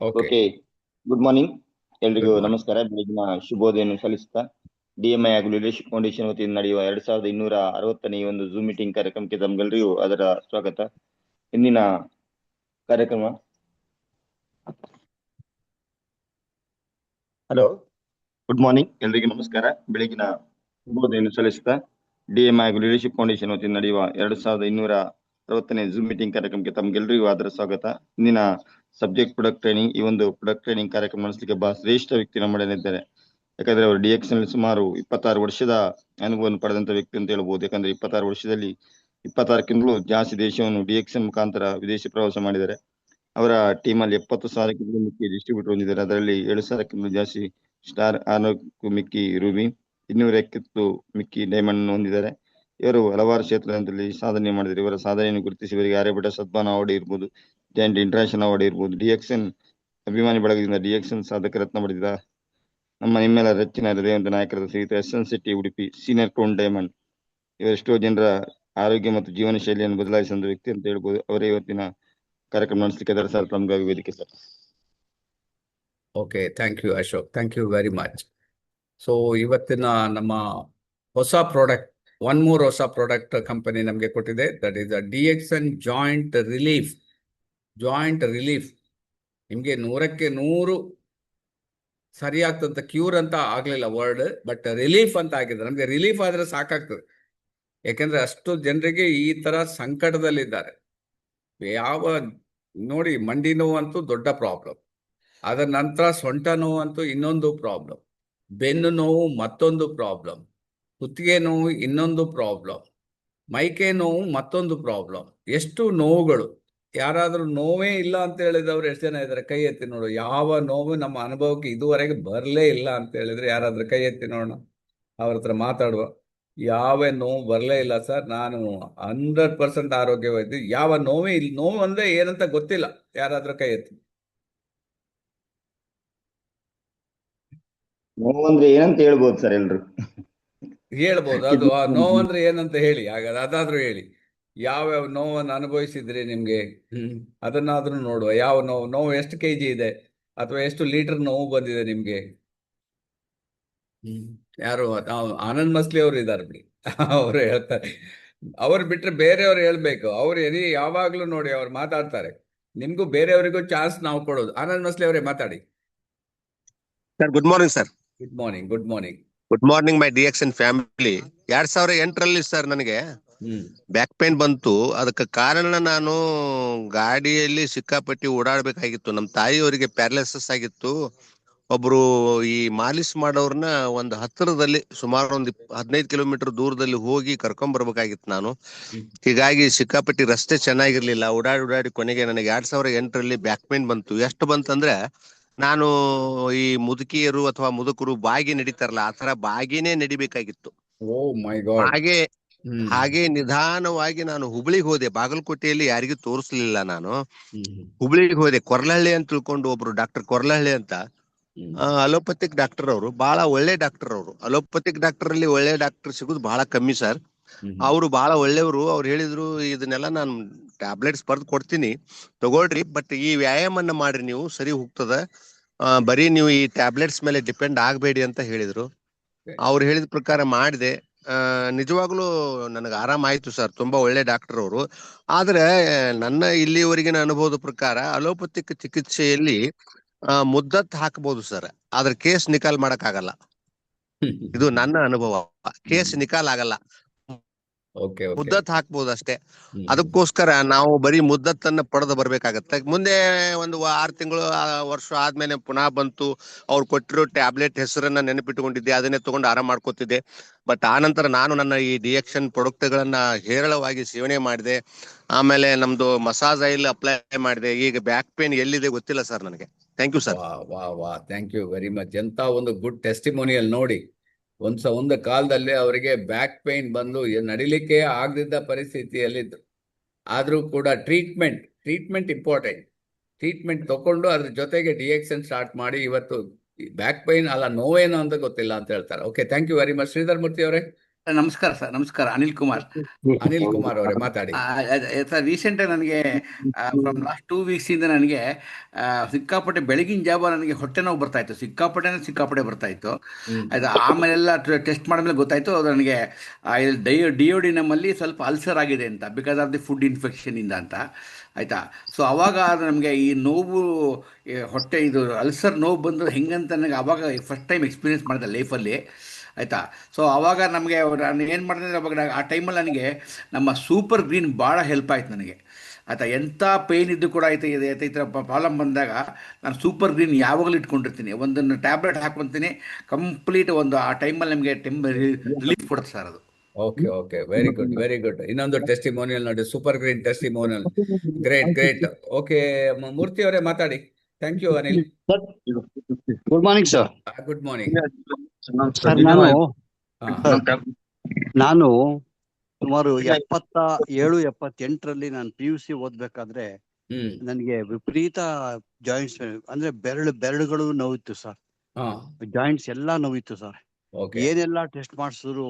Okay. Okay. Good morning. ಎಲ್ರಿಗೂ good morning. ನಮಸ್ಕಾರ. ಬೆಳಗಿನ ಶುಭೋದಯವನ್ನು ಸಲ್ಲಿಸುತ್ತಾ DMI ಹಾಗೂ ಲೀಡರ್ಶಿಪ್ ಫೌಂಡೇಶನ್ ವತಿಯಿಂದ ನಡೆಯುವ 2260ನೇ ಈ ಒಂದು ಝೂಮ್ ಮೀಟಿಂಗ್ ಕಾರ್ಯಕ್ರಮಕ್ಕೆ ತಮ್ಗೆಲ್ಲರಿಗೂ ಅದರ ಸ್ವಾಗತ. ಇಂದಿನ ಕಾರ್ಯಕ್ರಮ ಹಲೋ ಗುಡ್ ಮಾರ್ನಿಂಗ್, ಎಲ್ರಿಗೂ ನಮಸ್ಕಾರ. ಬೆಳಗಿನ ಶುಭೋದಯವನ್ನು ಸಲ್ಲಿಸುತ್ತಾ DMI ಹಾಗೂ ಲೀಡರ್ಶಿಪ್ ಫೌಂಡೇಶನ್ ವತಿಯಿಂದ ನಡೆಯುವ 2260ನೇ ಝೂಮ್ ಮೀಟಿಂಗ್ ಕಾರ್ಯಕ್ರಮಕ್ಕೆ ತಮ್ಗೆಲ್ಲರಿಗೂ ಅದರ ಸ್ವಾಗತ. ಇಂದಿನ ಸಬ್ಜೆಕ್ಟ್ ಪ್ರೊಡಕ್ಟ್ ಟ್ರೈನಿಂಗ್. ಈ ಒಂದು ಪ್ರೊಡಕ್ಟ್ ಟ್ರೈನಿಂಗ್ ಕಾರ್ಯಕ್ರಮ ನಡೆಸಲಿಕ್ಕೆ ಬಹಳ ಶ್ರೇಷ್ಠ ವ್ಯಕ್ತಿ ನಮ್ಮಲ್ಲಿದ್ದಾರೆ. ಯಾಕಂದ್ರೆ ಅವರು DX ನಲ್ಲಿ ಸುಮಾರು 26 ವರ್ಷದ ಅನುಭವವನ್ನು ಪಡೆದಂತ ವ್ಯಕ್ತಿ ಅಂತ ಹೇಳ್ಬೋದು. ಯಾಕಂದ್ರೆ 26 ವರ್ಷದಲ್ಲಿ 26ಕ್ಕಿಂತಲೂ ಜಾಸ್ತಿ ದೇಶವನ್ನು DX ಮುಖಾಂತರ ವಿದೇಶಿ ಪ್ರವಾಸ ಮಾಡಿದ್ದಾರೆ. ಅವರ ಟೀಮ್ ಅಲ್ಲಿ 70,000ಕ್ಕಿಂತಲೂ ಮಿಕ್ಕಿ ಡಿಸ್ಟ್ರಿಬ್ಯೂಟರ್ ಹೊಂದಿದ್ದಾರೆ. ಅದರಲ್ಲಿ 7,000ಕ್ಕಿಂತಲೂ ಜಾಸ್ತಿ ಸ್ಟಾರ್, 600ಕ್ಕೂ ಮಿಕ್ಕಿ ರೂಬಿ, 200ಕ್ಕೂ ಮಿಕ್ಕಿ ಡೈಮಂಡ್ ಹೊಂದಿದ್ದಾರೆ. ಇವರು ಹಲವಾರು ಕ್ಷೇತ್ರದಲ್ಲಿ ಸಾಧನೆ ಮಾಡಿದ್ದಾರೆ. ಇವರ ಸಾಧನೆಯನ್ನು ಗುರುತಿಸಿ ಇವರಿಗೆ ಆರ್ಯಭಟ ಸದ್ಮಾನ ಅವಾರ್ಡ್ ಇರ್ಬೋದು, ಜಾಯಿಂಟ್ ಇಂಟರ್ನ್ಯಾಷನಲ್ ಅವಾರ್ಡ್ ಇರ್ಬೋದು, DXN ಅಭಿಮಾನಿ ಬಳಗದಿಂದ DXN ಸಾಧಕ ರತ್ನ ಪಡೆದಿದ್ದ ನಮ್ಮ ನಿಮ್ಮೆಲ್ಲ ಹೆಚ್ಚಿನ ಹೃದಯವಂತ ನಾಯಕರಾದ ಶ್ರೀಯುತ SN Shetty Udupi, senior tone diamond. ಇವರೆಷ್ಟೋ ಜನರ ಆರೋಗ್ಯ ಮತ್ತು ಜೀವನ ಶೈಲಿಯನ್ನು ಬದಲಾಯಿಸಿದ ವ್ಯಕ್ತಿ ಅಂತ ಹೇಳ್ಬೋದು. ಅವರೇ ಇವತ್ತಿನ ಕಾರ್ಯಕ್ರಮ ನಡೆಸಲಿಕ್ಕೆ ಅದರ ಸರ್ ತಮ್ಗಾಗಿ ವೇದಿಕೆ sir. Okay, thank you Ashok, thank you very much. So ಇವತ್ತಿನ ನಮ್ಮ ಹೊಸ ಪ್ರಾಡಕ್ಟ್, ಒನ್ ಮೋರ್ ಹೊಸ ಪ್ರಾಡಕ್ಟ್ ಕಂಪನಿ ನಮಗೆ ಕೊಟ್ಟಿದೆ. That is DXN joint relief. Joint relief ನಿಮಗೆ 100ಕ್ಕೆ 100 ಸರಿಯಾಗ್ತಂತ. ಕ್ಯೂರ್ ಅಂತ ಆಗ್ಲಿಲ್ಲ ವರ್ಡ್, ಬಟ್ ರಿಲೀಫ್ ಅಂತ ಆಗಿದೆ. ನಮಗೆ ರಿಲೀಫ್ ಆದ್ರೆ ಸಾಕಾಗ್ತದೆ. ಯಾಕೆಂದ್ರೆ ಅಷ್ಟು ಜನರಿಗೆ ಈ ತರ ಸಂಕಟದಲ್ಲಿದ್ದಾರೆ. ಯಾವ ನೋಡಿ, ಮಂಡಿ ನೋವು ಅಂತೂ ದೊಡ್ಡ ಪ್ರಾಬ್ಲಮ್. ಅದರ ನಂತರ ಸೊಂಟ ನೋವು ಅಂತೂ ಇನ್ನೊಂದು ಪ್ರಾಬ್ಲಮ್, ಬೆನ್ನು ನೋವು ಮತ್ತೊಂದು ಪ್ರಾಬ್ಲಮ್, ಕುತ್ತಿಗೆ ನೋವು ಇನ್ನೊಂದು ಪ್ರಾಬ್ಲಮ್, ಮೈಕೆ ನೋವು ಮತ್ತೊಂದು ಪ್ರಾಬ್ಲಮ್. ಎಷ್ಟು ನೋವುಗಳು! ಯಾರಾದ್ರೂ ನೋವೇ ಇಲ್ಲ ಅಂತ ಹೇಳಿದವ್ರು ಎಷ್ಟು ಜನ ಇದ್ದಾರೆ? ಕೈ ಎತ್ತಿ ನೋಡು. ಯಾವ ನೋವು ನಮ್ಮ ಅನುಭವಕ್ಕೆ ಇದುವರೆಗೆ ಬರಲೇ ಇಲ್ಲ ಅಂತ ಹೇಳಿದ್ರೆ ಯಾರಾದ್ರೂ ಕೈ ಎತ್ತಿ ನೋಡೋಣ, ಅವ್ರ ಹತ್ರ ಮಾತಾಡುವ. ಯಾವ ನೋವು ಬರಲೇ ಇಲ್ಲ ಸರ್, ನಾನು 100% ಆರೋಗ್ಯವಾದ್ದು, ಯಾವ ನೋವೇ ಇಲ್ಲ. ನೋವು ಅಂದ್ರೆ ಏನಂತ ಗೊತ್ತಿಲ್ಲ. ಯಾರಾದ್ರೂ ಕೈ ಎತ್ತಿ. ನೋವು ಅಂದ್ರೆ ಏನಂತ ಹೇಳ್ಬೋದು ಸರ್ ಎಲ್ರು? ಹೇಳ್ಬೋದು. ಅದು ಆ ನೋವು ಅಂದ್ರೆ ಏನಂತ ಹೇಳಿ, ಹಾಗಾದ್ರೆ ಅದಾದ್ರೂ ಹೇಳಿ. ಯಾವ್ಯಾವ ನೋವನ್ನು ಅನುಭವಿಸಿದ್ರಿ ನಿಮ್ಗೆ? ಅದನ್ನಾದ್ರೂ ನೋಡುವ. ಯಾವ ನೋವು ಎಷ್ಟು kg ಇದೆ, ಅಥವಾ ಎಷ್ಟು ಲೀಟರ್ ನೋವು ಬಂದಿದೆ ನಿಮ್ಗೆ? ಯಾರು? ಆನಂದ್ ಮಸ್ಲಿ ಅವರು ಇದ್ದಾರೆ ಬಿಡಿ, ಅವರು ಹೇಳ್ತಾರೆ. ಅವ್ರು ಬಿಟ್ರೆ ಬೇರೆಯವ್ರು ಹೇಳ್ಬೇಕು. ಅವ್ರು ಯಾವಾಗ್ಲೂ ನೋಡಿ ಅವ್ರು ಮಾತಾಡ್ತಾರೆ. ನಿಮ್ಗೂ ಬೇರೆಯವರಿಗೂ ಚಾನ್ಸ್ ನಾವು ಕೊಡೋದು. ಆನಂದ್ ಮಸ್ಲಿ ಅವರೇ ಮಾತಾಡಿ. Sir good morning sir. Good morning. Good morning. Good morning my DXN family. 2008ರಲ್ಲಿ ಸರ್ ನನಗೆ ಬ್ಯಾಕ್ ಪೇನ್ ಬಂತು. ಅದಕ್ಕೆ ಕಾರಣ ನಾನು ಗಾಡಿಯಲ್ಲಿ ಸಿಕ್ಕಾಪಟ್ಟಿ ಓಡಾಡ್ಬೇಕಾಗಿತ್ತು. ನಮ್ಮ ತಾಯಿಯವರಿಗೆ ಪ್ಯಾರಲಿಸಿಸ್ ಆಗಿತ್ತು. ಒಬ್ರು ಈ ಮಾಲಿಶ್ ಮಾಡೋರ್ನ ಒಂದು ಹತ್ತಿರದಲ್ಲಿ ಸುಮಾರು ಒಂದು 15 ಕಿಲೋಮೀಟರ್ ದೂರದಲ್ಲಿ ಹೋಗಿ ಕರ್ಕೊಂಡ್ ಬರ್ಬೇಕಾಗಿತ್ತು ನಾನು. ಹೀಗಾಗಿ ಸಿಕ್ಕಾಪಟ್ಟಿ ರಸ್ತೆ ಚೆನ್ನಾಗಿರ್ಲಿಲ್ಲ. ಓಡಾಡಿ ಕೊನೆಗೆ ನನಗೆ 2008ರಲ್ಲಿ ಬ್ಯಾಕ್ ಪೇನ್ ಬಂತು. ಎಷ್ಟು ಬಂತಂದ್ರೆ, ನಾನು ಈ ಮುದುಕಿಯರು ಅಥವಾ ಮುದುಕರು ಬಾಗಿ ನಡೀತಾರಲ್ಲ, ಆ ತರ ಬಾಗಿನೇ ನಡಿಬೇಕಾಗಿತ್ತು. ಓ ಮೈ ಗಾಡ್. ಹಾಗೆ ನಿಧಾನವಾಗಿ ನಾನು ಹುಬ್ಳಿಗೆ ಹೋದೆ. ಬಾಗಲಕೋಟೆಯಲ್ಲಿ ಯಾರಿಗೂ ತೋರಿಸ್ಲಿಲ್ಲ ನಾನು. ಹುಬ್ಳಿಗೆ ಹೋದೆ. ಕೊರ್ಲಹಳ್ಳಿ ಅಂತ ತಿಳ್ಕೊಂಡು ಒಬ್ರು ಡಾಕ್ಟರ್ ಕೊರ್ಲಹಳ್ಳಿ ಅಂತ, ಅಲೋಪತಿಕ್ ಡಾಕ್ಟರ್ ಅವರು, ಬಹಳ ಒಳ್ಳೆ ಡಾಕ್ಟರ್ ಅವರು. ಅಲೋಪತಿಕ್ ಡಾಕ್ಟರ್ ಅಲ್ಲಿ ಒಳ್ಳೆ ಡಾಕ್ಟರ್ ಸಿಗುದು ಬಹಳ ಕಮ್ಮಿ ಸರ್. ಅವರು ಬಹಳ ಒಳ್ಳೆಯವರು. ಅವ್ರು ಹೇಳಿದ್ರು, ಇದನ್ನೆಲ್ಲ ನಾನು ಟ್ಯಾಬ್ಲೆಟ್ಸ್ ಬರ್ದು ಕೊಡ್ತೀನಿ, ತಗೊಳ್ರಿ, ಬಟ್ ಈ ವ್ಯಾಯಾಮನ್ನ ಮಾಡ್ರಿ, ನೀವು ಸರಿ ಹೋಗ್ತದ. ಬರೀ ನೀವು ಈ ಟ್ಯಾಬ್ಲೆಟ್ಸ್ ಮೇಲೆ ಡಿಪೆಂಡ್ ಆಗ್ಬೇಡಿ ಅಂತ ಹೇಳಿದ್ರು. ಅವ್ರು ಹೇಳಿದ ಪ್ರಕಾರ ಮಾಡಿದೆ. ನಿಜವಾಗ್ಲೂ ನನಗೆ ಆರಾಮ ಆಯ್ತು ಸರ್. ತುಂಬಾ ಒಳ್ಳೆ ಡಾಕ್ಟರ್ ಅವರು. ಆದ್ರೆ ನನ್ನ ಇಲ್ಲಿವರೆಗಿನ ಅನುಭವದ ಪ್ರಕಾರ ಅಲೋಪತಿಕ್ ಚಿಕಿತ್ಸೆಯಲ್ಲಿ ಮುದ್ದತ್ ಹಾಕಬಹುದು ಸರ್, ಆದ್ರೆ ಕೇಸ್ ನಿಕಾಲ್ ಮಾಡಕ್ ಆಗಲ್ಲ. ಇದು ನನ್ನ ಅನುಭವ. ಕೇಸ್ ನಿಕಾಲ್ ಆಗಲ್ಲ, ಮುದ್ದತ್ ಹಾಕ್ಬಹುದು ಅಷ್ಟೇ. ಅದಕ್ಕೋಸ್ಕರ ನಾವು ಬರೀ ಮುದ್ದತ್ತನ್ನ ಪಡೆದು ಬರ್ಬೇಕಾಗತ್ತೆ. ಮುಂದೆ ಒಂದು 6 ತಿಂಗಳು ವರ್ಷ ಆದ್ಮೇಲೆ ಪುನಃ ಬಂತು. ಅವ್ರು ಕೊಟ್ಟಿರೋ ಟ್ಯಾಬ್ಲೆಟ್ ಹೆಸರನ್ನ ನೆನಪಿಟ್ಟುಕೊಂಡಿದ್ದೆ, ಅದನ್ನೇ ತಗೊಂಡು ಆರಾಮ್ ಮಾಡ್ಕೊತಿದ್ದೆ. ಬಟ್ ಆನಂತರ ನಾನು ನನ್ನ ಈ DXN ಪ್ರಾಡಕ್ಟ್ ಗಳನ್ನ ಹೇರಳವಾಗಿ ಸೇವನೆ ಮಾಡಿದೆ. ಆಮೇಲೆ ನಮ್ದು ಮಸಾಜ್ ಆಯಿಲ್ ಅಪ್ಲೈ ಮಾಡಿದೆ. ಈಗ ಬ್ಯಾಕ್ ಪೇನ್ ಎಲ್ಲಿದೆ ಗೊತ್ತಿಲ್ಲ ಸರ್ ನನಗೆ. Thank you sir. ವಾ ಥ್ಯಾಂಕ್ ಯು ವೆರಿ ಮಚ್. ಎಂತ ಒಂದು ಗುಡ್ ಟೆಸ್ಟಿಮೋನಿಯಲ್ ನೋಡಿ. ಒಂದು ಕಾಲದಲ್ಲಿ ಅವರಿಗೆ ಬ್ಯಾಕ್ ಪೇನ್ ಬಂದು ನಡಿಲಿಕ್ಕೆ ಆಗದಿದ್ದ ಪರಿಸ್ಥಿತಿಯಲ್ಲಿದ್ದು, ಆದ್ರೂ ಕೂಡ ಟ್ರೀಟ್ಮೆಂಟ್ ಇಂಪಾರ್ಟೆಂಟ್. ಟ್ರೀಟ್ಮೆಂಟ್ ತಕೊಂಡು ಅದ್ರ ಜೊತೆಗೆ DXN ಸ್ಟಾರ್ಟ್ ಮಾಡಿ ಇವತ್ತು ಬ್ಯಾಕ್ ಪೈನ್ ಅಲ್ಲ, ನೋವೇನು ಅಂತ ಗೊತ್ತಿಲ್ಲ ಅಂತ ಹೇಳ್ತಾರೆ. Okay, thank you very much. Sridhar Murthy ಅವರೇ. ನಮಸ್ಕಾರ ಸರ್, ನಮಸ್ಕಾರ. ಅನಿಲ್ ಕುಮಾರ್. ಅನಿಲ್ ಕುಮಾರ್ ಅವರೇ ಮಾತಾಡಿ. ಸರ್, ರೀಸೆಂಟಾಗಿ ನನಗೆ ಫ್ರಮ್ ಲಾಸ್ಟ್ 2 ವೀಕ್ಸಿಂದ ನನಗೆ ಸಿಕ್ಕಾಪಟ್ಟೆ ಬೆಳಗಿನ ಜಾವ ನನಗೆ ಹೊಟ್ಟೆ ನೋವು ಬರ್ತಾ ಇತ್ತು. ಸಿಕ್ಕಾಪಟ್ಟೆ ಬರ್ತಾ ಇತ್ತು. ಅದು ಆಮೇಲೆಲ್ಲ ಟೆಸ್ಟ್ ಮಾಡಿದ್ಮೇಲೆ ಗೊತ್ತಾಯಿತು ಅದು ನನಗೆ ಡಿಯೋಡಿನಮಲ್ಲಿ ಸ್ವಲ್ಪ ಅಲ್ಸರ್ ಆಗಿದೆ ಅಂತ, ಬಿಕಾಸ್ ಆಫ್ ದಿ ಫುಡ್ ಇನ್ಫೆಕ್ಷನಿಂದ ಅಂತ. ಆಯಿತಾ. ಸೊ ಅವಾಗ ನಮಗೆ ಈ ನೋವು, ಹೊಟ್ಟೆ ಇದು ಅಲ್ಸರ್ ನೋವು ಬಂದು ಹೆಂಗಂತ ನನಗೆ ಅವಾಗ ಫಸ್ಟ್ ಟೈಮ್ ಎಕ್ಸ್ಪೀರಿಯೆನ್ಸ್ ಮಾಡಿದೆ ಲೈಫಲ್ಲಿ. ಆಯಿತಾ. ಸೊ ಆವಾಗ ನಮಗೆ ನಾನು ಏನು ಮಾಡಿದೆ ಅಂದರೆ, ಅವಾಗ ಆ ಟೈಮಲ್ಲಿ ನನಗೆ ನಮ್ಮ ಸೂಪರ್ ಗ್ರೀನ್ ಭಾಳ ಹೆಲ್ಪ್ ಆಯ್ತು ನನಗೆ. ಆಯಿತಾ. ಎಂಥ ಪೇಯ್ನ್ ಇದ್ದು ಕೂಡ ಆಯ್ತು, ಈ ಥರ ಪ್ರಾಬ್ಲಮ್ ಬಂದಾಗ ನಾನು ಸೂಪರ್ ಗ್ರೀನ್ ಯಾವಾಗಲೂ ಇಟ್ಕೊಂಡಿರ್ತೀನಿ. ಒಂದನ್ನು ಟ್ಯಾಬ್ಲೆಟ್ ಹಾಕ್ಕೊತೀನಿ ಕಂಪ್ಲೀಟ್. ಆ ಟೈಮಲ್ಲಿ ನಮಗೆ ರಿಲೀಫ್ ಕೊಡುತ್ತೆ ಸರ್ ಅದು. Okay, very good. ಇನ್ನೊಂದು ಟೆಸ್ಟಿಮೋನಿಯಲ್ ನೋಡಿ, super green testimonial. Great. Okay, Murthy ಅವರೇ ಮಾತಾಡಿ. Thank you Anil. Good morning sir. Good morning. Sir, ನಾನು ಸುಮಾರು 77-78ರಲ್ಲಿ ನಾನು PUC ಓದ್ಬೇಕಾದ್ರೆ ನನಗೆ ವಿಪರೀತ ಜಾಯಿಂಟ್ಸ್, ಅಂದ್ರೆ ಬೆರಳುಗಳು ನೋವಿತ್ತು ಸರ್. ಜಾಯಿಂಟ್ಸ್ ಎಲ್ಲಾ ನೋವಿತ್ತು ಸರ್. ಏನೆಲ್ಲಾ ಟೆಸ್ಟ್ ಮಾಡಿಸಿದ್ರು,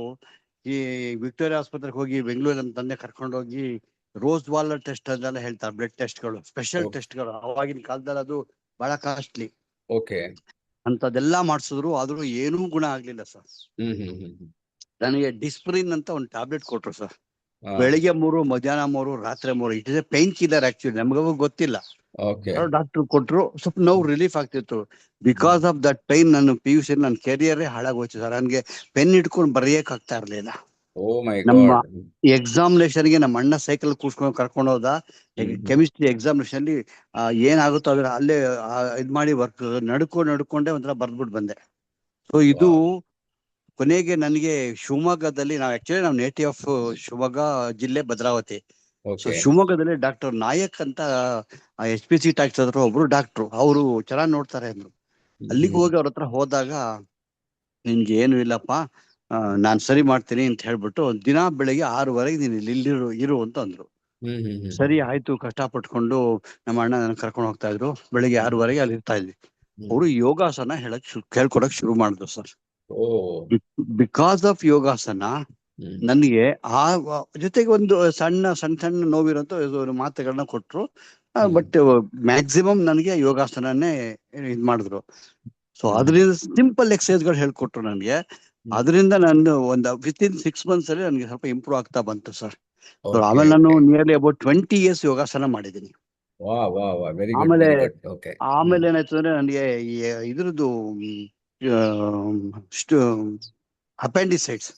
ಈ ವಿಕ್ಟೋರಿಯಾ ಆಸ್ಪತ್ರೆಗೆ ಹೋಗಿ ಬೆಂಗಳೂರಲ್ಲಿ ನಮ್ಮ ತಂದೆ ಕರ್ಕೊಂಡೋಗಿ ರೋಸ್ ವಾಲರ್ ಟೆಸ್ಟ್ ಅದೆಲ್ಲ ಹೇಳ್ತಾರೆ, ಬ್ಲಡ್ ಟೆಸ್ಟ್ಗಳು, ಸ್ಪೆಷಲ್ ಟೆಸ್ಟ್ಗಳು. ಅವಾಗಿನ ಕಾಲದಲ್ಲಿ ಅದು ಬಹಳ ಕಾಸ್ಟ್ಲಿ. ಅಂತದೆಲ್ಲ ಮಾಡಿಸಿದ್ರು, ಆದ್ರೂ ಏನೂ ಗುಣ ಆಗ್ಲಿಲ್ಲ ಸರ್. ನನಗೆ ಡಿಸ್ಪ್ರಿನ್ ಅಂತ ಒಂದು ಟ್ಯಾಬ್ಲೆಟ್ ಕೊಟ್ರು ಸರ್. ಬೆಳಿಗ್ಗೆ 3, ಮಧ್ಯಾಹ್ನ 3, ರಾತ್ರಿ 3. It is A pain killer actually, ನಮಗೂ ಗೊತ್ತಿಲ್ಲ. ಡಾಕ್ಟರ್ ಕೊಟ್ರು, ಸ್ವಲ್ಪ ನೋವು ರಿಲೀಫ್ ಆಗ್ತಿತ್ತು. ಬಿಕಾಸ್ ಆಫ್ ದಟ್ ಪೈನ್ ನನ್ನ PUC ನನ್ನ ಕೆರಿಯರೇ ಹಾಳಾಗೋಯ್ತು ಸರ್. ನನಗೆ ಪೆನ್ ಇಟ್ಕೊಂಡು ಬರೆಯಕ್ ಆಗ್ತಾ ಇರ್ಲಿಲ್ಲ. ನಮ್ಮ ಎಕ್ಸಾಮಿನೇಷನ್ಗೆ ನಮ್ಮ ಅಣ್ಣ ಸೈಕಲ್ ಕೂರ್ಸ್ಕೊಂಡು ಕರ್ಕೊಂಡು ಹೋದ. ಕೆಮಿಸ್ಟ್ರಿ ಎಕ್ಸಾಮಿನೇಷನ್ ಅಲ್ಲಿ ಏನಾಗುತ್ತೋ ಅದ್ರ ಅಲ್ಲೇ ಇದ್ ಮಾಡಿ ವರ್ಕ್ ನಡ್ಕೊಂಡೇ ಒಂಥರ ಬರ್ದ್ಬಿಟ್ಟು ಬಂದೆ. ಸೊ ಇದು ಕೊನೆಗೆ ನನಗೆ ಶಿವಮೊಗ್ಗದಲ್ಲಿ, ನಾವು ನೇಟಿವ್ ಆಫ್ ಶಿವಮೊಗ್ಗ ಜಿಲ್ಲೆ ಭದ್ರಾವತಿ. ಸೊ ಶಿವಮೊಗ್ಗದಲ್ಲಿ ಡಾಕ್ಟರ್ ನಾಯಕ್ ಅಂತ HPC ಟಾಕ್ಸ್ ಹತ್ರ ಒಬ್ರು ಡಾಕ್ಟ್ರು, ಅವರು ಚೆನ್ನಾಗಿ ನೋಡ್ತಾರೆ ಅಂದ್ರು. ಅಲ್ಲಿಗೆ ಹೋಗಿ ಅವ್ರ ಹತ್ರ ಹೋದಾಗ, ನಿನ್ಗೆ ಏನು ಇಲ್ಲಪ್ಪ, ನಾನ್ ಸರಿ ಮಾಡ್ತೀನಿ ಅಂತ ಹೇಳ್ಬಿಟ್ಟು ದಿನಾ ಬೆಳಿಗ್ಗೆ 6:30 ನೀನು ಇಲ್ಲಿ ಇರು ಅಂತ ಅಂದ್ರು. ಸರಿ ಆಯ್ತು, ಕಷ್ಟಪಟ್ಕೊಂಡು ನಮ್ಮ ಅಣ್ಣ ನನ್ ಕರ್ಕೊಂಡು ಹೋಗ್ತಾ ಇದ್ರು. ಬೆಳಿಗ್ಗೆ 6:30 ಅಲ್ಲಿ ಇರ್ತಾ ಇದ್ವಿ. ಅವರು ಯೋಗಾಸನ ಹೇಳ್ಕೊಡಕ್ ಶುರು ಮಾಡಿದ್ರು ಸರ್. ಬಿಕಾಸ್ ಆಫ್ ಯೋಗಾಸನ ನನಗೆ ಆ ಜೊತೆಗೆ ಒಂದು ಸಣ್ಣ ನೋವಿರೋಂತ ಮಾತುಗಳನ್ನ ಕೊಟ್ರು. ಬಟ್ ಮ್ಯಾಕ್ಸಿಮಮ್ ನನಗೆ ಯೋಗಾಸನನೇ ಇದ್ ಮಾಡಿದ್ರು. ಸೊ ಅದರಿಂದ ಸಿಂಪಲ್ ಎಕ್ಸರ್ಸೈಸ್ಗಳು ಹೇಳ್ಕೊಟ್ರು ನನಗೆ. ಅದರಿಂದ ನಾನು ವಿತಿನ್ 6 months ಅಲ್ಲಿ ನನಗೆ ಸ್ವಲ್ಪ ಇಂಪ್ರೂವ್ ಆಗ್ತಾ ಬಂತು ಸರ್. ಆಮೇಲೆ ನಾನು ನಿಯರ್ಲಿ ಅಬೌಟ್ 20 years ಯೋಗಾಸನ ಮಾಡಿದ್ದೀನಿ. ಆಮೇಲೆ ಏನಾಯ್ತು ಅಂದ್ರೆ, ನನಗೆ ಇದ್ರದ್ದು ಅಪೆಂಡಿಸೈಟ್ಸ್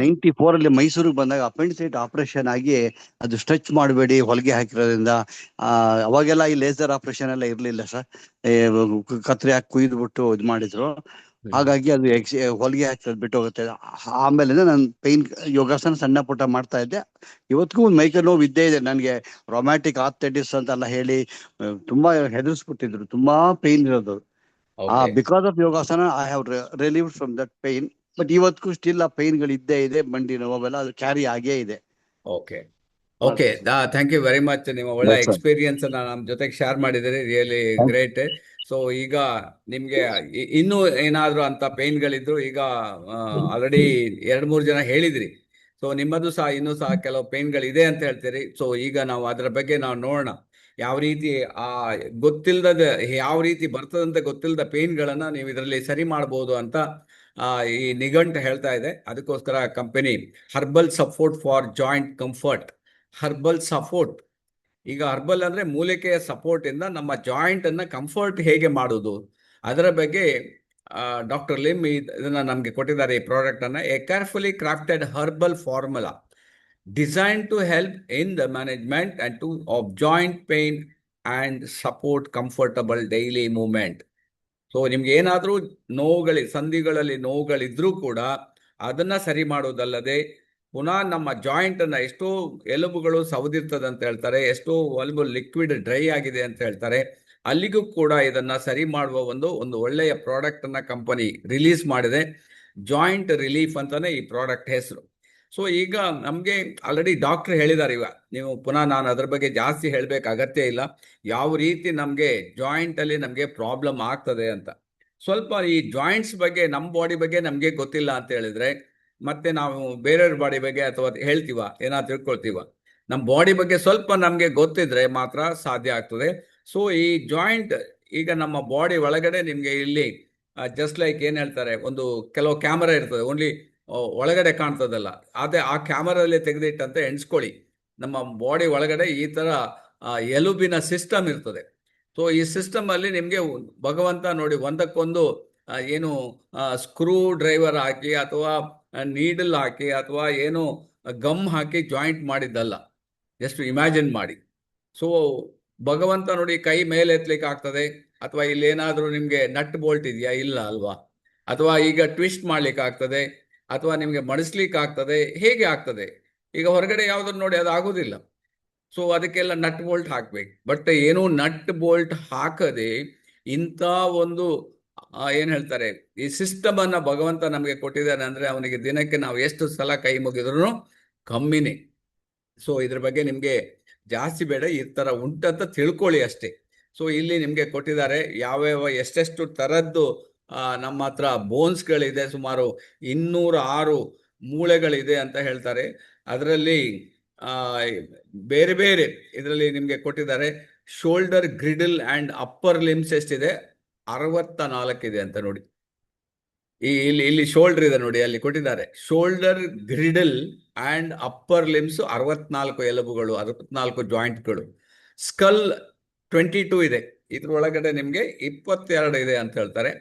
94 ಅಲ್ಲಿ ಮೈಸೂರಿಗೆ ಬಂದಾಗ ಅಪೆಂಡಿಸೈಟ್ ಆಪರೇಷನ್ ಆಗಿ, ಅದು ಸ್ಟ್ರೆಚ್ ಮಾಡಬೇಡಿ ಹೊಲಿಗೆ ಹಾಕಿರೋದ್ರಿಂದ. ಅವಾಗೆಲ್ಲ ಈ ಲೇಸರ್ ಆಪರೇಷನ್ ಎಲ್ಲ ಇರ್ಲಿಲ್ಲ ಸರ್. ಕತ್ರಿ ಹಾಕಿ ಕುಯ್ದ್ಬಿಟ್ಟು ಇದು ಮಾಡಿದ್ರು. ಹಾಗಾಗಿ ಅದು ಹೊಲಿಗೆ ಹಾಕಿರೋದು ಬಿಟ್ಟು ಹೋಗುತ್ತೆ. ಆಮೇಲೆ ನಾನು ಯೋಗಾಸನ ಸಣ್ಣ ಪುಟ್ಟ ಮಾಡ್ತಾ ಇದ್ದೆ. ಇವತ್ತಿಗೂ ಮೈಕೈ ನೋವು ಇದ್ದೇ ಇದೆ ನನಗೆ. ರೊಮ್ಯಾಟಿಕ್ ಆರ್ಥೈಟಿಸ್ ಅಂತೆಲ್ಲ ಹೇಳಿ ತುಂಬಾ ಹೆದರ್ಸ್ಬಿಟ್ಟಿದ್ರು, ತುಂಬಾ ಪೇನ್ ಇರೋದು. Because of yogasana I have relieved from that pain. But ಇವತ್ತಿಗೂ ಸ್ಟಿಲ್ ಆ ಪೇನ್ಗಳು ಇದ್ದೇ ಇದೆ, ಮಂಡಿ ನೋವೆಲ್ಲ ಅದು ಕ್ಯಾರಿ ಆಗೇ ಇದೆ. Okay, thank you very much. ನಿಮ್ಮ ಒಳ್ಳೆ ಎಕ್ಸ್ಪೀರಿಯನ್ಸ್ ನಮ್ಮ ಜೊತೆಗೆ ಶೇರ್ ಮಾಡಿದಿರಿ, ರಿಯಲಿ ಗ್ರೇಟ್. ಸೊ ಈಗ ನಿಮ್ಗೆ ಇನ್ನೂ ಏನಾದ್ರು ಅಂತ ಪೇನ್ಗಳಿದ್ರು, ಈಗ ಆಲ್ರೆಡಿ 2-3 ಜನ ಹೇಳಿದ್ರಿ. ಸೊ ನಿಮ್ಮದು ಸಹ ಇನ್ನೂ ಸಹ ಕೆಲವು ಪೇನ್ಗಳಿದೆ ಅಂತ ಹೇಳ್ತೀರಿ. ಸೊ ಈಗ ನಾವು ಅದರ ಬಗ್ಗೆ ನೋಡೋಣ, ಯಾವ ರೀತಿ ಗೊತ್ತಿಲ್ಲದ ಯಾವ ರೀತಿ ಬರ್ತದಂತ ಗೊತ್ತಿಲ್ಲದ ಪೇನ್ಗಳನ್ನ ನೀವು ಇದರಲ್ಲಿ ಸರಿ ಮಾಡ್ಬೋದು ಅಂತ ಈ ನಿಘಂಟು ಹೇಳ್ತಾ ಇದೆ. ಅದಕ್ಕೋಸ್ಕರ company herbal support for joint comfort, herbal support. ಈಗ ಹರ್ಬಲ್ ಅಂದ್ರೆ ಮೂಲಿಕೆಯ ಸಪೋರ್ಟ್ ಇಂದ ನಮ್ಮ ಜಾಯಿಂಟ್ ಅನ್ನ ಕಂಫರ್ಟ್ ಹೇಗೆ ಮಾಡೋದು, ಅದರ ಬಗ್ಗೆ ಡಾಕ್ಟರ್ ಲಿಮ್ ಇದನ್ನ ನಮ್ಗೆ ಕೊಟ್ಟಿದ್ದಾರೆ, ಈ ಪ್ರಾಡಕ್ಟ್ ಅನ್ನ. A carefully crafted herbal formula design to help in the management and of joint pain and support comfortable daily movement. So ನಿಮ್ಗೆ ಏನಾದ್ರೂ ಸಂಧಿಗಳಲ್ಲಿ ನೋವುಗಳಿದ್ರೂ ಕೂಡ ಅದನ್ನ ಸರಿ ಮಾಡೋದಲ್ಲದೆ, ಪುನಃ ನಮ್ಮ ಜಾಯಿಂಟ್ ಅನ್ನ, ಎಷ್ಟೋ ಎಲುಬುಗಳು ಸವದಿರ್ತದೆ ಅಂತ ಹೇಳ್ತಾರೆ, ಎಷ್ಟೋ ಎಲುಬು ಲಿಕ್ವಿಡ್ ಡ್ರೈ ಆಗಿದೆ ಅಂತ ಹೇಳ್ತಾರೆ, ಅಲ್ಲಿಗೂ ಕೂಡ ಇದನ್ನ ಸರಿ ಮಾಡುವ ಒಂದು ಒಳ್ಳೆಯ ಪ್ರಾಡಕ್ಟ್ ಅನ್ನ ಕಂಪನಿ ರಿಲೀಸ್ ಮಾಡಿದೆ. ಜಾಯಿಂಟ್ ರಿಲೀಫ್ ಅಂತಾನೆ ಈ ಪ್ರಾಡಕ್ಟ್ ಹೆಸರು. ಸೊ ಈಗ ನಮ್ಗೆ ಆಲ್ರೆಡಿ ಡಾಕ್ಟರ್ ಹೇಳಿದ್ದಾರೆ, ನೀವು ಪುನಃ ನಾನು ಅದ್ರ ಬಗ್ಗೆ ಜಾಸ್ತಿ ಹೇಳ್ಬೇಕು ಅಗತ್ಯ ಇಲ್ಲ, ಯಾವ ರೀತಿ ನಮ್ಗೆ ಜಾಯಿಂಟ್ ಅಲ್ಲಿ ನಮ್ಗೆ ಪ್ರಾಬ್ಲಮ್ ಆಗ್ತದೆ ಅಂತ. ಸ್ವಲ್ಪ ಈ ಜಾಯಿಂಟ್ಸ್ ಬಗ್ಗೆ, ನಮ್ಮ ಬಾಡಿ ಬಗ್ಗೆ ನಮ್ಗೆ ಗೊತ್ತಿಲ್ಲ ಅಂತ ಹೇಳಿದ್ರೆ, ಮತ್ತೆ ನಾವು ಬೇರೆಯವ್ರ ಬಾಡಿ ಬಗ್ಗೆ ಅಥವಾ ಹೇಳ್ತೀವ ಏನಾದ್ರು ತಿಳ್ಕೊಳ್ತೀವ. ನಮ್ಮ ಬಾಡಿ ಬಗ್ಗೆ ಸ್ವಲ್ಪ ನಮ್ಗೆ ಗೊತ್ತಿದ್ರೆ ಮಾತ್ರ ಸಾಧ್ಯ ಆಗ್ತದೆ. ಸೊ ಈ ಜಾಯಿಂಟ್ ಈಗ ನಮ್ಮ ಬಾಡಿ ಒಳಗಡೆ ನಿಮ್ಗೆ ಇಲ್ಲಿ ಜಸ್ಟ್ ಲೈಕ್ ಏನ್ ಹೇಳ್ತಾರೆ, ಒಂದು ಕೆಲವು ಕ್ಯಾಮರಾ ಇರ್ತದೆ, ಓನ್ಲಿ ಒಳಗಡೆ ಕಾಣ್ತದಲ್ಲ, ಅದೇ ಆ ಕ್ಯಾಮರಾದಲ್ಲಿ ತೆಗೆದಿಟ್ಟಂತೆ ಎಣಿಸ್ಕೊಳ್ಳಿ. ನಮ್ಮ ಬಾಡಿ ಒಳಗಡೆ ಈ ತರ ಎಲುಬಿನ ಸಿಸ್ಟಮ್ ಇರ್ತದೆ. ಸೊ ಈ ಸಿಸ್ಟಮ್ ಅಲ್ಲಿ ನಿಮ್ಗೆ ಭಗವಂತ ನೋಡಿ ಒಂದಕ್ಕೊಂದು ಏನು ಸ್ಕ್ರೂ ಡ್ರೈವರ್ ಹಾಕಿ ಅಥವಾ ನೀಡಲ್ ಹಾಕಿ ಅಥವಾ ಏನು ಗಮ್ ಹಾಕಿ ಜಾಯಿಂಟ್ ಮಾಡಿದ್ದಲ್ಲ. ಜಸ್ಟ್ ಇಮ್ಯಾಜಿನ್ ಮಾಡಿ. ಸೊ ಭಗವಂತ ನೋಡಿ ಕೈ ಮೇಲೆ ಎತ್ತಲಿಕ್ಕೆ ಆಗ್ತದೆ, ಅಥವಾ ಇಲ್ಲಿ ಏನಾದ್ರೂ ನಿಮ್ಗೆ ನಟ್ ಬೋಲ್ಟ್ ಇದೆಯಾ? ಇಲ್ಲ ಅಲ್ವಾ? ಅಥವಾ ಈಗ ಟ್ವಿಸ್ಟ್ ಮಾಡ್ಲಿಕ್ಕೆ ಆಗ್ತದೆ, ಅಥವಾ ನಿಮ್ಗೆ ಮಡಿಸ್ಲಿಕ್ಕೆ ಆಗ್ತದೆ? ಹೇಗೆ ಆಗ್ತದೆ? ಈಗ ಹೊರಗಡೆ ಯಾವ್ದನ್ನು ನೋಡಿ ಅದು ಆಗೋದಿಲ್ಲ. ಸೊ ಅದಕ್ಕೆಲ್ಲ ನಟ್ ಬೋಲ್ಟ್ ಹಾಕ್ಬೇಕು. ಬಟ್ ಏನು ನಟ್ ಬೋಲ್ಟ್ ಹಾಕದೆ ಇಂಥ ಒಂದು ಏನ್ ಹೇಳ್ತಾರೆ, ಈ ಸಿಸ್ಟಮ್ ಅನ್ನ ಭಗವಂತ ನಮಗೆ ಕೊಟ್ಟಿದ್ದಾನೆ ಅಂದ್ರೆ ಅವನಿಗೆ ದಿನಕ್ಕೆ ನಾವು ಎಷ್ಟು ಸಲ ಕೈ ಮುಗಿದ್ರು ಕಮ್ಮಿನೇ. ಸೊ ಇದ್ರ ಬಗ್ಗೆ ನಿಮ್ಗೆ ಜಾಸ್ತಿ ಬೇಡ, ಈ ತರ ಉಂಟಂತ ತಿಳ್ಕೊಳ್ಳಿ ಅಷ್ಟೇ. ಸೊ ಇಲ್ಲಿ ನಿಮ್ಗೆ ಕೊಟ್ಟಿದ್ದಾರೆ ಯಾವ್ಯಾವ ಎಷ್ಟೆಷ್ಟು ತರದ್ದು ನಮ್ಮ ಹತ್ರ ಬೋನ್ಸ್ಗಳಿದೆ. ಸುಮಾರು 206 ಮೂಳೆಗಳಿದೆ ಅಂತ ಹೇಳ್ತಾರೆ. ಅದರಲ್ಲಿ ಬೇರೆ ಬೇರೆ ಇದರಲ್ಲಿ ನಿಮ್ಗೆ ಕೊಟ್ಟಿದ್ದಾರೆ. Shoulder, girdle and upper limbs ಎಷ್ಟಿದೆ? 64 ಇದೆ ಅಂತ ನೋಡಿ. ಇಲ್ಲಿ ಶೋಲ್ಡರ್ ಇದೆ ನೋಡಿ, ಅಲ್ಲಿ ಕೊಟ್ಟಿದ್ದಾರೆ shoulder, girdle and upper limbs 64 ಎಲುಬುಗಳು, 64 ಜಾಯಿಂಟ್ಗಳು. ಸ್ಕಲ್ 22 ಇದೆ, ಇದ್ರೊಳಗಡೆ ನಿಮ್ಗೆ 22 ಇದೆ ಅಂತ ಹೇಳ್ತಾರೆ.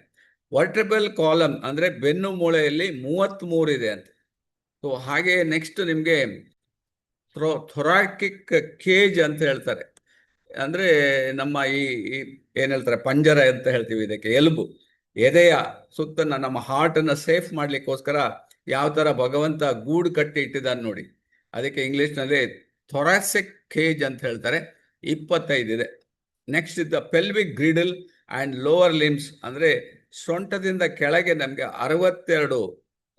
ವರ್ಟೆಬ್ರಲ್ ಕಾಲಮ್ ಅಂದ್ರೆ ಬೆನ್ನು ಮೂಳೆಯಲ್ಲಿ 33 ಇದೆ ಅಂತ. ಸೊ ಹಾಗೆ ನೆಕ್ಸ್ಟ್ ನಿಮ್ಗೆ ಥೊರಾಕಿಕ್ ಕೇಜ್ ಅಂತ ಹೇಳ್ತಾರೆ. ಅಂದ್ರೆ ನಮ್ಮ ಈ ಏನ್ ಹೇಳ್ತಾರೆ, ಪಂಜರ ಅಂತ ಹೇಳ್ತೀವಿ ಇದಕ್ಕೆ, ಎಲುಬು, ಎದೆಯ ಸುತ್ತ ನಮ್ಮ ಹಾರ್ಟ್ ಅನ್ನ ಸೇಫ್ ಮಾಡ್ಲಿಕ್ಕೋಸ್ಕರ ಯಾವ ತರ ಭಗವಂತ ಗೂಡು ಕಟ್ಟಿ ಇಟ್ಟಿದ್ದಾನೆ ನೋಡಿ, ಅದಕ್ಕೆ ಇಂಗ್ಲಿಷ್ ನಲ್ಲಿ ಥೊರಾಸಿಕ್ ಕೇಜ್ ಅಂತ ಹೇಳ್ತಾರೆ. 25 ಇದೆ. ನೆಕ್ಸ್ಟ್ ಇದ್ದ pelvic griddle and lower limbs ಅಂದ್ರೆ ಸೊಂಟದಿಂದ ಕೆಳಗೆ ನಮ್ಗೆ 62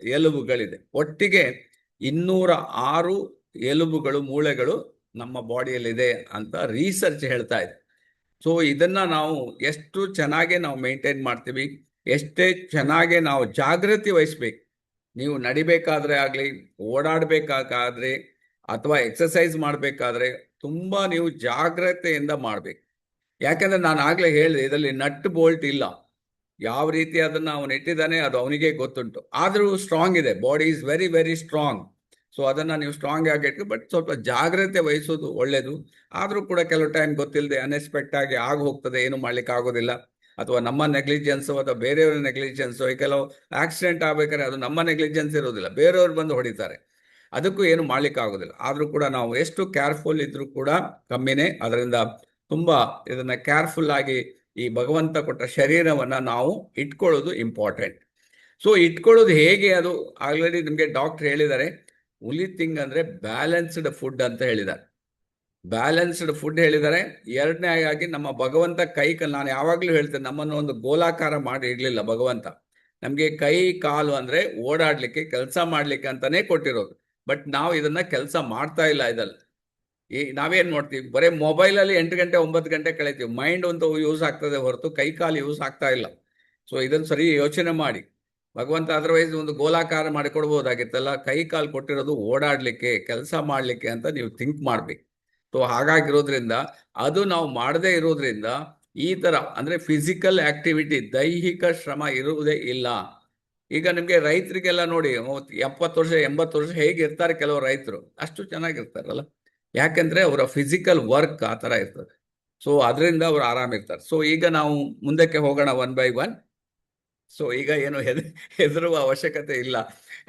ಎಲುಬುಗಳಿದೆ. ಒಟ್ಟಿಗೆ 206 ಎಲುಬುಗಳು, ಮೂಳೆಗಳು ನಮ್ಮ ಬಾಡಿಯಲ್ಲಿದೆ ಅಂತ ರಿಸರ್ಚ್ ಹೇಳ್ತಾ ಇದೆ. ಸೊ ಇದನ್ನ ನಾವು ಎಷ್ಟು ಚೆನ್ನಾಗಿ ನಾವು ಮೇಂಟೈನ್ ಮಾಡ್ತೀವಿ, ಎಷ್ಟೇ ಚೆನ್ನಾಗಿ ನಾವು ಜಾಗೃತಿ ವಹಿಸ್ಬೇಕು. ನೀವು ನಡಿಬೇಕಾದ್ರೆ ಆಗ್ಲಿ, ಓಡಾಡ್ಬೇಕಾದ್ರೆ ಅಥವಾ ಎಕ್ಸಸೈಸ್ ಮಾಡ್ಬೇಕಾದ್ರೆ ತುಂಬಾ ನೀವು ಜಾಗ್ರತೆಯಿಂದ ಮಾಡ್ಬೇಕು. ಯಾಕಂದ್ರೆ ನಾನು ಆಗ್ಲೇ ಹೇಳಿದೆ, ಇದರಲ್ಲಿ ನಟ್ ಬೋಲ್ಟ್ ಇಲ್ಲ. ಯಾವ ರೀತಿ ಅದನ್ನ ಅವನು ಇಟ್ಟಿದ್ದಾನೆ ಅದು ಅವನಿಗೆ ಗೊತ್ತುಂಟು. ಆದ್ರೂ ಸ್ಟ್ರಾಂಗ್ ಇದೆ, body is very very strong. So ಅದನ್ನ ನೀವು ಸ್ಟ್ರಾಂಗ್ ಆಗಿ ಇಟ್ಕೊ, ಬಟ್ ಸ್ವಲ್ಪ ಜಾಗ್ರತೆ ವಹಿಸೋದು ಒಳ್ಳೇದು. ಆದ್ರೂ ಕೂಡ ಕೆಲವು ಟೈಮ್ ಗೊತ್ತಿಲ್ಲದೆ ಅನ್ಎಕ್ಸ್ಪೆಕ್ಟ್ ಆಗಿ ಹೋಗ್ತದೆ, ಏನು ಮಾಡ್ಲಿಕ್ಕೆ ಆಗೋದಿಲ್ಲ. ಅಥವಾ ನಮ್ಮ ನೆಗ್ಲಿಜೆನ್ಸ್ ಅಥವಾ ಬೇರೆಯವರ ನೆಗ್ಲಿಜೆನ್ಸ್, ಕೆಲವು ಆಕ್ಸಿಡೆಂಟ್ ಆಗ್ಬೇಕಾದ್ರೆ ಅದು ನಮ್ಮ ನೆಗ್ಲಿಜೆನ್ಸ್ ಇರೋದಿಲ್ಲ, ಬೇರೆಯವ್ರು ಬಂದು ಹೊಡಿತಾರೆ, ಅದಕ್ಕೂ ಏನು ಮಾಡ್ಲಿಕ್ಕೆ ಆಗೋದಿಲ್ಲ. ಆದ್ರೂ ಕೂಡ ನಾವು ಎಷ್ಟು ಕೇರ್ಫುಲ್ ಇದ್ರೂ ಕೂಡ ಕಮ್ಮಿನೇ. ಅದರಿಂದ ತುಂಬಾ ಇದನ್ನ ಕೇರ್ಫುಲ್ ಆಗಿ ಈ ಭಗವಂತ ಕೊಟ್ಟ ಶರೀರವನ್ನ ನಾವು ಇಟ್ಕೊಳ್ಳೋದು ಇಂಪಾರ್ಟೆಂಟ್. ಸೊ ಇಟ್ಕೊಳ್ಳೋದು ಹೇಗೆ, ಅದು ಆಲ್ರೆಡಿ ನಿಮ್ಗೆ ಡಾಕ್ಟರ್ ಹೇಳಿದ್ದಾರೆ. ಓನ್ಲಿ ಥಿಂಗ್ ಅಂದ್ರೆ ಬ್ಯಾಲೆನ್ಸ್ಡ್ ಫುಡ್ ಅಂತ ಹೇಳಿದ್ದಾರೆ. ಬ್ಯಾಲೆನ್ಸ್ಡ್ ಫುಡ್ ಹೇಳಿದ್ದಾರೆ. ಎರಡನೇ ಆಗಿ ನಮ್ಮ ಭಗವಂತ ನಾನು ಯಾವಾಗ್ಲೂ ಹೇಳ್ತೇನೆ, ನಮ್ಮನ್ನು ಒಂದು ಗೋಲಾಕಾರ ಮಾಡಿ ಇಡ್ಲಿಲ್ಲ ಭಗವಂತ. ನಮ್ಗೆ ಕೈ ಕಾಲು ಅಂದ್ರೆ ಓಡಾಡ್ಲಿಕ್ಕೆ, ಕೆಲಸ ಮಾಡ್ಲಿಕ್ಕೆ ಅಂತಾನೆ ಕೊಟ್ಟಿರೋದು. ಬಟ್ ನಾವು ಇದನ್ನ ಕೆಲಸ ಮಾಡ್ತಾ ಇಲ್ಲ. ಇದಲ್ಲ ನಾವೇನ್ ಮಾಡ್ತೀವಿ, ಬರೀ ಮೊಬೈಲಲ್ಲಿ 8 ಗಂಟೆ 9 ಗಂಟೆ ಕಳಿತೀವಿ. ಮೈಂಡ್ ಒಂದು ಯೂಸ್ ಆಗ್ತದೆ ಹೊರತು ಕೈ ಕಾಲು ಯೂಸ್ ಆಗ್ತಾ ಇಲ್ಲ. ಸೊ ಇದನ್ನ ಸರಿ ಯೋಚನೆ ಮಾಡಿ. ಭಗವಂತ ಅದರ್ವೈಸ್ ಒಂದು ಗೋಲಾಕಾರ ಮಾಡಿ ಕೊಡ್ಬೋದಾಗಿತ್ತಲ್ಲ. ಕೈ ಕಾಲು ಕೊಟ್ಟಿರೋದು ಓಡಾಡ್ಲಿಕ್ಕೆ, ಕೆಲಸ ಮಾಡ್ಲಿಕ್ಕೆ ಅಂತ ನೀವು ಥಿಂಕ್ ಮಾಡ್ಬೇಕು. ಸೊ ಹಾಗಾಗಿರೋದ್ರಿಂದ ಅದು ನಾವು ಮಾಡದೇ ಇರೋದ್ರಿಂದ ಈ ತರ ಅಂದ್ರೆ ಫಿಸಿಕಲ್ ಆಕ್ಟಿವಿಟಿ, ದೈಹಿಕ ಶ್ರಮ ಇರುವುದೇ ಇಲ್ಲ. ಈಗ ನಿಮ್ಗೆ ರೈತರಿಗೆಲ್ಲ ನೋಡಿ 70 ವರ್ಷ 80 ವರ್ಷ ಹೇಗೆ ಇರ್ತಾರೆ ಕೆಲವು ರೈತರು, ಅಷ್ಟು ಚೆನ್ನಾಗಿರ್ತಾರಲ್ಲ. ಯಾಕಂದ್ರೆ ಅವರ ಫಿಸಿಕಲ್ ವರ್ಕ್ ಆ ತರ ಇರ್ತದೆ. ಸೊ ಅದರಿಂದ ಅವ್ರು ಆರಾಮಿರ್ತಾರೆ. ಸೊ ಈಗ ನಾವು ಮುಂದಕ್ಕೆ ಹೋಗೋಣ 1 by 1. ಸೊ ಈಗ ಏನು ಹೆದರುವ ಅವಶ್ಯಕತೆ ಇಲ್ಲ.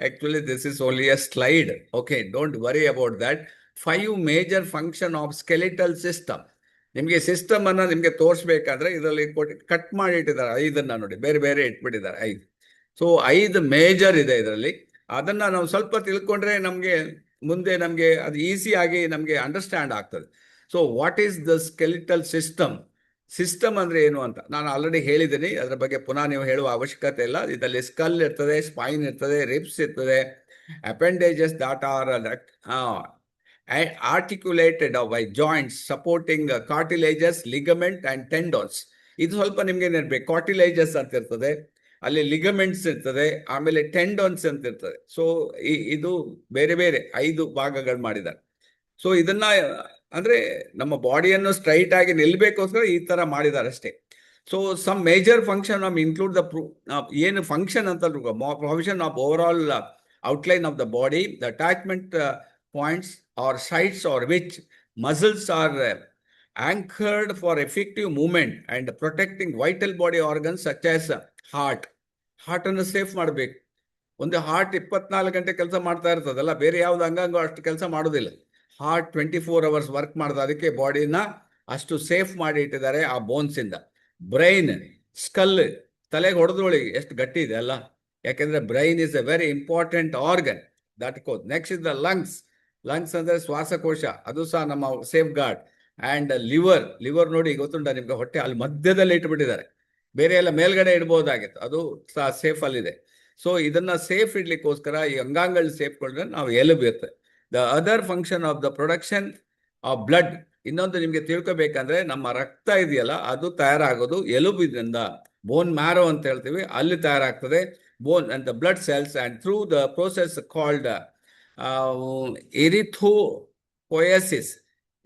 Actually this is only a slide. Okay, don't worry about that. 5 major function of skeletal system. ನಿಮ್ಗೆ ಸಿಸ್ಟಮ್ ಅನ್ನ ನಿಮ್ಗೆ ತೋರಿಸ್ಬೇಕಾದ್ರೆ ಇದರಲ್ಲಿ ಕಟ್ ಮಾಡಿ ಇಟ್ಟಿದ್ದಾರೆ 5 ನೋಡಿ, ಬೇರೆ ಬೇರೆ ಇಟ್ಬಿಟ್ಟಿದ್ದಾರೆ 5. ಸೊ 5 ಮೇಜರ್ ಇದೆ ಇದರಲ್ಲಿ. ಅದನ್ನ ನಾವು ಸ್ವಲ್ಪ ತಿಳ್ಕೊಂಡ್ರೆ ನಮ್ಗೆ ಮುಂದೆ ನಮ್ಗೆ ಅದು ಈಸಿ ಆಗಿ ನಮ್ಗೆ ಅಂಡರ್ಸ್ಟ್ಯಾಂಡ್ ಆಗ್ತದೆ. So what is the skeletal system? System ಅಂದ್ರೆ ಏನು ಅಂತ ನಾನು ಆಲ್ರೆಡಿ ಹೇಳಿದ್ದೀನಿ, ಅದರ ಬಗ್ಗೆ ಪುನಃ ನೀವು ಹೇಳುವ ಅವಶ್ಯಕತೆ ಇಲ್ಲ. ಇದರಲ್ಲಿ ಸ್ಕಲ್ ಇರ್ತದೆ, ಸ್ಪೈನ್ ಇರ್ತದೆ, ರಿಬ್ಸ್ ಇರ್ತದೆ, appendages that are articulated by joints supporting cartilages, ligament and tendons. ಇದು ಸ್ವಲ್ಪ ನಿಮ್ಗೆ ನೆನಪಿ, ಕಾರ್ಟಿಲೇಜಸ್ ಅಂತ ಇರ್ತದೆ, ಅಲ್ಲಿ ಲಿಗಮೆಂಟ್ಸ್ ಇರ್ತದೆ, ಆಮೇಲೆ ಟೆಂಡನ್ಸ್ ಅಂತ ಇರ್ತದೆ. ಸೊ ಇದು ಬೇರೆ ಬೇರೆ 5 ಭಾಗಗಳು ಮಾಡಿದ್ದಾರೆ. ಸೊ ಇದನ್ನ ಅಂದ್ರೆ ನಮ್ಮ ಬಾಡಿಯನ್ನು ಸ್ಟ್ರೈಟ್ ಆಗಿ ನಿಲ್ಬೇಕೋಸ್ಕರ ಈ ತರ ಮಾಡಿದ್ದಾರೆ ಅಷ್ಟೇ. So some major function include the ಏನು ಫಂಕ್ಷನ್ ಅಂತ provision of overall outline of the body, the attachment points or sites or which muscles are anchored for effective movement and protecting vital body organs such as heart. Heart ಅನ್ನು safe ಮಾಡಬೇಕು. ಒಂದು heart 24 ಗಂಟೆ ಕೆಲಸ ಮಾಡ್ತಾ ಇರ್ತದಲ್ಲ, ಬೇರೆ ಯಾವ್ದು ಅಂಗಾಂಗ ಅಷ್ಟು ಕೆಲಸ ಮಾಡೋದಿಲ್ಲ. ಹಾರ್ಟ್ 24 hours ವರ್ಕ್ ಮಾಡ್ತಾ, ಅದಕ್ಕೆ ಬಾಡಿನ ಅಷ್ಟು ಸೇಫ್ ಮಾಡಿ ಇಟ್ಟಿದ್ದಾರೆ ಆ ಬೋನ್ಸ್ ಇಂದ. ಬ್ರೈನ್, ಸ್ಕಲ್, ತಲೆಗೆ ಹೊಡೆದೊಳಗೆ ಎಷ್ಟು ಗಟ್ಟಿ ಇದೆ ಅಲ್ಲ, ಯಾಕೆಂದ್ರೆ brain is a very important organ. That coach next is the lungs. Lungs ಅಂದ್ರೆ ಶ್ವಾಸಕೋಶ, ಅದು ಸಹ ನಮ್ಮ ಸೇಫ್ ಗಾರ್ಡ್. ಅಂಡ್ ಲಿವರ್ ನೋಡಿ ಗೊತ್ತುಂಟ ನಿಮ್ಗೆ, ಹೊಟ್ಟೆ ಅಲ್ಲಿ ಮಧ್ಯದಲ್ಲಿ ಇಟ್ಬಿಟ್ಟಿದ್ದಾರೆ, ಬೇರೆ ಎಲ್ಲ ಮೇಲ್ಗಡೆ ಇಡ್ಬೋದಾಗಿತ್ತು, ಅದು ಸಹ ಸೇಫ್ ಅಲ್ಲಿದೆ. ಸೊ ಇದನ್ನ ಸೇಫ್ ಇಡ್ಲಿಕ್ಕೋಸ್ಕರ ಈ ಅಂಗಾಂಗಗಳು ಸೇಫ್ ಕೊಂಡ್ರೆ ನಾವು ಎಲುಬು ಇರ್ತದೆ. The other function of the production of blood. ಇನ್ನೊಂದು ನಿಮ್ಗೆ ತಿಳ್ಕೊಬೇಕಂದ್ರೆ, ನಮ್ಮ ರಕ್ತ ಇದೆಯಲ್ಲ ಅದು ತಯಾರಾಗೋದು ಎಲುಬಿನಿಂದ, ಬೋನ್ ಮ್ಯಾರೋ ಅಂತ ಹೇಳ್ತೀವಿ, ಅಲ್ಲಿ ತಯಾರಾಗ್ತದೆ bone and the blood cells, and through the process called erythropoiesis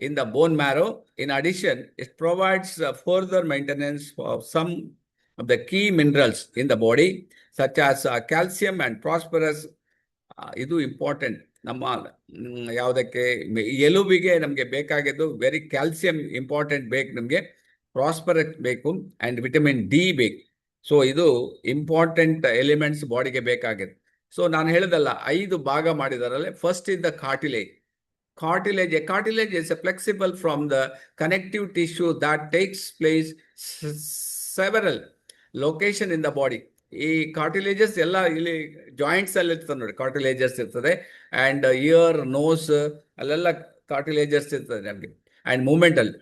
in the bone marrow. In addition, it provides further maintenance of some of the key minerals in the body, such as calcium and phosphorus. ಇದು important. ನಮ್ಮ ಯಾವುದಕ್ಕೆ ಎಲುಬಿಗೆ ನಮಗೆ ಬೇಕಾಗಿದ್ದು very calcium important ಬೇಕು, ನಮಗೆ phosphorus ಬೇಕು, and vitamin D ಬೇಕು. So ಇದು ಇಂಪಾರ್ಟೆಂಟ್ ಎಲಿಮೆಂಟ್ಸ್ ಬಾಡಿಗೆ ಬೇಕಾಗಿದೆ. ಸೊ ನಾನು ಹೇಳಿದಲ್ಲ 5 ಭಾಗ ಮಾಡಿದಾರಲ್ಲ. First is the cartilage. Cartilage is a flexible from the connective tissue that takes place several location in the body. ಈ ಕಾರ್ಟಿಲೇಜಸ್ ಎಲ್ಲ ಇಲ್ಲಿ ಜಾಯಿಂಟ್ಸ್ ಅಲ್ಲಿ ಇರ್ತದೆ ನೋಡಿ, ಕಾರ್ಟಿಲೇಜಸ್ ಇರ್ತದೆ. ಅಂಡ್ ಇಯರ್, ನೋಸ್ ಅಲ್ಲೆಲ್ಲ ಕಾರ್ಟಿಲೇಜಸ್ ಇರ್ತದೆ ನಮಗೆ. ಅಂಡ್ ಮೂಮೆಂಟ್ ಅಲ್ಲಿ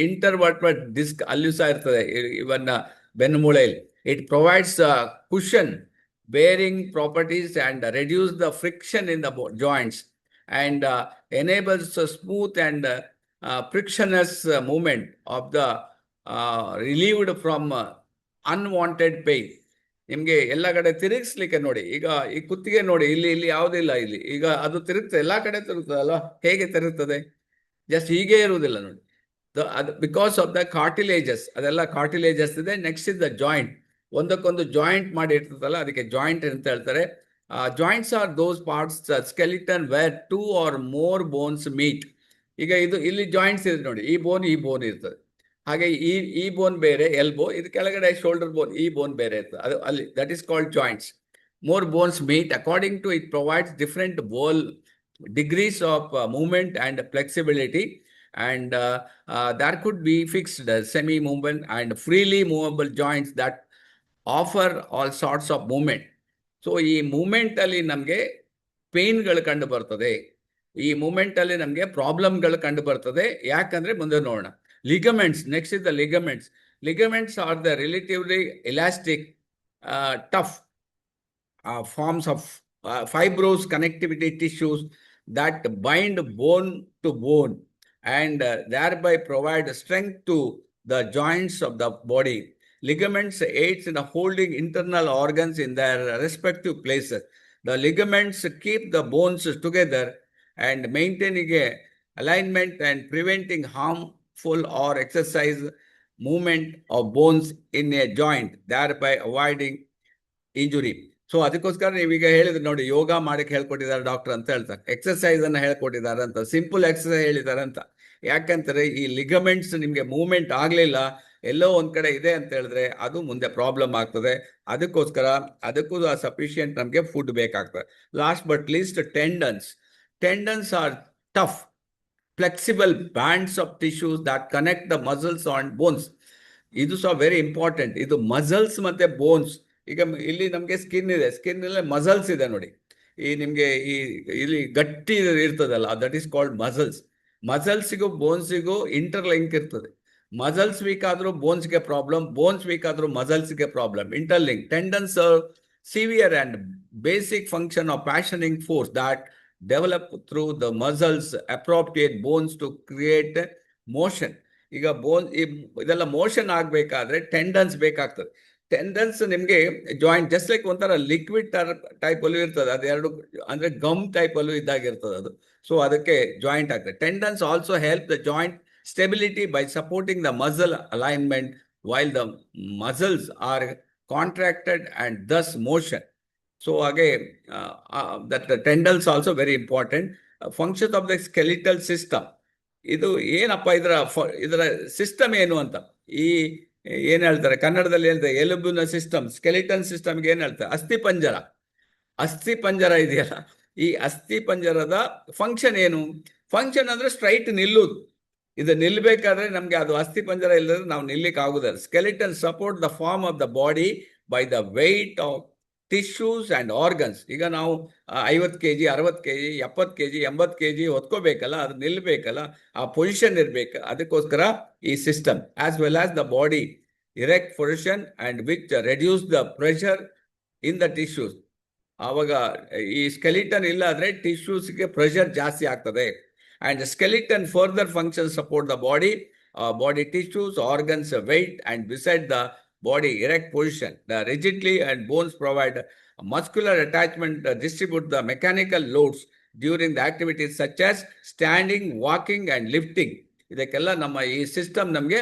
ಇಂಟರ್ವರ್ಟೆಬ್ರಲ್ ಡಿಸ್ಕ್ ಅಲ್ಲೂ ಸಹ ಇರ್ತದೆ, ಇವನ್ನ ಬೆನ್ನುಮೂಳೆಯಲ್ಲಿ. It provides a cushion bearing properties and reduce the friction in the joints, and enables a smooth and frictionless movement of the relieved from unwanted pain. ನಿಮ್ಗೆ ಎಲ್ಲ ಕಡೆ ತಿರುಗಿಸ್ಲಿಕ್ಕೆ ನೋಡಿ, ಈಗ ಈ ಕುತ್ತಿಗೆ ನೋಡಿ, ಇಲ್ಲಿ ಯಾವುದಿಲ್ಲ, ಇಲ್ಲಿ ಈಗ ಅದು ತಿರುಗ್ತದೆ, ಎಲ್ಲಾ ಕಡೆ ತಿರುಗ್ತದಲ್ಲ. ಹೇಗೆ ತಿರುಗ್ತದೆ? ಜಸ್ಟ್ ಹೀಗೆ ಇರುವುದಿಲ್ಲ ನೋಡಿ, ಬಿಕಾಸ್ ಆಫ್ ದ ಕಾರ್ಟಿಲೇಜಸ್. ಅದೆಲ್ಲ ಕಾರ್ಟಿಲೇಜಸ್ ಇದೆ. Next is the joint. ಒಂದಕ್ಕೊಂದು ಜಾಯಿಂಟ್ ಮಾಡಿ ಇರ್ತದಲ್ಲ, ಅದಕ್ಕೆ ಜಾಯಿಂಟ್ ಅಂತ ಹೇಳ್ತಾರೆ. Joints are those parts skeleton where 2 or more bones meet. ಈಗ ಇದು ಇಲ್ಲಿ ಜಾಯಿಂಟ್ಸ್ ಇದೆ ನೋಡಿ, ಈ ಬೋನ್ ಇರ್ತದೆ. ಹಾಗೆ ಈ ಬೋನ್ ಬೇರೆ, ಎಲ್ಬೋ, ಇದು ಕೆಳಗಡೆ ಶೋಲ್ಡರ್ ಬೋನ್, ಈ ಬೋನ್ ಬೇರೆ ಇರ್ತದೆ, ಅದು ಅಲ್ಲಿ. That is called joints. More bones meet. According to it provides different degrees of movement and flexibility. And there could be fixed semi-movement and freely movable joints that offer all sorts of movement. So ಈ moment ಅಲ್ಲಿ ನಮಗೆ ಪೇನ್ಗಳು ಕಂಡು ಬರ್ತದೆ, ಈ moment ಅಲ್ಲಿ ನಮಗೆ ಪ್ರಾಬ್ಲಮ್ಗಳು ಕಂಡು ಬರ್ತದೆ. ಯಾಕಂದ್ರೆ ಮುಂದೆ ನೋಡೋಣ. Ligaments. Next is the ligaments. Ligaments are the relatively elastic, tough forms of fibrous connectivity tissues that bind bone to bone and thereby provide strength to the joints of the body. Ligaments aids in holding internal organs in their respective places. The ligaments keep the bones together and maintaining a alignment and preventing harmful or excessive movement of bones in a joint, thereby avoiding injury. So ಅದಕ್ಕೋಸ್ಕರ ನೀವೀಗ ಹೇಳಿದ್ರೆ ನೋಡಿ, ಯೋಗ ಮಾಡಕ್ಕೆ ಹೇಳ್ಕೊಟ್ಟಿದ್ದಾರೆ doctor ಅಂತ ಹೇಳ್ತಾರೆ, exercise ಅನ್ನ ಹೇಳ್ಕೊಟ್ಟಿದ್ದಾರೆ ಅಂತ, ಸಿಂಪಲ್ ಎಕ್ಸರ್ಸೈಸ್ ಹೇಳಿದ್ದಾರೆ ಅಂತ. ಯಾಕಂತಾರೆ ಈ ಲಿಗಮೆಂಟ್ಸ್ ನಿಮ್ಗೆ ಮೂವ್ಮೆಂಟ್ ಆಗ್ಲಿಲ್ಲ, ಎಲ್ಲೋ ಒಂದ್ ಕಡೆ ಇದೆ ಅಂತ ಹೇಳಿದ್ರೆ ಅದು ಮುಂದೆ ಪ್ರಾಬ್ಲಮ್ ಆಗ್ತದೆ. ಅದಕ್ಕೋಸ್ಕರ ಅದಕ್ಕೂ ಸಫಿಶಿಯಂಟ್ ನಮ್ಗೆ ಫುಡ್ ಬೇಕಾಗ್ತದೆ. Last but least, tendons are tough flexible bands of tissues that connect the muscles on bones. ಇದು ಸಹ ವೆರಿ ಇಂಪಾರ್ಟೆಂಟ್. ಇದು ಮಸಲ್ಸ್ ಮತ್ತೆ ಬೋನ್ಸ್. ಈಗ ಇಲ್ಲಿ ನಮ್ಗೆ ಸ್ಕಿನ್ ಇದೆ, ಸ್ಕಿನ್ ಅಲ್ಲಿ ಮಸಲ್ಸ್ ಇದೆ ನೋಡಿ, ಈ ನಿಮ್ಗೆ ಇಲ್ಲಿ ಗಟ್ಟಿ ಇರ್ತದಲ್ಲ, ದಟ್ ಈಸ್ ಕಾಲ್ಡ್ ಮಸಲ್ಸ್. ಮಸಲ್ಸಿಗೂ ಬೋನ್ಸಿಗೂ ಇಂಟರ್ಲಿಂಕ್ ಇರ್ತದೆ. ಮಸಲ್ಸ್ ವೀಕ್ ಆದ್ರೂ ಬೋನ್ಸ್ಗೆ ಪ್ರಾಬ್ಲಮ್, ಬೋನ್ಸ್ ವೀಕ್ ಆದ್ರೂ ಮಸಲ್ಸ್ಗೆ problem. Interlink. Tendons severe and basic function of fashioning force that develop through the muscles appropriate bones to create motion. ಈಗ ಇದೆಲ್ಲ ಮೋಷನ್ ಆಗ್ಬೇಕಾದ್ರೆ ಟೆಂಡನ್ಸ್ ಬೇಕಾಗ್ತದೆ. ಟೆಂಡನ್ಸ್ ನಿಮ್ಗೆ ಜಾಯಿಂಟ್ ಜಸ್ಟ್ ಲೈಕ್ ಒಂಥರ ಲಿಕ್ವಿಡ್ ಟೈಪ್ ಅಲ್ಲೂ ಇರ್ತದೆ, ಅದೆರಡು ಅಂದ್ರೆ ಗಮ್ ಟೈಪ್ ಅಲ್ಲೂ ಇದ್ದಾಗಿರ್ತದೆ ಅದು. ಸೊ ಅದಕ್ಕೆ ಜಾಯಿಂಟ್ ಆಗ್ತದೆ. Tendons also help the joint stability by supporting the muscle alignment while the muscles are contracted and thus motion. So ಹಾಗೆ that tendons also very important. Function of the skeletal system, ಇದು ಏನಪ್ಪ ಇದರ system ಏನು ಅಂತ ಈ ಏನ್ ಹೇಳ್ತಾರೆ ಕನ್ನಡದಲ್ಲಿ ಹೇಳ್ತಾರೆ, ಎಲುಬಿನ ಸಿಸ್ಟಮ್, ಸ್ಕೆಲಿಟನ್ ಸಿಸ್ಟಮ್ಗೆ ಏನ್ ಹೇಳ್ತಾರೆ, ಅಸ್ಥಿಪಂಜರ. ಅಸ್ಥಿಪಂಜರ ಇದೆಯಲ್ಲ, ಈ ಅಸ್ಥಿಪಂಜರದ ಫಂಕ್ಷನ್ ಏನು? ಫಂಕ್ಷನ್ ಅಂದ್ರೆ ಸ್ಟ್ರೈಟ್ ನಿಲ್ಲುವುದು. ಇದು ನಿಲ್ಬೇಕಾದ್ರೆ ನಮ್ಗೆ ಅದು ಅಸ್ಥಿಪಂಜರ ಇಲ್ಲದ್ರೆ ನಾವು ನಿಲ್ಲಿಕ್ ಆಗುದಿಲ್ಲ. Skeleton support the form of the body by the weight of tissues and organs. ಈಗ ನಾವು 50 kg 60 kg 70 kg 80 kg ಹೊತ್ಕೋಬೇಕಲ್ಲ, ಅದು ನಿಲ್ಬೇಕಲ್ಲ, ಆ ಪೊಸಿಷನ್ ಇರ್ಬೇಕು. ಅದಕ್ಕೋಸ್ಕರ ಈ system as well as the body erect position and which reduce the pressure in the tissues. ಆವಾಗ ಈ skeleton ಇಲ್ಲ ಆದ್ರೆ ಟಿಶ್ಯೂಸ್ಗೆ ಪ್ರೆಷರ್ ಜಾಸ್ತಿ ಆಗ್ತದೆ. And skeleton further function support the body tissues, organs, weight and beside the body erect position. The rigidity and bones provide muscular attachment, distribute the mechanical loads during the activities such as standing, walking and lifting. ಇದಕ್ಕೆಲ್ಲ ನಮ್ಮ ಈ system ನಮಗೆ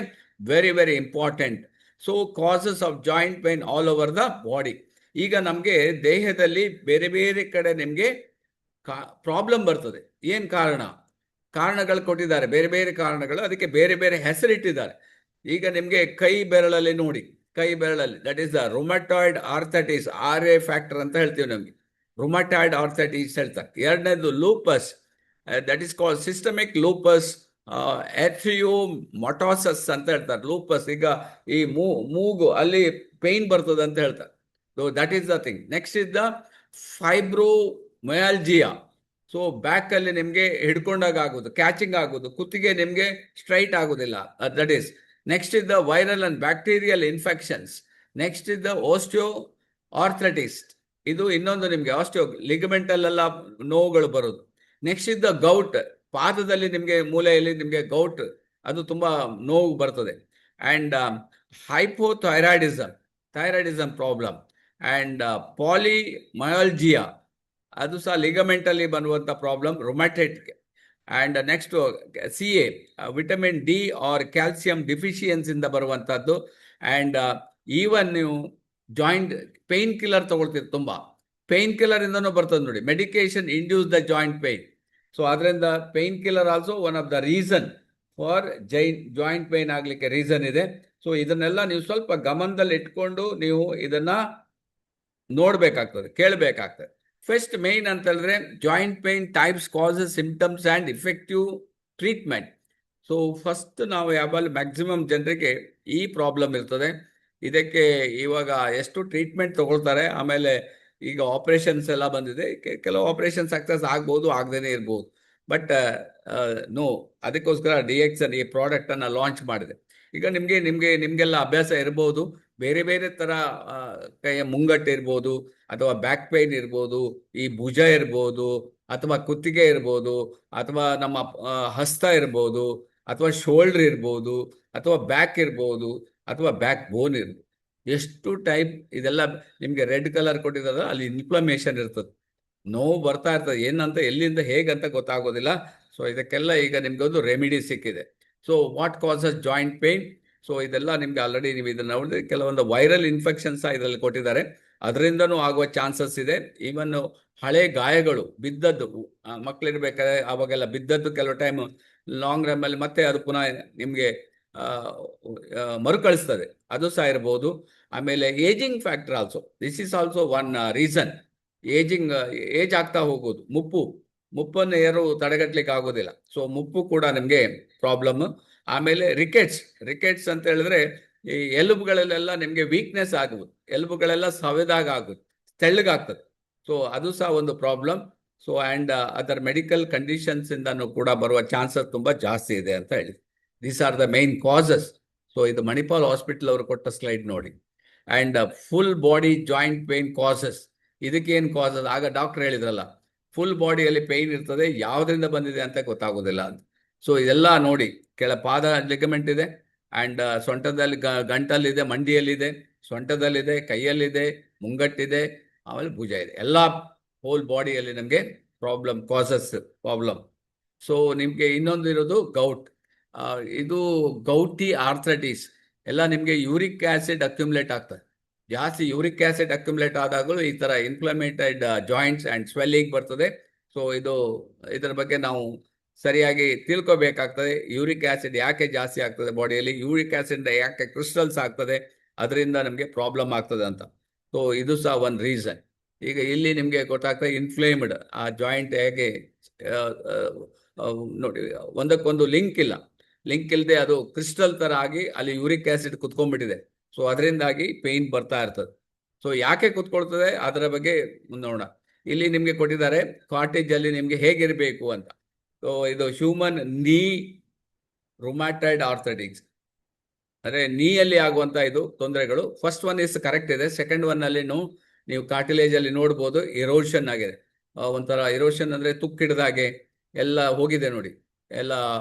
very very important. So causes of joint pain all over the body. ಈಗ ನಮಗೆ ದೇಹದಲ್ಲಿ ಬೇರೆ ಬೇರೆ ಕಡೆ ನಿಮಗೆ ಪ್ರಾಬ್ಲಮ್ ಬರ್ತದೆ. ಏನ್ ಕಾರಣಗಳು ಕೊಟ್ಟಿದ್ದಾರೆ, ಬೇರೆ ಬೇರೆ ಕಾರಣಗಳು, ಅದಕ್ಕೆ ಬೇರೆ ಬೇರೆ ಹೆಸರಿಟ್ಟಿದ್ದಾರೆ. ಈಗ ನಿಮ್ಗೆ ಕೈ ಬೆರಳಲ್ಲಿ ನೋಡಿ, ಕೈ ಬೆರಳಲ್ಲಿ that is the rheumatoid arthritis, RA factor ಅಂತ ಹೇಳ್ತೀವಿ ನಮ್ಗೆ, ರುಮಟಾಯ್ಡ್ ಆರ್ಥೈಟಿಸ್ ಹೇಳ್ತಾರೆ. ಎರಡನೇದು lupus, that is called systemic lupus erythematosus ಅಂತ ಹೇಳ್ತಾರೆ. ಲೂಪಸ್, ಈಗ ಈ ಮೂಗು ಅಲ್ಲಿ ಪೇನ್ ಬರ್ತದೆ ಅಂತ ಹೇಳ್ತಾರೆ. So that is the thing. Next is the fibromyalgia. So back ಅಲ್ಲಿ ನಿಮ್ಗೆ ಹಿಡ್ಕೊಂಡಾಗ ಆಗೋದು, ಕ್ಯಾಚಿಂಗ್ ಆಗೋದು, ಕುತ್ತಿಗೆ ನಿಮ್ಗೆ ಸ್ಟ್ರೈಟ್ ಆಗೋದಿಲ್ಲ, that is. Next is the viral and bacterial infections. Next is the osteoarthritis, ಇದು ಇನ್ನೊಂದು ನಿಮ್ಗೆ ಆಸ್ಟಿಯೋ ಲಿಗಮೆಂಟ್ ಅಲ್ಲೆಲ್ಲ ನೋವುಗಳು ಬರೋದು. ನೆಕ್ಸ್ಟ್ ಇಸ್ ದ ಗೌಟ್, ಪಾದದಲ್ಲಿ ನಿಮ್ಗೆ ಮೂಲೆಯಲ್ಲಿ ನಿಮ್ಗೆ ಗೌಟ್, ಅದು ತುಂಬಾ ನೋವು ಬರ್ತದೆ. And thyroidism problem. And polymyalgia, ಅದು ಸಹ ಲಿಗಮೆಂಟ್ ಅಲ್ಲಿ ಬರುವಂತ ಪ್ರಾಬ್ಲಮ್, ರೊಮ್ಯಾಟೈಡ್ಗೆ. And next CA, vitamin D or calcium deficiency ಇಂದ ಬರುವಂತದ್ದು. ಅಂಡ್ ಈವನ್ ನೀವು ಜಾಯಿಂಟ್ ಪೇನ್ ಕಿಲ್ಲರ್ ತಗೊಳ್ತೀರಿ, ತುಂಬಾ ಪೇನ್ ಕಿಲ್ಲರ್ ಇಂದನೂ ಬರ್ತದೆ ನೋಡಿ, medication induce the joint pain. So ಅದರಿಂದ painkiller also one of the reason for joint pain ಆಗ್ಲಿಕ್ಕೆ ರೀಸನ್ ಇದೆ. ಸೊ ಇದನ್ನೆಲ್ಲ ನೀವು ಸ್ವಲ್ಪ ಗಮನದಲ್ಲಿ ಇಟ್ಕೊಂಡು ನೀವು ಇದನ್ನ ನೋಡ್ಬೇಕಾಗ್ತದೆ, ಕೇಳಬೇಕಾಗ್ತದೆ. ಫಸ್ಟ್ ಮೇನ್ ಅಂತ ಹೇಳಿದ್ರೆ joint pain types, causes, symptoms and effective treatment. So first ನಾವು ಯಾವಾಗಲೂ ಮ್ಯಾಕ್ಸಿಮಮ್ ಜನರಿಗೆ ಈ ಪ್ರಾಬ್ಲಮ್ ಇರ್ತದೆ. ಇದಕ್ಕೆ ಇವಾಗ ಎಷ್ಟು ಟ್ರೀಟ್ಮೆಂಟ್ ತಗೊಳ್ತಾರೆ, ಆಮೇಲೆ ಈಗ ಆಪರೇಷನ್ಸ್ ಎಲ್ಲ ಬಂದಿದೆ, ಕೆಲವು ಆಪರೇಷನ್ ಸಕ್ಸಸ್ ಆಗ್ಬೋದು, ಆಗದೇನೆ ಇರ್ಬೋದು. ಬಟ್ ನೋ, ಅದಕ್ಕೋಸ್ಕರ DXN ಈ ಪ್ರಾಡಕ್ಟ್ ಅನ್ನ ಲಾಂಚ್ ಮಾಡಿದೆ. ಈಗ ನಿಮ್ಗೆಲ್ಲ ಅಭ್ಯಾಸ ಇರ್ಬೋದು, ಬೇರೆ ಬೇರೆ ತರ ಕೈಯ ಮುಂಗಟ್ಟು ಇರ್ಬೋದು, ಅಥವಾ ಬ್ಯಾಕ್ ಪೇನ್ ಇರ್ಬೋದು, ಈ ಭುಜ ಇರ್ಬೋದು, ಅಥವಾ ಕುತ್ತಿಗೆ ಇರ್ಬೋದು, ಅಥವಾ ನಮ್ಮ ಹಸ್ತ ಇರ್ಬೋದು, ಅಥವಾ ಶೋಲ್ಡರ್ ಇರ್ಬೋದು, ಅಥವಾ ಬ್ಯಾಕ್ ಇರ್ಬೋದು, ಅಥವಾ ಬ್ಯಾಕ್ ಬೋನ್ ಇರ್ಬೋದು. ಎಷ್ಟು ಟೈಪ್ ಇದೆಲ್ಲ ನಿಮ್ಗೆ ರೆಡ್ ಕಲರ್ ಕೊಟ್ಟಿದ್ದಾರೆ, ಅಲ್ಲಿ ಇನ್ಫ್ಲಮೇಷನ್ ಇರ್ತದೆ, ನೋವು ಬರ್ತಾ ಇರ್ತದೆ, ಏನಂತ ಎಲ್ಲಿಂದ ಹೇಗಂತ ಗೊತ್ತಾಗೋದಿಲ್ಲ. ಸೊ ಇದಕ್ಕೆಲ್ಲ ಈಗ ನಿಮ್ಗೆ ಒಂದು ರೆಮಿಡಿ ಸಿಕ್ಕಿದೆ. So what causes joint pain? So ಇದೆಲ್ಲ ನಿಮ್ಗೆ ಆಲ್ರೆಡಿ ನೀವು ಇದನ್ನ ನೋಡಿದ್ರೆ ಕೆಲವೊಂದು ವೈರಲ್ ಇನ್ಫೆಕ್ಷನ್ಸ್ ಇದರಲ್ಲಿ ಕೊಟ್ಟಿದ್ದಾರೆ, ಅದರಿಂದನೂ ಆಗುವ ಚಾನ್ಸಸ್ ಇದೆ. ಈವನ್ ಹಳೆ ಗಾಯಗಳು, ಬಿದ್ದದ್ದು, ಮಕ್ಕಳಿರ್ಬೇಕಾದ್ರೆ ಅವಾಗೆಲ್ಲ ಬಿದ್ದದ್ದು ಕೆಲವು ಟೈಮ್ ಲಾಂಗ್ ರನ್ ಅಲ್ಲಿ ಮತ್ತೆ ಅದು ಪುನಃ ನಿಮ್ಗೆ ಮರುಕಳಿಸ್ತದೆ, ಅದು ಸಹ ಇರ್ಬೋದು. ಆಮೇಲೆ ageing factor also, this is also one reason. Age ಆಗ್ತಾ ಹೋಗೋದು, ಮುಪ್ಪನ್ನು ಯಾರು ತಡೆಗಟ್ಲಿಕ್ಕೆ ಆಗೋದಿಲ್ಲ. ಸೊ ಮುಪ್ಪು ಕೂಡ ನಿಮ್ಗೆ ಪ್ರಾಬ್ಲಮ್. ಆಮೇಲೆ ರಿಕೆಟ್ಸ್ ಅಂತ ಹೇಳಿದ್ರೆ ಈ ಎಲುಬುಗಳಲ್ಲೆಲ್ಲ ನಿಮ್ಗೆ ವೀಕ್ನೆಸ್ ಆಗುವುದು, ಎಲುಬುಗಳೆಲ್ಲ ಸವೆದಾಗ ಆಗುದು, ತೆಳ್ಳಗಾಗ್ತದೆ. ಸೊ ಅದು ಸಹ ಒಂದು problem. So and other medical conditions ಇಂದನೂ ಕೂಡ ಬರುವ ಚಾನ್ಸಸ್ ತುಂಬಾ ಜಾಸ್ತಿ ಇದೆ ಅಂತ ಹೇಳಿ. These are the main causes. So ಇದು ಮಣಿಪಾಲ್ ಹಾಸ್ಪಿಟಲ್ ಅವರು ಕೊಟ್ಟ ಸ್ಲೈಡ್ ನೋಡಿ. And full body joint pain causes, ಇದಕ್ಕೇನು ಕಾಸಸ್? ಆಗ ಡಾಕ್ಟರ್ ಹೇಳಿದ್ರಲ್ಲ, ಫುಲ್ ಬಾಡಿಯಲ್ಲಿ ಪೇನ್ ಇರ್ತದೆ, ಯಾವ್ದ್ರಿಂದ ಬಂದಿದೆ ಅಂತ ಗೊತ್ತಾಗೋದಿಲ್ಲ ಅಂತ. ಸೊ ಇದೆಲ್ಲ ನೋಡಿ, ಕೆಳ ಪಾದ ಲಿಗಮೆಂಟ್ ಇದೆ, ಅಂಡ್ ಸೊಂಟದಲ್ಲಿ ಗಂಟಲ್ಲಿದೆ, ಮಂಡಿಯಲ್ಲಿದೆ, ಸೊಂಟದಲ್ಲಿದೆ, ಕೈಯಲ್ಲಿದೆ, ಮುಂಗಟ್ಟಿದೆ, ಆಮೇಲೆ ಭುಜ ಇದೆ. ಎಲ್ಲ ಹೋಲ್ ಬಾಡಿಯಲ್ಲಿ ನಮಗೆ ಕಾಸಸ್ ಪ್ರಾಬ್ಲಮ್. ಸೊ ನಿಮಗೆ ಇನ್ನೊಂದು ಇರೋದು ಗೌಟ್. ಇದು ಗೌಟಿ ಆರ್ಥ್ರೈಟಿಸ್ ಎಲ್ಲ ನಿಮಗೆ ಯೂರಿಕ್ ಆಸಿಡ್ ಅಕ್ಯುಮುಲೇಟ್ ಆಗ್ತದೆ. ಜಾಸ್ತಿ ಯೂರಿಕ್ ಆಸಿಡ್ ಅಕ್ಯುಮುಲೇಟ್ ಆದಾಗಲೂ ಈ ಥರ ಇನ್ಫ್ಲಮೇಟೆಡ್ ಜಾಯಿಂಟ್ಸ್ ಆ್ಯಂಡ್ ಸ್ವೆಲ್ಲಿಂಗ್ ಬರ್ತದೆ. ಸೊ ಇದರ ಬಗ್ಗೆ ನಾವು ಸರಿಯಾಗಿ ತಿಳ್ಕೊಬೇಕಾಗ್ತದೆ. ಯೂರಿಕ್ ಆಸಿಡ್ ಯಾಕೆ ಜಾಸ್ತಿ ಆಗ್ತದೆ ಬಾಡಿಯಲ್ಲಿ, ಯೂರಿಕ್ ಆಸಿಡ್ ಯಾಕೆ ಕ್ರಿಸ್ಟಲ್ಸ್ ಆಗ್ತದೆ, ಅದರಿಂದ ನಮಗೆ ಪ್ರಾಬ್ಲಮ್ ಆಗ್ತದೆ ಅಂತ. ಸೊ ಇದು ಸಹ ಒಂದು ರೀಸನ್. ಈಗ ಇಲ್ಲಿ ನಿಮಗೆ ಗೊತ್ತಾಗ್ತದೆ ಇನ್ಫ್ಲೇಮ್ಡ್ ಆ ಜಾಯಿಂಟ್ ಹೇಗೆ ನೋಡಿ, ಒಂದಕ್ಕೊಂದು ಲಿಂಕ್ ಇಲ್ಲದೆ ಅದು ಕ್ರಿಸ್ಟಲ್ ತರ ಆಗಿ ಅಲ್ಲಿ ಯೂರಿಕ್ ಆಸಿಡ್ ಕುತ್ಕೊಂಡ್ಬಿಟ್ಟಿದೆ. ಸೊ ಅದರಿಂದಾಗಿ ಪೇಯ್ನ್ ಬರ್ತಾ ಇರ್ತದೆ. ಸೊ ಯಾಕೆ ಕುತ್ಕೊಳ್ತದೆ ಅದರ ಬಗ್ಗೆ ನೋಡೋಣ. ಇಲ್ಲಿ ನಿಮಗೆ ಕೊಟ್ಟಿದ್ದಾರೆ ಕಾಟೇಜ್ ಅಲ್ಲಿ ನಿಮ್ಗೆ ಹೇಗಿರಬೇಕು ಅಂತ. ಸೊ ಇದು ಹ್ಯೂಮನ್ ನೀ ರುಮ್ಯಾಟೈಡ್ ಆರ್ಥ್ರೈಟಿಕ್ಸ್, ಅಂದ್ರೆ ನೀಯಲ್ಲಿ ಆಗುವಂತ ಇದು ತೊಂದರೆಗಳು. ಫಸ್ಟ್ ಒನ್ ಇಸ್ ಕರೆಕ್ಟ್ ಇದೆ. ಸೆಕೆಂಡ್ ಒನ್ ಅಲ್ಲಿ ನೀವು ಕಾರ್ಟಿಲೇಜ್ ಅಲ್ಲಿ ನೋಡ್ಬೋದು ಇರೋಷನ್ ಆಗಿದೆ. ಒಂಥರ ಇರೋಷನ್ ಅಂದ್ರೆ ತುಕ್ಕಿಡ್ದಾಗೆ ಎಲ್ಲ ಹೋಗಿದೆ ನೋಡಿ, ಎಲ್ಲ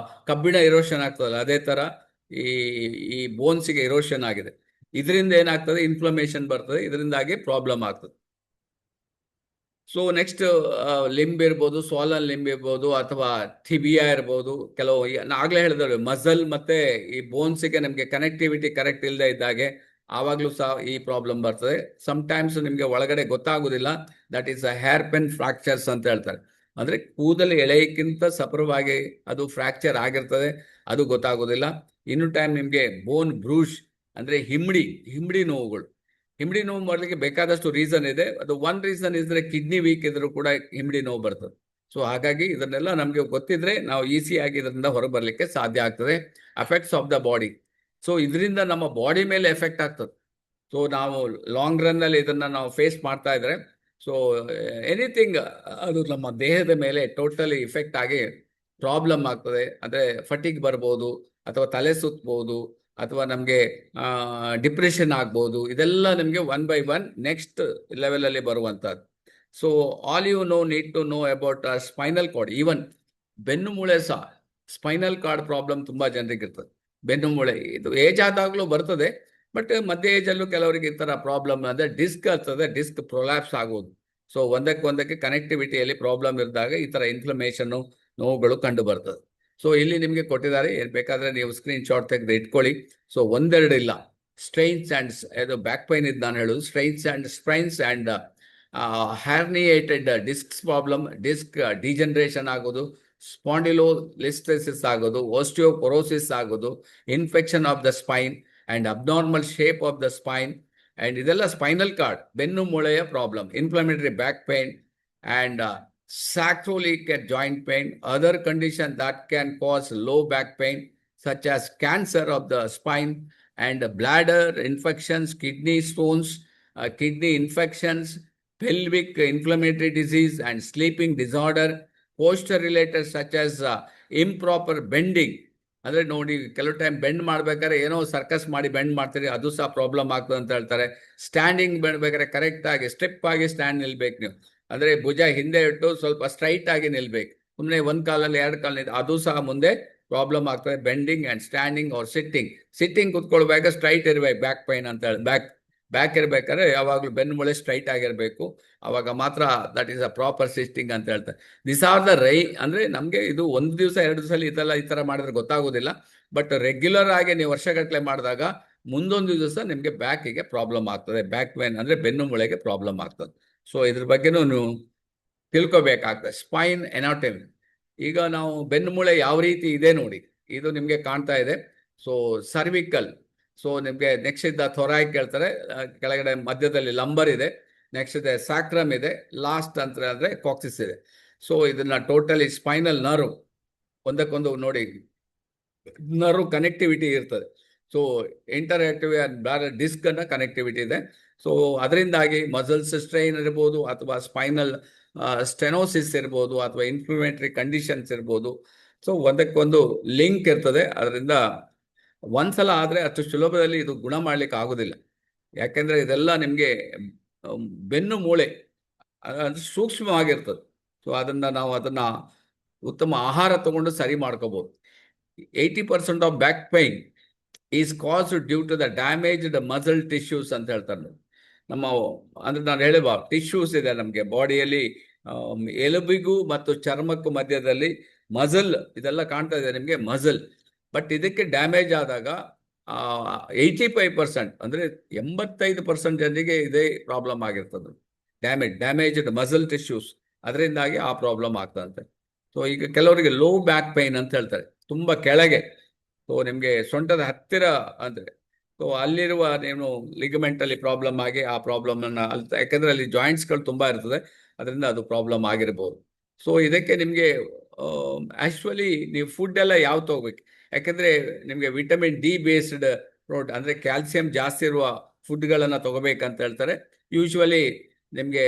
ಕಬ್ಬಿಣ ಇರೋಷನ್ ಆಗ್ತದಲ್ಲ ಅದೇ ತರ ಈ ಬೋನ್ಸ್ಗೆ ಇರೋಷನ್ ಆಗಿದೆ. ಇದರಿಂದ ಏನಾಗ್ತದೆ, ಇನ್ಫ್ಲಮೇಷನ್ ಬರ್ತದೆ, ಇದರಿಂದಾಗಿ ಪ್ರಾಬ್ಲಮ್ ಆಗ್ತದೆ. ಸೊ ನೆಕ್ಸ್ಟ್ ಲಿಂಬ್ ಇರ್ಬೋದು, ಸ್ವಾಲನ್ ಲಿಂಬ್ ಇರ್ಬೋದು, ಅಥವಾ ಥಿಬಿಯಾ ಇರ್ಬೋದು. ಕೆಲವು ಆಗ್ಲೇ ಹೇಳಿದ್ರೆ ಮಸಲ್ ಮತ್ತೆ ಈ ಬೋನ್ಸ್ಗೆ ನಮಗೆ ಕನೆಕ್ಟಿವಿಟಿ ಕರೆಕ್ಟ್ ಇಲ್ಲದೆ ಇದ್ದಾಗೆ ಆವಾಗಲೂ ಸಹ ಈ ಪ್ರಾಬ್ಲಮ್ ಬರ್ತದೆ. ಸಮ್ಟೈಮ್ಸ್ ನಿಮಗೆ ಒಳಗಡೆ ಗೊತ್ತಾಗೋದಿಲ್ಲ. That is a hair pen fractures ಅಂತ ಹೇಳ್ತಾರೆ. ಅಂದ್ರೆ ಕೂದಲು ಎಳೆಯಕ್ಕಿಂತ ಸಪರವಾಗಿ ಅದು ಫ್ರಾಕ್ಚರ್ ಆಗಿರ್ತದೆ, ಅದು ಗೊತ್ತಾಗೋದಿಲ್ಲ. ಇನ್ನು ಟೈಮ್ ನಿಮಗೆ ಬೋನ್ ಬ್ರೂಷ್ ಅಂದ್ರೆ ಹಿಮ್ಡಿ ನೋವುಗಳು. ಹಿಮ್ಡಿ ನೋವು ಮಾಡಲಿಕ್ಕೆ ಬೇಕಾದಷ್ಟು ರೀಸನ್ ಇದೆ. ಅದು ಒನ್ ರೀಸನ್ ಇದ್ರೆ ಕಿಡ್ನಿ ವೀಕ್ ಇದ್ರೂ ಕೂಡ ಹಿಮ್ಡಿ ನೋವು ಬರ್ತದೆ. ಸೊ ಹಾಗಾಗಿ ಇದನ್ನೆಲ್ಲ ನಮಗೆ ಗೊತ್ತಿದ್ರೆ ನಾವು ಈಸಿಯಾಗಿ ಇದರಿಂದ ಹೊರಬರ್ಲಿಕ್ಕೆ ಸಾಧ್ಯ ಆಗ್ತದೆ. Affects of the body. So ಇದರಿಂದ ನಮ್ಮ ಬಾಡಿ ಮೇಲೆ ಎಫೆಕ್ಟ್ ಆಗ್ತದೆ. ಸೊ ನಾವು ಲಾಂಗ್ ರನ್ ಅಲ್ಲಿ ಇದನ್ನ ನಾವು ಫೇಸ್ ಮಾಡ್ತಾ ಇದ್ರೆ, ಸೊ ಎನಿಥಿಂಗ್ ಅದು ನಮ್ಮ ದೇಹದ ಮೇಲೆ ಟೋಟಲಿ ಇಫೆಕ್ಟ್ ಆಗಿ ಪ್ರಾಬ್ಲಮ್ ಆಗ್ತದೆ. ಅಂದ್ರೆ ಫಟಿಗ್ ಬರ್ಬೋದು, ಅಥವಾ ತಲೆ ಸುತ್ತಬಹುದು, ಅಥವಾ ನಮಗೆ ಡಿಪ್ರೆಷನ್ ಆಗ್ಬೋದು. ಇದೆಲ್ಲ ನಿಮಗೆ 1 by 1 ನೆಕ್ಸ್ಟ್ ಲೆವೆಲ್ ಅಲ್ಲಿ ಬರುವಂತದ್ದು. So all you need to know about spinal cord. Even ಬೆನ್ನು ಮೂಳೆ ಸಹ ಸ್ಪೈನಲ್ ಕಾರ್ಡ್ ಪ್ರಾಬ್ಲಮ್ ತುಂಬಾ ಜನರಿಗೆ ಇರ್ತದೆ. ಬೆನ್ನು ಮೂಳೆ ಇದು ಏಜ್ ಆದಾಗ್ಲೂ ಬರ್ತದೆ, ಬಟ್ ಮಧ್ಯ ಏಜ್ ಅಲ್ಲೂ ಕೆಲವರಿಗೆ ಈ ತರ ಪ್ರಾಬ್ಲಮ್ ಅಂದ್ರೆ ಡಿಸ್ಕ್ ಆಗ್ತದೆ, ಡಿಸ್ಕ್ ಪ್ರೊಲ್ಯಾಪ್ಸ್ ಆಗೋದು. ಸೊ ಒಂದಕ್ಕೆ ಕನೆಕ್ಟಿವಿಟಿಯಲ್ಲಿ ಪ್ರಾಬ್ಲಮ್ ಇದ್ದಾಗ ಈ ತರ ಇನ್ಫ್ಲಮೇಷನ್ ನೋವುಗಳು ಕಂಡು ಬರ್ತದೆ. ಸೊ ಇಲ್ಲಿ ನಿಮಗೆ ಕೊಟ್ಟಿದ್ದಾರೆ, ಬೇಕಾದ್ರೆ ನೀವು ಸ್ಕ್ರೀನ್ ಶಾಟ್ ತೆಗೆದು ಇಟ್ಕೊಳ್ಳಿ. ಸೊ ಒಂದೆರಡು ಇಲ್ಲ, ಸ್ಟ್ರೈನ್ಸ್ ಅಂಡ್ ಇದು ಬ್ಯಾಕ್ ಪೈನ್ ಇದ್ದು ನಾನು ಹೇಳುದು strains and sprains and herniated discs problem, disc degeneration ಆಗೋದು, ಸ್ಪಾಂಡಿಲೋಲಿಸ್ಥೆಸಿಸ್ ಆಗೋದು, ಓಸ್ಟಿಯೋಪೊರೋಸಿಸ್ ಆಗೋದು, infection of the spine and abnormal shape of the spine. And ಇದೆಲ್ಲ ಸ್ಪೈನಲ್ ಕಾರ್ಡ್ ಬೆನ್ನು ಮೂಳೆಯ problem, inflammatory back pain and sacroiliac joint pain. Other condition that can cause low back pain such as cancer of the spine and bladder infections, kidney stones, kidney infections, pelvic inflammatory disease and sleeping disorder. Posture related such as improper bending. ಅಂದ್ರೆ ನೋಡಿ, ಕೆಲವು time bend ಮಾಡ್ಬೇಕಾದ್ರೆ ಏನೋ circus ಮಾಡಿ bend ಮಾಡ್ತೀರಿ, ಅದು ಸಹ problem ಆಗ್ತದೆ ಅಂತ ಹೇಳ್ತಾರೆ. ಸ್ಟ್ಯಾಂಡಿಂಗ್ ಬೆಂಡ್ಬೇಕಾದ್ರೆ ಕರೆಕ್ಟ್ ಆಗಿ ಸ್ಟೆಪ್ ಆಗಿ ಸ್ಟ್ಯಾಂಡ್ ನಿಲ್ಬೇಕು ನೀವು. ಅಂದ್ರೆ ಭುಜ ಹಿಂದೆ ಇಟ್ಟು ಸ್ವಲ್ಪ ಸ್ಟ್ರೈಟ್ ಆಗಿ ನಿಲ್ಬೇಕು. ಸುಮ್ಮನೆ ಒಂದ್ ಕಾಲಲ್ಲಿ ಎರಡು ಕಾಲ ಅದು ಸಹ ಮುಂದೆ ಪ್ರಾಬ್ಲಮ್ ಆಗ್ತದೆ. Bending and standing or sitting ಕುತ್ಕೊಳ್ಬೇಕು, ಸ್ಟ್ರೈಟ್ ಇರ್ಬೇಕು. ಬ್ಯಾಕ್ ಪೈನ್ ಅಂತ ಹೇಳಿ ಬ್ಯಾಕ್ ಇರ್ಬೇಕಾದ್ರೆ ಯಾವಾಗ್ಲೂ ಬೆನ್ನು ಮೂಳೆ ಸ್ಟ್ರೈಟ್ ಆಗಿರ್ಬೇಕು, ಅವಾಗ ಮಾತ್ರ that is a proper sitting ಅಂತ ಹೇಳ್ತಾರೆ. ದಿಸ್ ಆರ್ ದ ಅಂದ್ರೆ ನಮ್ಗೆ ಇದು ಒಂದು ದಿವಸ 2 ದಿವಸ ಈ ತರ ಮಾಡಿದ್ರೆ ಗೊತ್ತಾಗೋದಿಲ್ಲ. ಬಟ್ ರೆಗ್ಯುಲರ್ ಆಗಿ ನೀವು ವರ್ಷಗಟ್ಟಲೆ ಮಾಡಿದಾಗ ಮುಂದೊಂದು ದಿವಸ ನಿಮ್ಗೆ ಬ್ಯಾಕಿಗೆ ಪ್ರಾಬ್ಲಮ್ ಆಗ್ತದೆ. ಬ್ಯಾಕ್ ಪೈನ್ ಅಂದ್ರೆ ಬೆನ್ನು ಮೂಳೆಗೆ ಪ್ರಾಬ್ಲಮ್ ಆಗ್ತದೆ. ಸೊ ಇದ್ರ ಬಗ್ಗೆನೂ ನೀವು ತಿಳ್ಕೊಬೇಕಾಗ್ತದೆ. Spain anatomy. ಈಗ ನಾವು ಬೆನ್ನು ಮೂಳೆ ಯಾವ ರೀತಿ ಇದೆ ನೋಡಿ, ಇದು ನಿಮ್ಗೆ ಕಾಣ್ತಾ ಇದೆ. So cervical. ಸೊ ನಿಮ್ಗೆ ನೆಕ್ಸ್ಟ್ ಇದ್ದ ಥೊರಾಯಿಕ್ ಹೇಳ್ತಾರೆ, ಕೆಳಗಡೆ ಮಧ್ಯದಲ್ಲಿ ಲಂಬರ್ ಇದೆ, ನೆಕ್ಸ್ಟ್ ಇದೆ ಸ್ಯಾಕ್ರಮ್ ಇದೆ, ಲಾಸ್ಟ್ ಅಂತ ಅಂದ್ರೆ ಕಾಕ್ಸಿಸ್ ಇದೆ. ಸೊ ಇದನ್ನ ಟೋಟಲಿ ಸ್ಪೈನಲ್ ನರ್ವ್ ಒಂದಕ್ಕೊಂದು ನೋಡಿ ನರ್ವ್ ಕನೆಕ್ಟಿವಿಟಿ ಇರ್ತದೆ. ಸೊ ಇಂಟರ್ಆಕ್ಟಿವ್ ಡಿಸ್ಕ್ ಅನ್ನ ಕನೆಕ್ಟಿವಿಟಿ ಇದೆ. ಸೊ ಅದರಿಂದಾಗಿ ಮಸಲ್ಸ್ ಸ್ಟ್ರೈನ್ ಇರ್ಬೋದು, ಅಥವಾ ಸ್ಪೈನಲ್ ಸ್ಟೆನೋಸಿಸ್ ಇರ್ಬೋದು, ಅಥವಾ ಇನ್ಫ್ಲಮೇಟರಿ ಕಂಡೀಷನ್ಸ್ ಇರ್ಬೋದು. ಸೊ ಒಂದಕ್ಕೊಂದು ಲಿಂಕ್ ಇರ್ತದೆ. ಅದರಿಂದ ಒಂದ್ಸಲ ಆದ್ರೆ ಅಷ್ಟು ಸುಲಭದಲ್ಲಿ ಇದು ಗುಣ ಮಾಡ್ಲಿಕ್ಕೆ ಆಗೋದಿಲ್ಲ. ಯಾಕೆಂದ್ರೆ ಇದೆಲ್ಲ ನಿಮ್ಗೆ ಬೆನ್ನು ಮೂಳೆ ಅದು ಸೂಕ್ಷ್ಮವಾಗಿರ್ತದೆ. ಸೊ ಅದನ್ನ ಉತ್ತಮ ಆಹಾರ ತಗೊಂಡು ಸರಿ ಮಾಡ್ಕೋಬಹುದು. 80% of back pain is caused due to the damaged muscle tissues ಅಂತ ಹೇಳ್ತಾರೆ ನೋಡಿ. ನಮ್ಮ ಅಂದ್ರೆ ನಾನು ಹೇಳುವ ಟಿಶ್ಯೂಸ್ ಇದೆ ನಮಗೆ ಬಾಡಿಯಲ್ಲಿ, ಎಲುಬಿಗೂ ಮತ್ತು ಚರ್ಮಕ್ಕೂ ಮಧ್ಯದಲ್ಲಿ ಮಸಲ್ ಇದೆಲ್ಲ ಕಾಣ್ತಾ ಇದೆ ನಿಮಗೆ ಮಸಲ್. ಬಟ್ ಇದಕ್ಕೆ ಡ್ಯಾಮೇಜ್ ಆದಾಗ 85% ಅಂದ್ರೆ 85% ಜನರಿಗೆ ಇದೇ ಪ್ರಾಬ್ಲಮ್ ಆಗಿರ್ತದೆ. ಡ್ಯಾಮೇಜ್ಡ್ ಮಸಲ್ ಟಿಶ್ಯೂಸ್, ಅದರಿಂದಾಗಿ ಆ ಪ್ರಾಬ್ಲಮ್ ಆಗ್ತದಂತೆ. ಸೊ ಈಗ ಕೆಲವರಿಗೆ ಲೋ ಬ್ಯಾಕ್ ಪೈನ್ ಅಂತ ಹೇಳ್ತಾರೆ, ತುಂಬಾ ಕೆಳಗೆ. ಸೊ ನಿಮಗೆ ಸೊಂಟದ ಹತ್ತಿರ ಅಂದ್ರೆ ಸೊ ಅಲ್ಲಿರುವ ನೀವು ಲಿಗಮೆಂಟ್ ಅಲ್ಲಿ ಪ್ರಾಬ್ಲಮ್ ಆಗಿ ಆ ಪ್ರಾಬ್ಲಮ್ ಅನ್ನ ಯಾಕಂದ್ರೆ ಅಲ್ಲಿ ಜಾಯಿಂಟ್ಸ್ಗಳು ತುಂಬಾ ಇರ್ತದೆ, ಅದರಿಂದ ಅದು ಪ್ರಾಬ್ಲಮ್ ಆಗಿರ್ಬೋದು. ಸೊ ಇದಕ್ಕೆ ನಿಮಗೆ ಆಕ್ಚುಲಿ ನೀವು ಫುಡ್ ಎಲ್ಲ ಯಾವ್ದು ತಗೋಬೇಕು, ಯಾಕಂದ್ರೆ ನಿಮಗೆ ವಿಟಮಿನ್ ಡಿ ಬೇಸ್ಡ್ ಪ್ರೋಟೀನ್ ಅಂದ್ರೆ ಕ್ಯಾಲ್ಸಿಯಂ ಜಾಸ್ತಿ ಇರುವ ಫುಡ್ಗಳನ್ನ ತಗೋಬೇಕಂತ ಹೇಳ್ತಾರೆ. ಯೂಶುವಲಿ ನಿಮಗೆ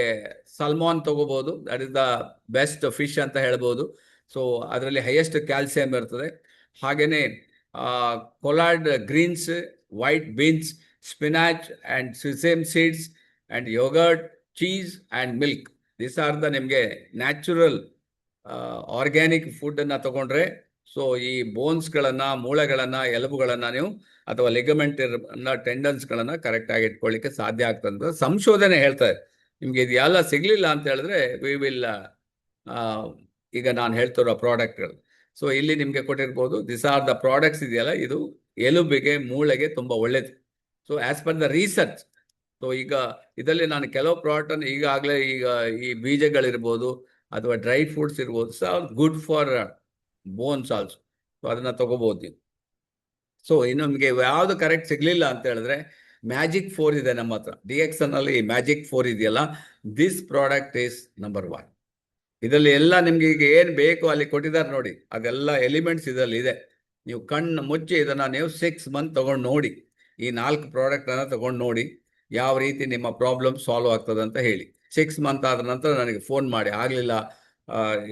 ಸಲ್ಮಾನ್ ತಗೋಬಹುದು, that is the best fish ಅಂತ ಹೇಳ್ಬೋದು. ಸೊ ಅದರಲ್ಲಿ ಹೈಯೆಸ್ಟ್ ಕ್ಯಾಲ್ಸಿಯಂ ಇರ್ತದೆ. ಹಾಗೇನೆ collard greens, white beans, spinach and sesame seeds and yoghurt, cheese and milk, this are the ನಿಮಗೆ ನ್ಯಾಚುರಲ್ ಆರ್ಗ್ಯಾನಿಕ್ ಫುಡ್ ಅನ್ನ ತಗೊಂಡ್ರೆ ಸೊ ಈ ಬೋನ್ಸ್ಗಳನ್ನ, ಮೂಳೆಗಳನ್ನ, ಎಲುಬುಗಳನ್ನ ನೀವು ಅಥವಾ ಲಿಗಮೆಂಟ್ ಟೆಂಡನ್ಸ್ಗಳನ್ನ ಕರೆಕ್ಟ್ ಆಗಿ ಇಟ್ಕೊಳ್ಳಿಕ್ಕೆ ಸಾಧ್ಯ ಆಗ್ತದೆ. ಸಂಶೋಧನೆ ಹೇಳ್ತಾರೆ ನಿಮ್ಗೆ ಇದು ಎಲ್ಲ ಸಿಗ್ಲಿಲ್ಲ ಅಂತ ಹೇಳಿದ್ರೆ ವಿ ವಿಲ್ ಈಗ ನಾನು ಹೇಳ್ತಿರೋ ಪ್ರಾಡಕ್ಟ್ಗಳು. ಸೊ ಇಲ್ಲಿ ನಿಮ್ಗೆ ಕೊಟ್ಟಿರ್ಬೋದು, ದಿಸ್ ಆರ್ ದ ಪ್ರಾಡಕ್ಟ್ಸ್ ಇದೆಯಲ್ಲ, ಇದು ಎಲುಬಿಗೆ, ಮೂಳೆಗೆ ತುಂಬಾ ಒಳ್ಳೇದು. So as per the research, so ಈಗ ಇದರಲ್ಲಿ ನಾನು ಕೆಲವು ಪ್ರಾಡಕ್ಟ್ ಈಗಾಗಲೇ ಈಗ ಈ ಬೀಜಗಳಿರ್ಬೋದು ಅಥವಾ ಡ್ರೈ ಫ್ರೂಟ್ಸ್ ಇರ್ಬೋದು, so good for bones also. So ಅದನ್ನ ತಗೋಬಹುದು ನೀವು. ಸೊ ಇನ್ನು ನಿಮಗೆ ಯಾವುದು ಕರೆಕ್ಟ್ ಸಿಗ್ಲಿಲ್ಲ ಅಂತ ಹೇಳಿದ್ರೆ ಮ್ಯಾಜಿಕ್ 4 ಇದೆ ನಮ್ಮ ಹತ್ರ. DXN ಅಲ್ಲಿ ಮ್ಯಾಜಿಕ್ 4 ಇದೆಯಲ್ಲ, ದಿಸ್ ಪ್ರಾಡಕ್ಟ್ ಈಸ್ ನಂಬರ್ 1. ಇದರಲ್ಲಿ ಎಲ್ಲ ನಿಮ್ಗೆ ಈಗ ಏನ್ ಬೇಕು ಅಲ್ಲಿ ಕೊಟ್ಟಿದ್ದಾರೆ ನೋಡಿ, ಅದೆಲ್ಲ ಎಲಿಮೆಂಟ್ಸ್ ಇದರಲ್ಲಿ ಇದೆ. ನೀವು ಕಣ್ಣು ಮುಚ್ಚಿ ಇದನ್ನ ನೀವು 6 ಮಂತ್ ತಗೊಂಡು ನೋಡಿ, ಈ 4 ಪ್ರಾಡಕ್ಟ್ ಅನ್ನ ತಗೊಂಡು ನೋಡಿ ಯಾವ ರೀತಿ ನಿಮ್ಮ ಪ್ರಾಬ್ಲಮ್ ಸಾಲ್ವ್ ಆಗ್ತದೆ ಅಂತ ಹೇಳಿ. 6 ಮಂತ್ ಆದ ನಂತರ ನನಗೆ ಫೋನ್ ಮಾಡಿ, ಆಗ್ಲಿಲ್ಲ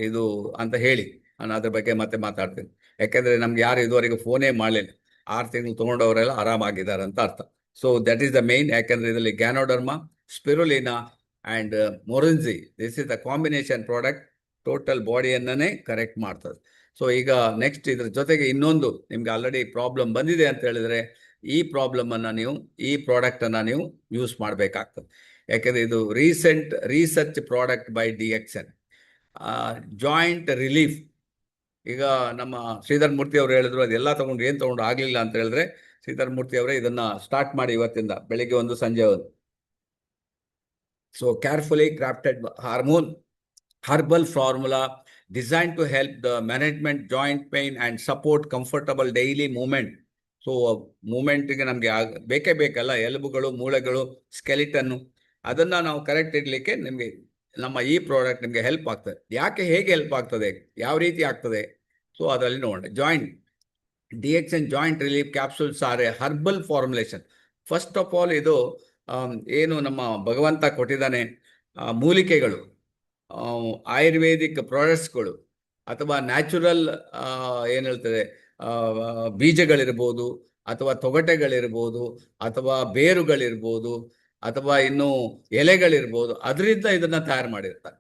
ಇದು ಅಂತ ಹೇಳಿ, ನಾನು ಅದ್ರ ಬಗ್ಗೆ ಮತ್ತೆ ಮಾತಾಡ್ತೀನಿ. ಯಾಕೆಂದ್ರೆ ನಮ್ಗೆ ಯಾರು ಇದುವರೆಗೂ ಫೋನೇ ಮಾಡಲಿಲ್ಲ, 6 ತಿಂಗಳು ತಗೊಂಡವರೆಲ್ಲ ಆರಾಮಾಗಿದ್ದಾರೆ ಅಂತ ಅರ್ಥ. So that is the main. ಯಾಕಂದ್ರೆ ಇದರಲ್ಲಿ ಗ್ಯಾನೋಡರ್ಮಾ, ಸ್ಪಿರುಲಿನಾ ಅಂಡ್ ಮೊರೆನ್ಜಿ, this is the combination product, total ಬಾಡಿಯನ್ನೇ ಕರೆಕ್ಟ್ ಮಾಡ್ತದೆ. ಸೊ ಈಗ ನೆಕ್ಸ್ಟ್ ಇದ್ರ ಜೊತೆಗೆ ಇನ್ನೊಂದು ನಿಮ್ಗೆ ಆಲ್ರೆಡಿ ಪ್ರಾಬ್ಲಮ್ ಬಂದಿದೆ ಅಂತ ಹೇಳಿದ್ರೆ ಈ ಪ್ರಾಬ್ಲಮ್ ಅನ್ನ ನೀವು, ಈ ಪ್ರಾಡಕ್ಟ್ ಅನ್ನ ನೀವು ಯೂಸ್ ಮಾಡಬೇಕಾಗ್ತದೆ. ಯಾಕಂದ್ರೆ ಇದು research product by DXN, joint relief. ಈಗ ನಮ್ಮ ಶ್ರೀಧರ್ ಮೂರ್ತಿ ಅವರು ಹೇಳಿದ್ರು ಅದೆಲ್ಲ ತಗೊಂಡು ಏನ್ ತಗೊಂಡು ಆಗ್ಲಿಲ್ಲ ಅಂತ ಹೇಳಿದ್ರೆ, ಶ್ರೀಧರ್ ಮೂರ್ತಿ ಅವರೇ ಇದನ್ನ ಸ್ಟಾರ್ಟ್ ಮಾಡಿ ಇವತ್ತಿಂದ, ಬೆಳಿಗ್ಗೆ ಒಂದು ಸಂಜೆ ಒಂದು. So carefully crafted herbal formula designed to help the management joint pain and support comfortable daily movement. So ಮೂಮೆಂಟ್ಗೆ ನಮಗೆ ಬೇಕೇ ಬೇಕಲ್ಲ, ಎಲುಬುಗಳು, ಮೂಳೆಗಳು, ಸ್ಕೆಲಿಟನ್ನು, ಅದನ್ನ ನಾವು ಕರೆಕ್ಟ್ ಇಡ್ಲಿಕ್ಕೆ ನಿಮಗೆ ನಮ್ಮ ಈ ಪ್ರಾಡಕ್ಟ್ ನಿಮಗೆ ಹೆಲ್ಪ್ ಆಗ್ತದೆ. ಯಾಕೆ, ಹೇಗೆ ಹೆಲ್ಪ್ ಆಗ್ತದೆ, ಯಾವ ರೀತಿ ಆಗ್ತದೆ, ಸೊ ಅದರಲ್ಲಿ ನೋಡೋಣ. DXN joint relief capsules are a herbal formulation. First of all ಇದು ಏನು ನಮ್ಮ ಭಗವಂತ ಕೊಟ್ಟಿದ್ದಾನೆ, ಮೂಲಿಕೆಗಳು, ಆಯುರ್ವೇದಿಕ್ ಪ್ರಾಡಕ್ಟ್ಸ್ಗಳು ಅಥವಾ ನ್ಯಾಚುರಲ್ ಏನು ಹೇಳ್ತದೆ ಬೀಜಗಳಿರ್ಬೋದು ಅಥವಾ ತೊಗಟೆಗಳಿರ್ಬೋದು ಅಥವಾ ಬೇರುಗಳಿರ್ಬೋದು ಅಥವಾ ಇನ್ನು ಎಲೆಗಳಿರ್ಬೋದು, ಅದರಿಂದ ಇದನ್ನ ತಯಾರು ಮಾಡಿರ್ತಾರೆ.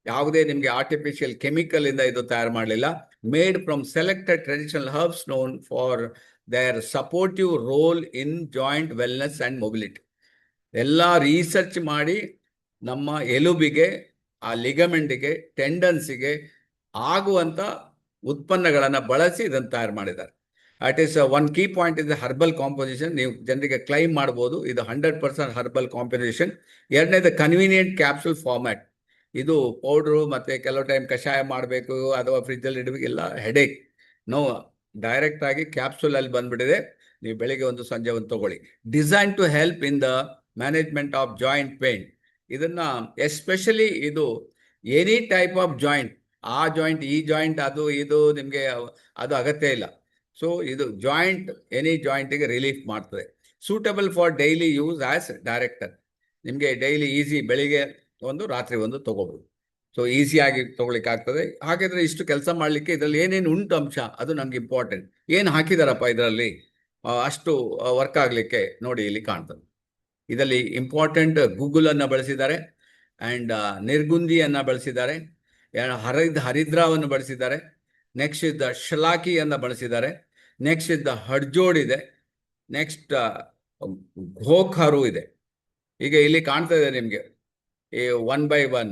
ಯಾವುದೇ ನಿಮಗೆ ಆರ್ಟಿಫಿಷಿಯಲ್ ಕೆಮಿಕಲ್ ಇಂದ ಇದು ತಯಾರು ಮಾಡಲಿಲ್ಲ. Made from selected traditional herbs known for there supportive role in joint wellness and mobility. ಎಲ್ಲ ರಿಸರ್ಚ್ ಮಾಡಿ ನಮ್ಮ ಎಲುಬಿಗೆ, ಆ ಲಿಗಮೆಂಟ್ಗೆ, ಟೆಂಡನ್ಸಿಗೆ ಆಗುವಂತ ಉತ್ಪನ್ನಗಳನ್ನ ಬಳಸಿ ಇದನ್ನು ತಯಾರು ಮಾಡಿದ್ದಾರೆ. It is one key point is herbal composition. ನೀವು ಜನರಿಗೆ ಕ್ಲೈಮ್ ಮಾಡ್ಬೋದು ಇದು 100% ಹರ್ಬಲ್ ಕಾಂಪೋಸಿಷನ್. ಎರಡನೇದು ಕನ್ವೀನಿಯಂಟ್ ಕ್ಯಾಪ್ಸೂಲ್ ಫಾರ್ಮ್ಯಾಟ್. ಇದು ಪೌಡ್ರು ಮತ್ತೆ ಕೆಲವು ಟೈಮ್ ಕಷಾಯ ಮಾಡಬೇಕು ಅಥವಾ ಫ್ರಿಜ್ಜಲ್ಲಿ ಇಡಬೇಕು, ಎಲ್ಲ ಹೆಡೇಕ್. ನೋ, ಡೈರೆಕ್ಟ್ ಆಗಿ ಕ್ಯಾಪ್ಸೂಲ್ ಅಲ್ಲಿ ಬಂದ್ಬಿಟ್ಟಿದೆ. ನೀವು ಬೆಳಿಗ್ಗೆ ಒಂದು ಸಂಜೆ ಒಂದು ತಗೊಳ್ಳಿ. Design to help in the management of joint pain. ಇದನ್ನ ಎಸ್ಪೆಷಲಿ ಇದು ಎನಿ ಟೈಪ್ ಆಫ್ ಜಾಯಿಂಟ್, ಆ ಜಾಯಿಂಟ್, ಈ ಜಾಯಿಂಟ್, ಅದು ಇದು ನಿಮಗೆ ಅದು ಅಗತ್ಯ ಇಲ್ಲ. ಸೊ ಇದು ಜಾಯಿಂಟ್, ಎನಿ ಜಾಯಿಂಟಿಗೆ ರಿಲೀಫ್ ಮಾಡ್ತದೆ. Suitable for daily use as director. ನಿಮಗೆ ಡೈಲಿ ಈಸಿ, ಬೆಳಿಗ್ಗೆ ಒಂದು ರಾತ್ರಿ ಒಂದು ತಗೋಬಹುದು. ಸೊ ಈಸಿಯಾಗಿ ತಗೊಳ್ಳಿಕ್ಕೆ ಆಗ್ತದೆ. ಹಾಗಾದ್ರೆ ಇಷ್ಟು ಕೆಲಸ ಮಾಡಲಿಕ್ಕೆ ಇದರಲ್ಲಿ ಏನೇನು ಉಂಟು ಅಂಶ, ಅದು ನಮ್ಗೆ ಇಂಪಾರ್ಟೆಂಟ್. ಏನು ಹಾಕಿದಾರಪ್ಪ ಇದರಲ್ಲಿ ಅಷ್ಟು ವರ್ಕ್ ಆಗ್ಲಿಕ್ಕೆ ನೋಡಿ ಇಲ್ಲಿ ಕಾಣ್ತದೆ. ಇದರಲ್ಲಿ ಇಂಪಾರ್ಟೆಂಟ್ ಗೂಗಲ್ ಅನ್ನ ಬಳಸಿದ್ದಾರೆ ಅಂಡ್ ನಿರ್ಗುಂದಿಯನ್ನ ಬಳಸಿದ್ದಾರೆ, ಹರಿದ್ರಾವನ್ನು ಬಳಸಿದ್ದಾರೆ. ನೆಕ್ಸ್ಟ್ ಇದ್ದ ಶಲಾಕಿಯನ್ನ ಬಳಸಿದ್ದಾರೆ. ನೆಕ್ಸ್ಟ್ ಇದ್ದ ಹಡ್ಜೋಡ್ ಇದೆ. ನೆಕ್ಸ್ಟ್ ಘೋಖರು ಇದೆ. ಈಗ ಇಲ್ಲಿ ಕಾಣ್ತಾ ಇದೆ ನಿಮಗೆ ಈ 1 by 1,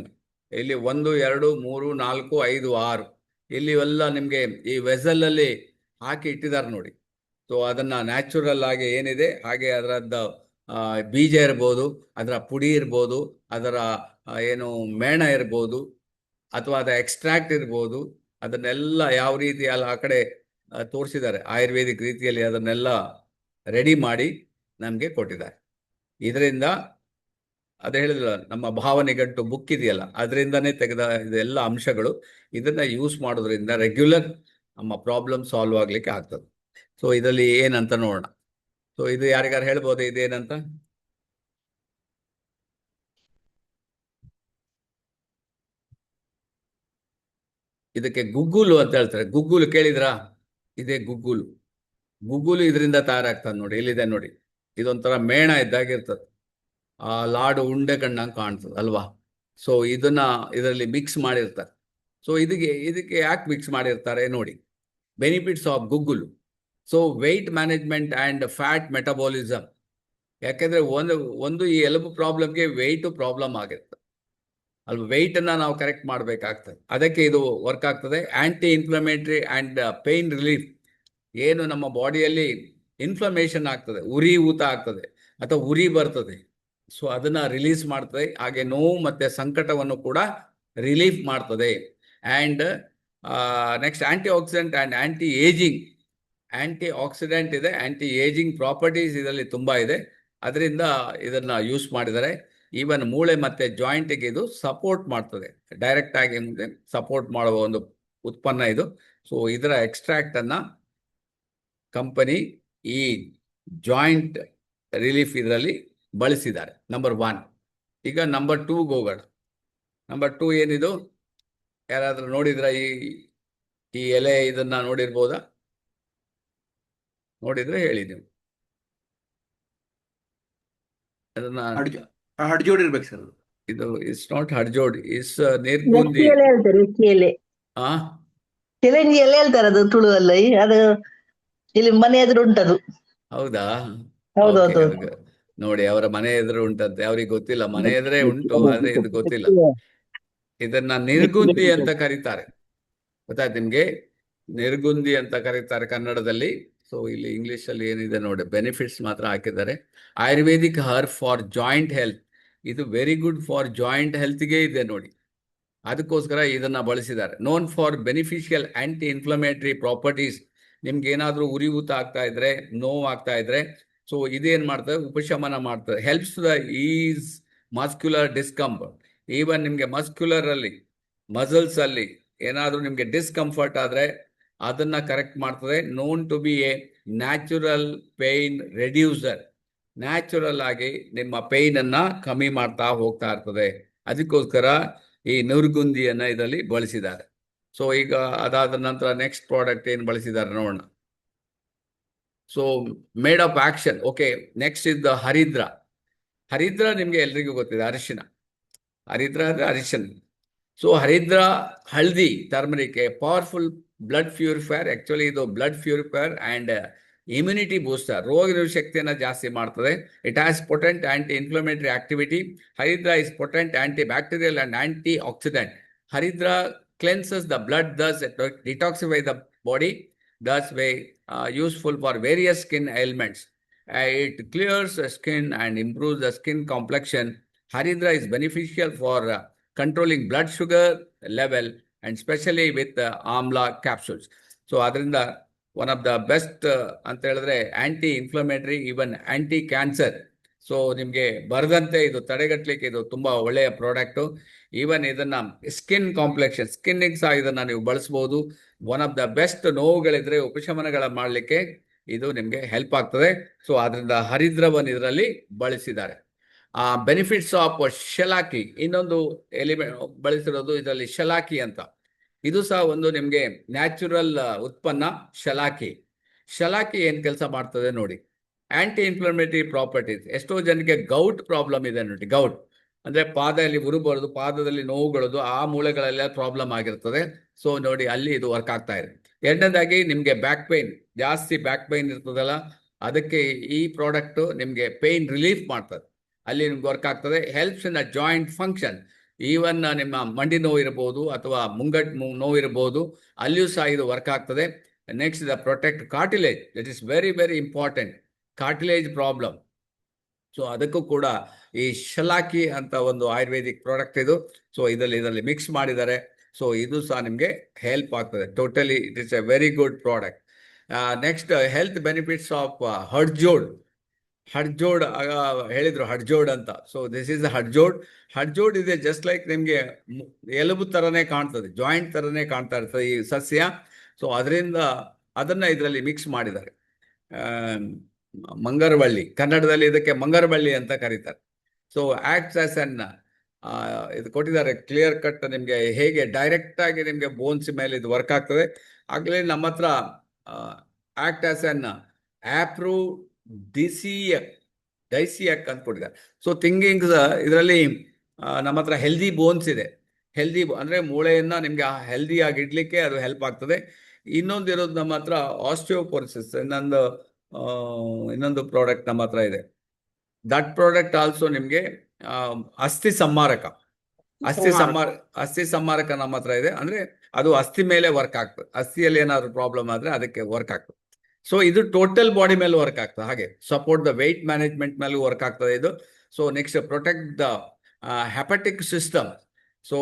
ಇಲ್ಲಿ 1 2 3 4 5 6 ಇಲ್ಲಿ ಎಲ್ಲ ನಿಮಗೆ ಈ ವೆಸಲ್ ಅಲ್ಲಿ ಹಾಕಿ ಇಟ್ಟಿದ್ದಾರೆ ನೋಡಿ. ಸೊ ಅದನ್ನ ನ್ಯಾಚುರಲ್ ಆಗಿ ಏನಿದೆ ಹಾಗೆ ಅದರದ್ದು ಬೀಜ ಇರ್ಬೋದು, ಅದರ ಪುಡಿ ಇರ್ಬೋದು, ಅದರ ಏನು ಮೇಣ ಇರ್ಬೋದು, ಅಥವಾ ಅದರ ಎಕ್ಸ್ಟ್ರಾಕ್ಟ್ ಇರ್ಬೋದು, ಅದನ್ನೆಲ್ಲ ಯಾವ ರೀತಿ ಅಲ್ಲ ಆ ಕಡೆ ತೋರಿಸಿದ್ದಾರೆ ಆಯುರ್ವೇದಿಕ್ ರೀತಿಯಲ್ಲಿ ಅದನ್ನೆಲ್ಲ ರೆಡಿ ಮಾಡಿ ನಮಗೆ ಕೊಟ್ಟಿದ್ದಾರೆ. ಇದರಿಂದ ಅದು ಹೇಳಿದ್ರಲ್ಲ ನಮ್ಮ ಭಾವನೆಗಂಟು ಬುಕ್ ಇದೆಯಲ್ಲ ಅದರಿಂದನೇ ತೆಗೆದ ಇದೆಲ್ಲ ಅಂಶಗಳು. ಇದನ್ನ ಯೂಸ್ ಮಾಡೋದ್ರಿಂದ ರೆಗ್ಯುಲರ್ ನಮ್ಮ ಪ್ರಾಬ್ಲಮ್ ಸಾಲ್ವ್ ಆಗ್ಲಿಕ್ಕೆ ಆಗ್ತದೆ. ಸೊ ಇದರಲ್ಲಿ ಏನಂತ ನೋಡೋಣ. ಸೊ ಇದು ಯಾರಿಗಾರು ಹೇಳ್ಬೋದು ಇದೇನಂತ? ಇದಕ್ಕೆ ಗುಗ್ಗುಲು ಅಂತ ಹೇಳ್ತಾರೆ. ಗುಗ್ಗುಲು ಕೇಳಿದ್ರಾ? ಇದೇ ಗುಗ್ಗುಲು. ಗುಗ್ಗುಲು ಇದರಿಂದ ತಯಾರಾಗ್ತದೆ ನೋಡಿ, ಇಲ್ಲಿದೆ ನೋಡಿ. ಇದೊಂಥರ ಮೇಣ ಇದ್ದಾಗಿರ್ತದೆ, ಆ ಲಾಡು ಉಂಡೆ ಕಣ್ಣಂಗೆ ಕಾಣ್ತದೆ ಅಲ್ವಾ. ಸೊ ಇದನ್ನ ಇದರಲ್ಲಿ ಮಿಕ್ಸ್ ಮಾಡಿರ್ತಾರೆ. ಸೊ ಇದಕ್ಕೆ ಯಾಕೆ ಮಿಕ್ಸ್ ಮಾಡಿರ್ತಾರೆ ನೋಡಿ. Benefits of guggulu. So weight management and fat metabolism. ಯಾಕೆಂದ್ರೆ ಒಂದು ಈ ಎಲುಬು ಪ್ರಾಬ್ಲಮ್ಗೆ ವೆಯ್ಟು ಪ್ರಾಬ್ಲಮ್ ಆಗಿರ್ತದೆ ಅಲ್ವಾ. ವೆಯ್ಟನ್ನು ನಾವು ಕರೆಕ್ಟ್ ಮಾಡಬೇಕಾಗ್ತದೆ, ಅದಕ್ಕೆ ಇದು ವರ್ಕ್ ಆಗ್ತದೆ. ಆ್ಯಂಟಿ ಇನ್ಫ್ಲಮೇಟರಿ ಆ್ಯಂಡ್ ಪೇಯ್ನ್ ರಿಲೀಫ್. ಏನು ನಮ್ಮ ಬಾಡಿಯಲ್ಲಿ ಇನ್ಫ್ಲಮೇಷನ್ ಆಗ್ತದೆ, ಉರಿ ಊತ ಆಗ್ತದೆ ಅಥವಾ ಉರಿ ಬರ್ತದೆ, ಸೊ ಅದನ್ನ ರಿಲೀಸ್ ಮಾಡ್ತದೆ. ಹಾಗೆ ನೋವು ಮತ್ತೆ ಸಂಕಟವನ್ನು ಕೂಡ ರಿಲೀಫ್ ಮಾಡ್ತದೆ. And next anti oxidant and anti ageing. Anti oxidant ಇದೆ, ಆಂಟಿ ಏಜಿಂಗ್ ಪ್ರಾಪರ್ಟೀಸ್ ಇದರಲ್ಲಿ ತುಂಬ ಇದೆ. ಅದರಿಂದ ಇದನ್ನ ಯೂಸ್ ಮಾಡಿದರೆ ಈವನ್ ಮೂಳೆ ಮತ್ತೆ ಜಾಯಿಂಟಿಗೆ ಇದು ಸಪೋರ್ಟ್ ಮಾಡ್ತದೆ. ಡೈರೆಕ್ಟ್ ಆಗಿ ಮುಂದೆ ಸಪೋರ್ಟ್ ಮಾಡುವ ಒಂದು ಉತ್ಪನ್ನ ಇದು. ಸೊ ಇದರ ಎಕ್ಸ್ಟ್ರಾಕ್ಟ್ ಅನ್ನ ಕಂಪನಿ ಈ ಜಾಯಿಂಟ್ ರಿಲೀಫ್ ಇದರಲ್ಲಿ ಬಳಸಿದ್ದಾರೆ. ನಂಬರ್ 1. ಈಗ ನಂಬರ್ 2 ಹೋಗೋಣ. ನಂಬರ್ 2 ಏನಿದು? ಯಾರಾದ್ರೂ ನೋಡಿದ್ರ ಈ ಎಲೆ ಇದನ್ನ ನೋಡಿರ್ಬೋದಾ? ನೋಡಿದ್ರೆ ಹೇಳಿ ನೀವು. ಅದನ್ನ ಹಡ್ಜೋಡ್ ಇರ್ಬೇಕು ಸರ್. ಇದು ಇಟ್ಸ್ ನಾಟ್ ಹಡ್ಜೋಡ್, ಇಸ್ ನೀರ್ಗುಂದಿ. ಆ ಚಿರಂಜಿ ಎಲೆ ಹೇಳ್ತಾರೆ ಅದು ತುಳುವಲ್ಲಿ. ಅದು ಇಲ್ಲಿ ಮನೆ ಎದುರು ಉಂಟದು. ಹೌದಾ? ಹೌದೌದು. Okay, ನೋಡಿ ಅವರ ಮನೆ ಎದುರು ಉಂಟಂತೆ. ಅವ್ರಿಗೆ ಗೊತ್ತಿಲ್ಲ, ಮನೆ ಎದುರೇ ಉಂಟು ಆದ್ರೆ ಇದು ಗೊತ್ತಿಲ್ಲ. ಇದನ್ನ ನಿರ್ಗುಂದಿ ಅಂತ ಕರೀತಾರೆ. ಗೊತ್ತಾಯ್ತು ನಿಮ್ಗೆ? ನಿರ್ಗುಂದಿ ಅಂತ ಕರೀತಾರೆ ಕನ್ನಡದಲ್ಲಿ. ಸೊ ಇಲ್ಲಿ ಇಂಗ್ಲಿಷ್ ಅಲ್ಲಿ ಏನಿದೆ ನೋಡಿ, ಬೆನಿಫಿಟ್ಸ್ ಮಾತ್ರ ಹಾಕಿದ್ದಾರೆ. Ayurvedic herb for joint health. ಇದು ವೆರಿ ಗುಡ್ ಫಾರ್ ಜಾಯಿಂಟ್ ಹೆಲ್ತ್ಗೆ ಇದೆ ನೋಡಿ, ಅದಕ್ಕೋಸ್ಕರ ಇದನ್ನ ಬಳಸಿದ್ದಾರೆ. Known for beneficial aunty inflammatory properties. ನಿಮ್ಗೆ ಏನಾದ್ರೂ ಉರಿ ಊತ ಆಗ್ತಾ ಇದ್ರೆ, ನೋವು ಆಗ್ತಾ ಇದ್ರೆ, ಸೊ ಇದೇನ್ ಮಾಡ್ತದೆ, ಉಪಶಮನ ಮಾಡ್ತದೆ. Helps the ease muscular discomfort. Even ನಿಮ್ಗೆ ಮಸ್ಕ್ಯುಲರ್ ಅಲ್ಲಿ, ಮಸಲ್ಸ್ ಅಲ್ಲಿ ಏನಾದ್ರೂ ನಿಮ್ಗೆ ಡಿಸ್ಕಂಫರ್ಟ್ ಆದ್ರೆ ಅದನ್ನ ಕರೆಕ್ಟ್ ಮಾಡ್ತದೆ. Known to be a natural pain reducer. Natural ಆಗಿ ನಿಮ್ಮ ಪೇಯ್ನ್ ಅನ್ನ ಕಮ್ಮಿ ಮಾಡ್ತಾ ಹೋಗ್ತಾ ಇರ್ತದೆ. ಅದಕ್ಕೋಸ್ಕರ ಈ ನಿರ್ಗುಂದಿಯನ್ನ ಇದರಲ್ಲಿ ಬಳಸಿದ್ದಾರೆ. ಸೊ ಈಗ ಅದಾದ ನಂತರ ನೆಕ್ಸ್ಟ್ ಪ್ರಾಡಕ್ಟ್ ಏನು ಬಳಸಿದ್ದಾರೆ ನೋಡೋಣ. So made of action. Okay, next ಇದ್ದ ಹರಿದ್ರ. ಹರಿದ್ರ ನಿಮ್ಗೆ ಎಲ್ರಿಗೂ ಗೊತ್ತಿದೆ, ಅರಿಶಿನ. ಹರಿದ್ರ ಅಂದ್ರೆ ಅರಿಶಿನ. ಸೊ ಹರಿದ್ರ ಹಳದಿ, turmeric, powerful blood purifier. Actually ಇದು blood purifier and immunity booster. ರೋಗ ನಿರೋಧಕ ಶಕ್ತಿಯನ್ನು ಜಾಸ್ತಿ ಮಾಡ್ತದೆ. It has potent anti inflammatory activity. Haridra is potent antibacterial and antioxidant. Haridra cleanses the blood, thus detoxify the body, thus useful for various skin ailments. It clears the skin and improves the skin complexion. Haridra is beneficial for controlling blood sugar level and especially with amla capsules. So adrinda one of the best ಅಂತ ಹೇಳಿದ್ರೆ anti inflammatory, even anti cancer. So ನಿಮಗೆ ಬರದಂತೆ ಇದು ತಡೆಗಟ್ಟಲಿಕ್ಕೆ ಇದು ತುಂಬಾ ಒಳ್ಳೆಯ product. Even ಇದನ್ನ ಸ್ಕಿನ್ ಕಾಂಪ್ಲೆಕ್ಷನ್, ಸ್ಕಿನ್ನಿಗೆ ಸಹ ಇದನ್ನ ನೀವು ಬಳಸಬಹುದು. One of the best. ನೋವುಗಳಿದ್ರೆ ಉಪಶಮನಗಳ ಮಾಡಲಿಕ್ಕೆ ಇದು ನಿಮಗೆ ಹೆಲ್ಪ್ ಆಗ್ತದೆ. ಸೊ ಅದರಿಂದ ಹರಿದ್ರವನ್ನು ಇದರಲ್ಲಿ ಬಳಸಿದ್ದಾರೆ. Benefits of shallaki. ಇನ್ನೊಂದು ಎಲಿಮೆಂಟ್ ಬಳಸಿರೋದು ಇದರಲ್ಲಿ ಶಲಾಕಿ ಅಂತ. ಇದು ಸಹ ಒಂದು ನಿಮಗೆ ನ್ಯಾಚುರಲ್ ಉತ್ಪನ್ನ ಶಲಾಕಿ. ಶಲಾಕಿ ಏನ್ ಕೆಲಸ ಮಾಡ್ತದೆ ನೋಡಿ, ಆಂಟಿ ಇನ್ಫ್ಲಮೇಟರಿ ಪ್ರಾಪರ್ಟೀಸ್. ಎಷ್ಟೋ ಜನಕ್ಕೆ ಗೌಟ್ ಪ್ರಾಬ್ಲಮ್ ಇದೆ ನೋಡಿ. ಗೌಟ್ ಅಂದ್ರೆ ಪಾದದಲ್ಲಿ ಉರುಬರೋದು, ಪಾದದಲ್ಲಿ ನೋವುಗಳದು, ಆ ಮೂಳೆಗಳೆಲ್ಲ ಪ್ರಾಬ್ಲಮ್ ಆಗಿರ್ತದೆ. ಸೊ ನೋಡಿ ಅಲ್ಲಿ ಇದು ವರ್ಕ್ ಆಗ್ತಾ ಇದೆ. ಎರಡನೇದಾಗಿ ನಿಮ್ಗೆ ಬ್ಯಾಕ್ ಪೈನ್, ಜಾಸ್ತಿ ಬ್ಯಾಕ್ ಪೈನ್ ಇರ್ತದಲ್ಲ, ಅದಕ್ಕೆ ಈ ಪ್ರಾಡಕ್ಟ್ ನಿಮಗೆ ಪೇನ್ ರಿಲೀಫ್ ಮಾಡ್ತದೆ, ಅಲ್ಲಿ ನಿಮ್ಗೆ ವರ್ಕ್ ಆಗ್ತದೆ. Helps in a joint function. Even ನಿಮ್ಮ ಮಂಡಿ ನೋವು ಇರಬಹುದು ಅಥವಾ ಮುಂಗಟ್ಟು ನೋವು ಇರಬಹುದು, ಅಲ್ಲಿಯೂ ಸಹ ಇದು ವರ್ಕ್ ಆಗ್ತದೆ. Next the protect cartilage, that is very very important. Cartilage problem, so ಅದಕ್ಕೂ ಕೂಡ ಈ ಶಲಾಕಿ ಅಂತ ಒಂದು ಆಯುರ್ವೇದಿಕ್ ಪ್ರಾಡಕ್ಟ್ ಇದು. ಸೊ ಇದರಲ್ಲಿ ಮಿಕ್ಸ್ ಮಾಡಿದ್ದಾರೆ. ಸೊ ಇದು ಸಹ ನಿಮಗೆ ಹೆಲ್ಪ್ ಆಗ್ತದೆ. Totally it is a very good product. Next health benefits of hadjod. ಹಡ್ಜೋಡ್ ಹೇಳಿದ್ರು ಹಡ್ಜೋಡ್ ಅಂತ. So this is hadjod. ಹಡ್ಜೋಡ್ ಇದೆ ಜಸ್ಟ್ ಲೈಕ್ ನಿಮಗೆ ಎಲುಬು ಥರನೇ ಕಾಣ್ತದೆ, ಜಾಯಿಂಟ್ ಥರನೇ ಕಾಣ್ತಾ ಇರ್ತದೆ ಈ ಸಸ್ಯ. ಸೊ ಅದನ್ನ ಇದರಲ್ಲಿ ಮಿಕ್ಸ್ ಮಾಡಿದ್ದಾರೆ. ಮಂಗರವಳ್ಳಿ, ಕನ್ನಡದಲ್ಲಿ ಇದಕ್ಕೆ ಮಂಗರವಳ್ಳಿ ಅಂತ ಕರೀತಾರೆ. ಸೊ ಆಕ್ಟ್ಸ್ ಆಸ್ ಅನ್ ಇದು ಕೊಟ್ಟಿದ್ದಾರೆ ಕ್ಲಿಯರ್ ಕಟ್, ನಿಮಗೆ ಹೇಗೆ ಡೈರೆಕ್ಟ್ ಆಗಿ ನಿಮಗೆ ಬೋನ್ಸ್ ಮೇಲೆ ಇದು ವರ್ಕ್ ಆಗ್ತದೆ. ಆಗಲೇ ನಮ್ಮ ಹತ್ರ ಆಕ್ಟ್ ಆಸ್ ಅನ್ ಡೈಸಿಯಕ್ ಅಂತ ಕೊಟ್ಟಿದ್ದಾರೆ. ಸೊ ಥಿಂಕಿಂಗ್ ಇದರಲ್ಲಿ ನಮ್ಮ ಹತ್ರ ಹೆಲ್ದಿ ಬೋನ್ಸ್ ಇದೆ. ಹೆಲ್ದಿ ಅಂದರೆ ಮೂಳೆಯನ್ನ ನಿಮಗೆ ಹೆಲ್ದಿ ಆಗಿ ಇಡ್ಲಿಕ್ಕೆ ಅದು ಹೆಲ್ಪ್ ಆಗ್ತದೆ. ಇನ್ನೊಂದು ಇರೋದು ನಮ್ಮ ಹತ್ರ ಆಸ್ಟಿಯೋಪೋರೋಸಿಸ್, ಇನ್ನೊಂದು ಪ್ರಾಡಕ್ಟ್ ನಮ್ಮ ಹತ್ರ ಇದೆ. ದಟ್ ಪ್ರಾಡಕ್ಟ್ ಆಲ್ಸೋ ನಿಮಗೆ ಅಸ್ಥಿ ಸಂಮಾರಕ ನಮ್ಮ ಹತ್ರ ಇದೆ. ಅಂದ್ರೆ ಅದು ಅಸ್ಥಿ ಮೇಲೆ ವರ್ಕ್ ಆಗ್ತದೆ. ಅಸ್ಥಿಯಲ್ಲಿ ಏನಾದ್ರು ಪ್ರಾಬ್ಲಮ್ ಆದ್ರೆ ಅದಕ್ಕೆ ವರ್ಕ್ ಆಗ್ತದೆ. ಸೊ ಇದು ಟೋಟಲ್ ಬಾಡಿ ಮೇಲೆ ವರ್ಕ್ ಆಗ್ತದೆ. ಹಾಗೆ ಸಪೋರ್ಟ್ ದ ವೆಯ್ಟ್ ಮ್ಯಾನೇಜ್ಮೆಂಟ್ ಮೇಲೂ ವರ್ಕ್ ಆಗ್ತದೆ ಇದು. So next protect the hepatic system. So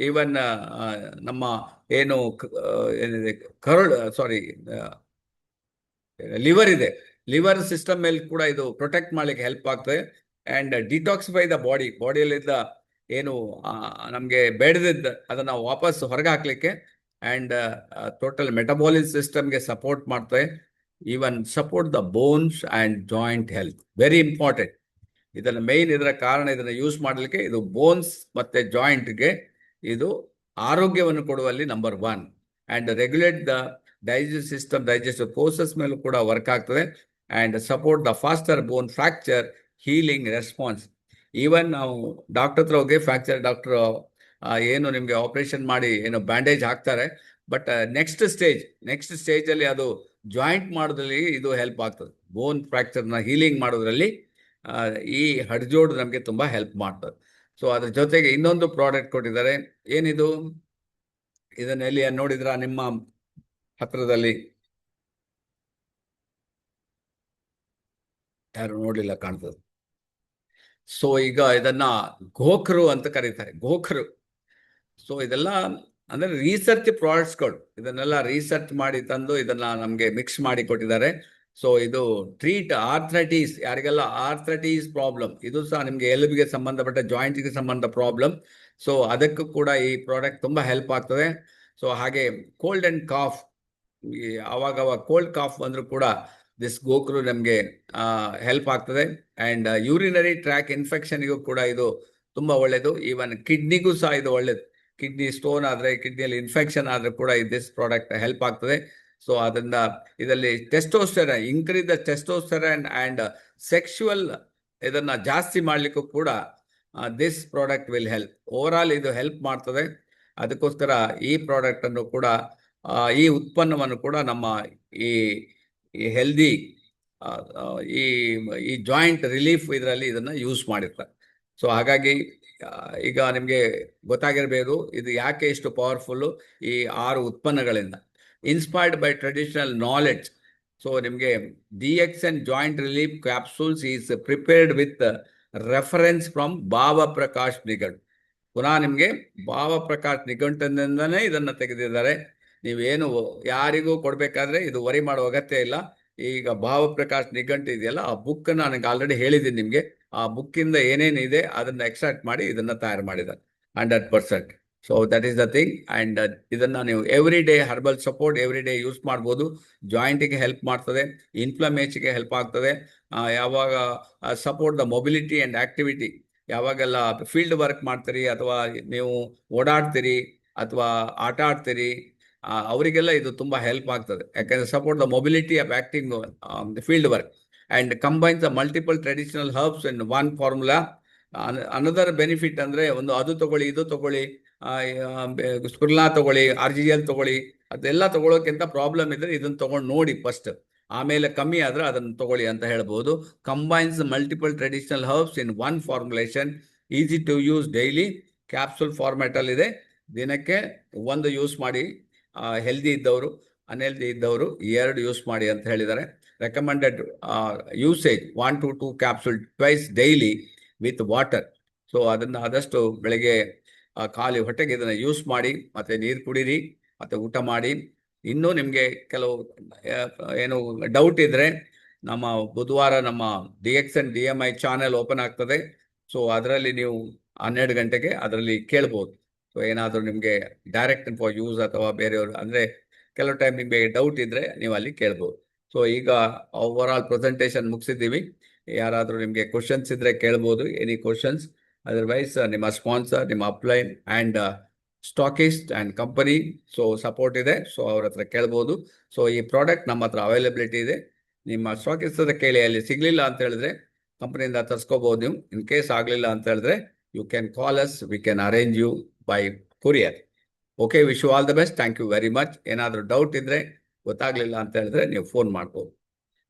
even ನಮ್ಮ ಏನಿದೆ ಲಿವರ್ ಇದೆ, ಲಿವರ್ ಸಿಸ್ಟಮ್ ಮೇಲೆ ಕೂಡ ಇದು ಪ್ರೊಟೆಕ್ಟ್ ಮಾಡ್ಲಿಕ್ಕೆ ಹೆಲ್ಪ್ ಆಗ್ತದೆ. ಅಂಡ್ ಡಿಟಾಕ್ಸಿಫೈ ದ ಬಾಡಿಯಲ್ಲಿದ್ದ ಏನು ನಮಗೆ ಬೇಡದಿದ್ದ ಅದನ್ನ ವಾಪಸ್ ಹೊರಗೆ ಹಾಕ್ಲಿಕ್ಕೆ ಅಂಡ್ ಟೋಟಲ್ ಮೆಟಬಾಲಿಕ್ ಸಿಸ್ಟಮ್ಗೆ ಸಪೋರ್ಟ್ ಮಾಡ್ತದೆ. Even support the bones and joint health, very important. ಇದರ ಕಾರಣ ಇದನ್ನು ಯೂಸ್ ಮಾಡಲಿಕ್ಕೆ ಇದು ಬೋನ್ಸ್ ಮತ್ತೆ ಜಾಯಿಂಟ್ಗೆ ಇದು ಆರೋಗ್ಯವನ್ನು ಕೊಡುವಲ್ಲಿ number 1. And regulate the digestive process ಮೇಲೂ ಕೂಡ ವರ್ಕ್ ಆಗ್ತದೆ. And support the faster bone fracture healing response. Even ನಾವು ಡಾಕ್ಟರ್ ಹತ್ರ ಹೋಗಿ ಫ್ರಾಕ್ಚರ್ ಡಾಕ್ಟರ್ ಏನು ನಿಮಗೆ ಆಪರೇಷನ್ ಮಾಡಿ ಏನು ಬ್ಯಾಂಡೇಜ್ ಹಾಕ್ತಾರೆ, ಬಟ್ ನೆಕ್ಸ್ಟ್ ಸ್ಟೇಜಲ್ಲಿ ಅದು ಜಾಯಿಂಟ್ ಮಾಡೋದ್ರಲ್ಲಿ ಇದು ಹೆಲ್ಪ್ ಆಗ್ತದೆ. ಬೋನ್ ಫ್ರಾಕ್ಚರ್ನ ಹೀಲಿಂಗ್ ಮಾಡೋದ್ರಲ್ಲಿ ಈ ಹಡ್ಜೋಡ್ ನಮಗೆ ತುಂಬಾ ಹೆಲ್ಪ್ ಮಾಡ್ತದೆ. ಸೊ ಅದ್ರ ಜೊತೆಗೆ ಇನ್ನೊಂದು ಪ್ರಾಡಕ್ಟ್ ಕೊಟ್ಟಿದ್ದಾರೆ. ಏನಿದು? ಇದನ್ನ ಎಲ್ಲಿ ನೋಡಿದ್ರ ನಿಮ್ಮ ಹತ್ರದಲ್ಲಿ? ಯಾರು ನೋಡ್ಲಿಲ್ಲ ಕಾಣ್ತದೆ. ಸೊ ಈಗ ಇದನ್ನ ಗೋಖರು ಅಂತ ಕರೀತಾರೆ, ಗೋಖರು. ಸೊ ಇದೆಲ್ಲ ಅಂದ್ರೆ ರಿಸರ್ಚ್ ಪ್ರಾಡಕ್ಟ್ಸ್ಗಳು. ಇದನ್ನೆಲ್ಲ ರಿಸರ್ಚ್ ಮಾಡಿ ತಂದು ಇದನ್ನ ನಮ್ಗೆ ಮಿಕ್ಸ್ ಮಾಡಿ ಕೊಟ್ಟಿದ್ದಾರೆ. ಸೊ ಇದು ಟ್ರೀಟ್ ಆರ್ಥ್ರೈಟಿಸ್, ಯಾರಿಗೆಲ್ಲ ಆರ್ಥ್ರೈಟಿಸ್ ಪ್ರಾಬ್ಲಮ್, ಇದು ಸಹ ನಿಮ್ಗೆ ಎಲುಬಿಗೆ ಸಂಬಂಧಪಟ್ಟ ಜಾಯಿಂಟ್ಗೆ ಸಂಬಂಧ ಪ್ರಾಬ್ಲಮ್. ಸೊ ಅದಕ್ಕೂ ಕೂಡ ಈ ಪ್ರಾಡಕ್ಟ್ ತುಂಬಾ ಹೆಲ್ಪ್ ಆಗ್ತದೆ. ಸೊ ಹಾಗೆ ಕೋಲ್ಡ್ ಅಂಡ್ ಕಾಫ್, ಅವಾಗ ಕೋಲ್ಡ್ ಕಾಫ್ ಬಂದರೂ ಕೂಡ ದಿಸ್ ಗೋಕ್ರು ನಮಗೆ ಹೆಲ್ಪ್ ಆಗ್ತದೆ. ಅಂಡ್ ಯೂರಿನರಿ ಟ್ರ್ಯಾಕ್ ಇನ್ಫೆಕ್ಷನ್ಗೂ ಕೂಡ ಇದು ತುಂಬಾ ಒಳ್ಳೇದು. ಈವನ್ ಕಿಡ್ನಿಗೂ ಸಹ ಇದು ಒಳ್ಳೇದು. ಕಿಡ್ನಿ ಸ್ಟೋನ್ ಆದರೆ, ಕಿಡ್ನಿಯಲ್ಲಿ ಇನ್ಫೆಕ್ಷನ್ ಆದರೆ ಕೂಡ ದಿಸ್ ಪ್ರಾಡಕ್ಟ್ ಹೆಲ್ಪ್ ಆಗ್ತದೆ. ಸೊ ಅದರಿಂದ ಇದರಲ್ಲಿ testosterone, increase the testosterone and sexual ಇದನ್ನ ಜಾಸ್ತಿ ಮಾಡ್ಲಿಕ್ಕೂ ಕೂಡ this product will help. Overall ಇದು ಹೆಲ್ಪ್ ಮಾಡ್ತದೆ. ಅದಕ್ಕೋಸ್ಕರ ಈ ಪ್ರಾಡಕ್ಟ್ ಅನ್ನು ಕೂಡ ಈ ಉತ್ಪನ್ನವನ್ನು ಕೂಡ ನಮ್ಮ ಈ ಹೆಲ್ದಿ ಈ ಜಾಯಿಂಟ್ ರಿಲೀಫ್ ಇದರಲ್ಲಿ ಇದನ್ನ ಯೂಸ್ ಮಾಡಿರ್ತಾರೆ. ಸೊ ಹಾಗಾಗಿ ಈಗ ನಿಮಗೆ ಗೊತ್ತಾಗಿರಬೇಕು ಇದು ಯಾಕೆ ಇಷ್ಟು ಪವರ್ಫುಲ್ಲು. ಈ 6 ಉತ್ಪನ್ನಗಳಿಂದ inspired by traditional knowledge. So ನಿಮಗೆ DXN joint relief capsules is prepared with reference from ಭಾವ ಪ್ರಕಾಶ್ ನಿಘಂಟ್. ಪುನಃ ನಿಮಗೆ ಭಾವ ಪ್ರಕಾಶ್ ನಿಘಂಟಿನಿಂದನೇ ಇದನ್ನ ತೆಗೆದಿದ್ದಾರೆ. ನೀವೇನು ಯಾರಿಗೂ ಕೊಡ್ಬೇಕಾದ್ರೆ ಇದು ವರಿ ಮಾಡೋ ಅಗತ್ಯ ಇಲ್ಲ. ಈಗ ಭಾವ ಪ್ರಕಾಶ್ ನಿಘಂಟ್ ಇದೆಯಲ್ಲ, ಆ ಬುಕ್ ನನಗೆ ಆಲ್ರೆಡಿ ಹೇಳಿದ್ದೀನಿ ನಿಮ್ಗೆ. ಆ ಬುಕ್ಕಿಂದ ಏನೇನಿದೆ ಅದನ್ನ ಎಕ್ಸ್ಟ್ರಾಕ್ಟ್ ಮಾಡಿ ಇದನ್ನ ತಯಾರು ಮಾಡಿದ್ದಾರೆ 100%. So that is the thing. And ಇದನ್ನ ನೀವು every day herbal support every day use ಮಾಡ್ಬೋದು. ಜಾಯಿಂಟಿಗೆ ಹೆಲ್ಪ್ ಮಾಡ್ತದೆ, ಇನ್ಫ್ಲಮೇಷನ್ಗೆ ಹೆಲ್ಪ್ ಆಗ್ತದೆ. ಯಾವಾಗ support the mobility and activity, ಯಾವಾಗೆಲ್ಲ ಫೀಲ್ಡ್ ವರ್ಕ್ ಮಾಡ್ತೀರಿ ಅಥವಾ ನೀವು ಓಡಾಡ್ತೀರಿ ಅಥವಾ ಆಟ ಆಡ್ತೀರಿ, ಅವರಿಗೆಲ್ಲ ಇದು ತುಂಬಾ ಹೆಲ್ಪ್ ಆಗ್ತದೆ. ಯಾಕಂದ್ರೆ support the mobility of acting field work and combines the multiple traditional herbs in one formula. Another benefit ಅಂದ್ರೆ ಅದು ತಗೊಳ್ಳಿ, ಇದು ತಗೊಳ್ಳಿ, ಸ್ಪಿರ್ಲಾ ತಗೊಳ್ಳಿ, RGL ತಗೊಳ್ಳಿ, ಅದೆಲ್ಲ ತಗೊಳ್ಳೋಕ್ಕಿಂತ ಪ್ರಾಬ್ಲಮ್ ಇದ್ರೆ ಇದನ್ನ ತಗೊಂಡು ನೋಡಿ ಫಸ್ಟ್. ಆಮೇಲೆ ಕಮ್ಮಿ ಆದ್ರೆ ಅದನ್ನು ತಗೊಳ್ಳಿ ಅಂತ ಹೇಳ್ಬೋದು. Combines multiple traditional herbs in one formulation, easy to use daily, capsule format ಅಲ್ಲಿ ಇದೆ. ದಿನಕ್ಕೆ ಒಂದು ಯೂಸ್ ಮಾಡಿ, ಹೆಲ್ದಿ ಇದ್ದವರು ಅನ್ಹೆಲ್ದಿ ಇದ್ದವರು 2 ಯೂಸ್ ಮಾಡಿ ಅಂತ ಹೇಳಿದ್ದಾರೆ. Recommended usage 1 to 2 capsule twice daily with water. So ಅದನ್ನು ಆದಷ್ಟು ಬೆಳಗ್ಗೆ ಖಾಲಿ ಹೊಟ್ಟೆಗೆ ಇದನ್ನು ಯೂಸ್ ಮಾಡಿ, ಮತ್ತೆ ನೀರು ಕುಡೀರಿ, ಮತ್ತೆ ಊಟ ಮಾಡಿ. ಇನ್ನೂ ನಿಮಗೆ ಕೆಲವು ಏನು ಡೌಟ್ ಇದ್ರೆ ನಮ್ಮ ಬುಧವಾರ ನಮ್ಮ DXN DMI ಚಾನೆಲ್ ಓಪನ್ ಆಗ್ತದೆ. ಸೊ ಅದರಲ್ಲಿ ನೀವು 12 ಗಂಟೆಗೆ ಅದರಲ್ಲಿ ಕೇಳ್ಬೋದು. ಸೊ ಏನಾದರೂ ನಿಮಗೆ ಡೈರೆಕ್ಟ್ ಫಾರ್ ಯೂಸ್ ಅಥವಾ ಬೇರೆಯವರು ಅಂದರೆ ಕೆಲವು ಟೈಮ್ ನಿಮಗೆ ಡೌಟ್ ಇದ್ರೆ ನೀವು ಅಲ್ಲಿ ಕೇಳ್ಬೋದು. ಸೊ ಈಗ ಓವರ್ ಆಲ್ ಪ್ರೆಸೆಂಟೇಷನ್ ಮುಗಿಸಿದ್ದೀವಿ. ಯಾರಾದರೂ ನಿಮಗೆ ಕ್ವಶನ್ಸ್ ಇದ್ರೆ ಕೇಳ್ಬೋದು, ಎನಿ ಕ್ವಶನ್ಸ್. ಅದರ್ವೈಸ್ ನಿಮ್ಮ ಸ್ಪಾನ್ಸರ್, ನಿಮ್ಮ upline and stockist and company so support ಇದೆ. ಸೊ ಅವ್ರ ಹತ್ರ ಕೇಳ್ಬೋದು. ಸೊ ಈ ಪ್ರಾಡಕ್ಟ್ ನಮ್ಮ ಹತ್ರ ಅವೈಲಬಿಲಿಟಿ ಇದೆ. ನಿಮ್ಮ ಸ್ಟಾಕಿಸ್ಟ್ ಹತ್ರ ಕೇಳಿ, ಅಲ್ಲಿ ಸಿಗಲಿಲ್ಲ ಅಂತ ಹೇಳಿದ್ರೆ ಕಂಪನಿಯಿಂದ ತರಿಸ್ಕೋಬೋದು ನೀವು. ಇನ್ ಕೇಸ್ ಆಗಲಿಲ್ಲ ಅಂತ ಹೇಳಿದ್ರೆ you can call us, we can arrange you by courier. Okay, wish you all the best. Thank you very much. ಏನಾದರೂ ಡೌಟ್ ಇದ್ರೆ, ಗೊತ್ತಾಗಲಿಲ್ಲ ಅಂತ ಹೇಳಿದ್ರೆ ನೀವು ಫೋನ್ ಮಾಡ್ಬೋದು.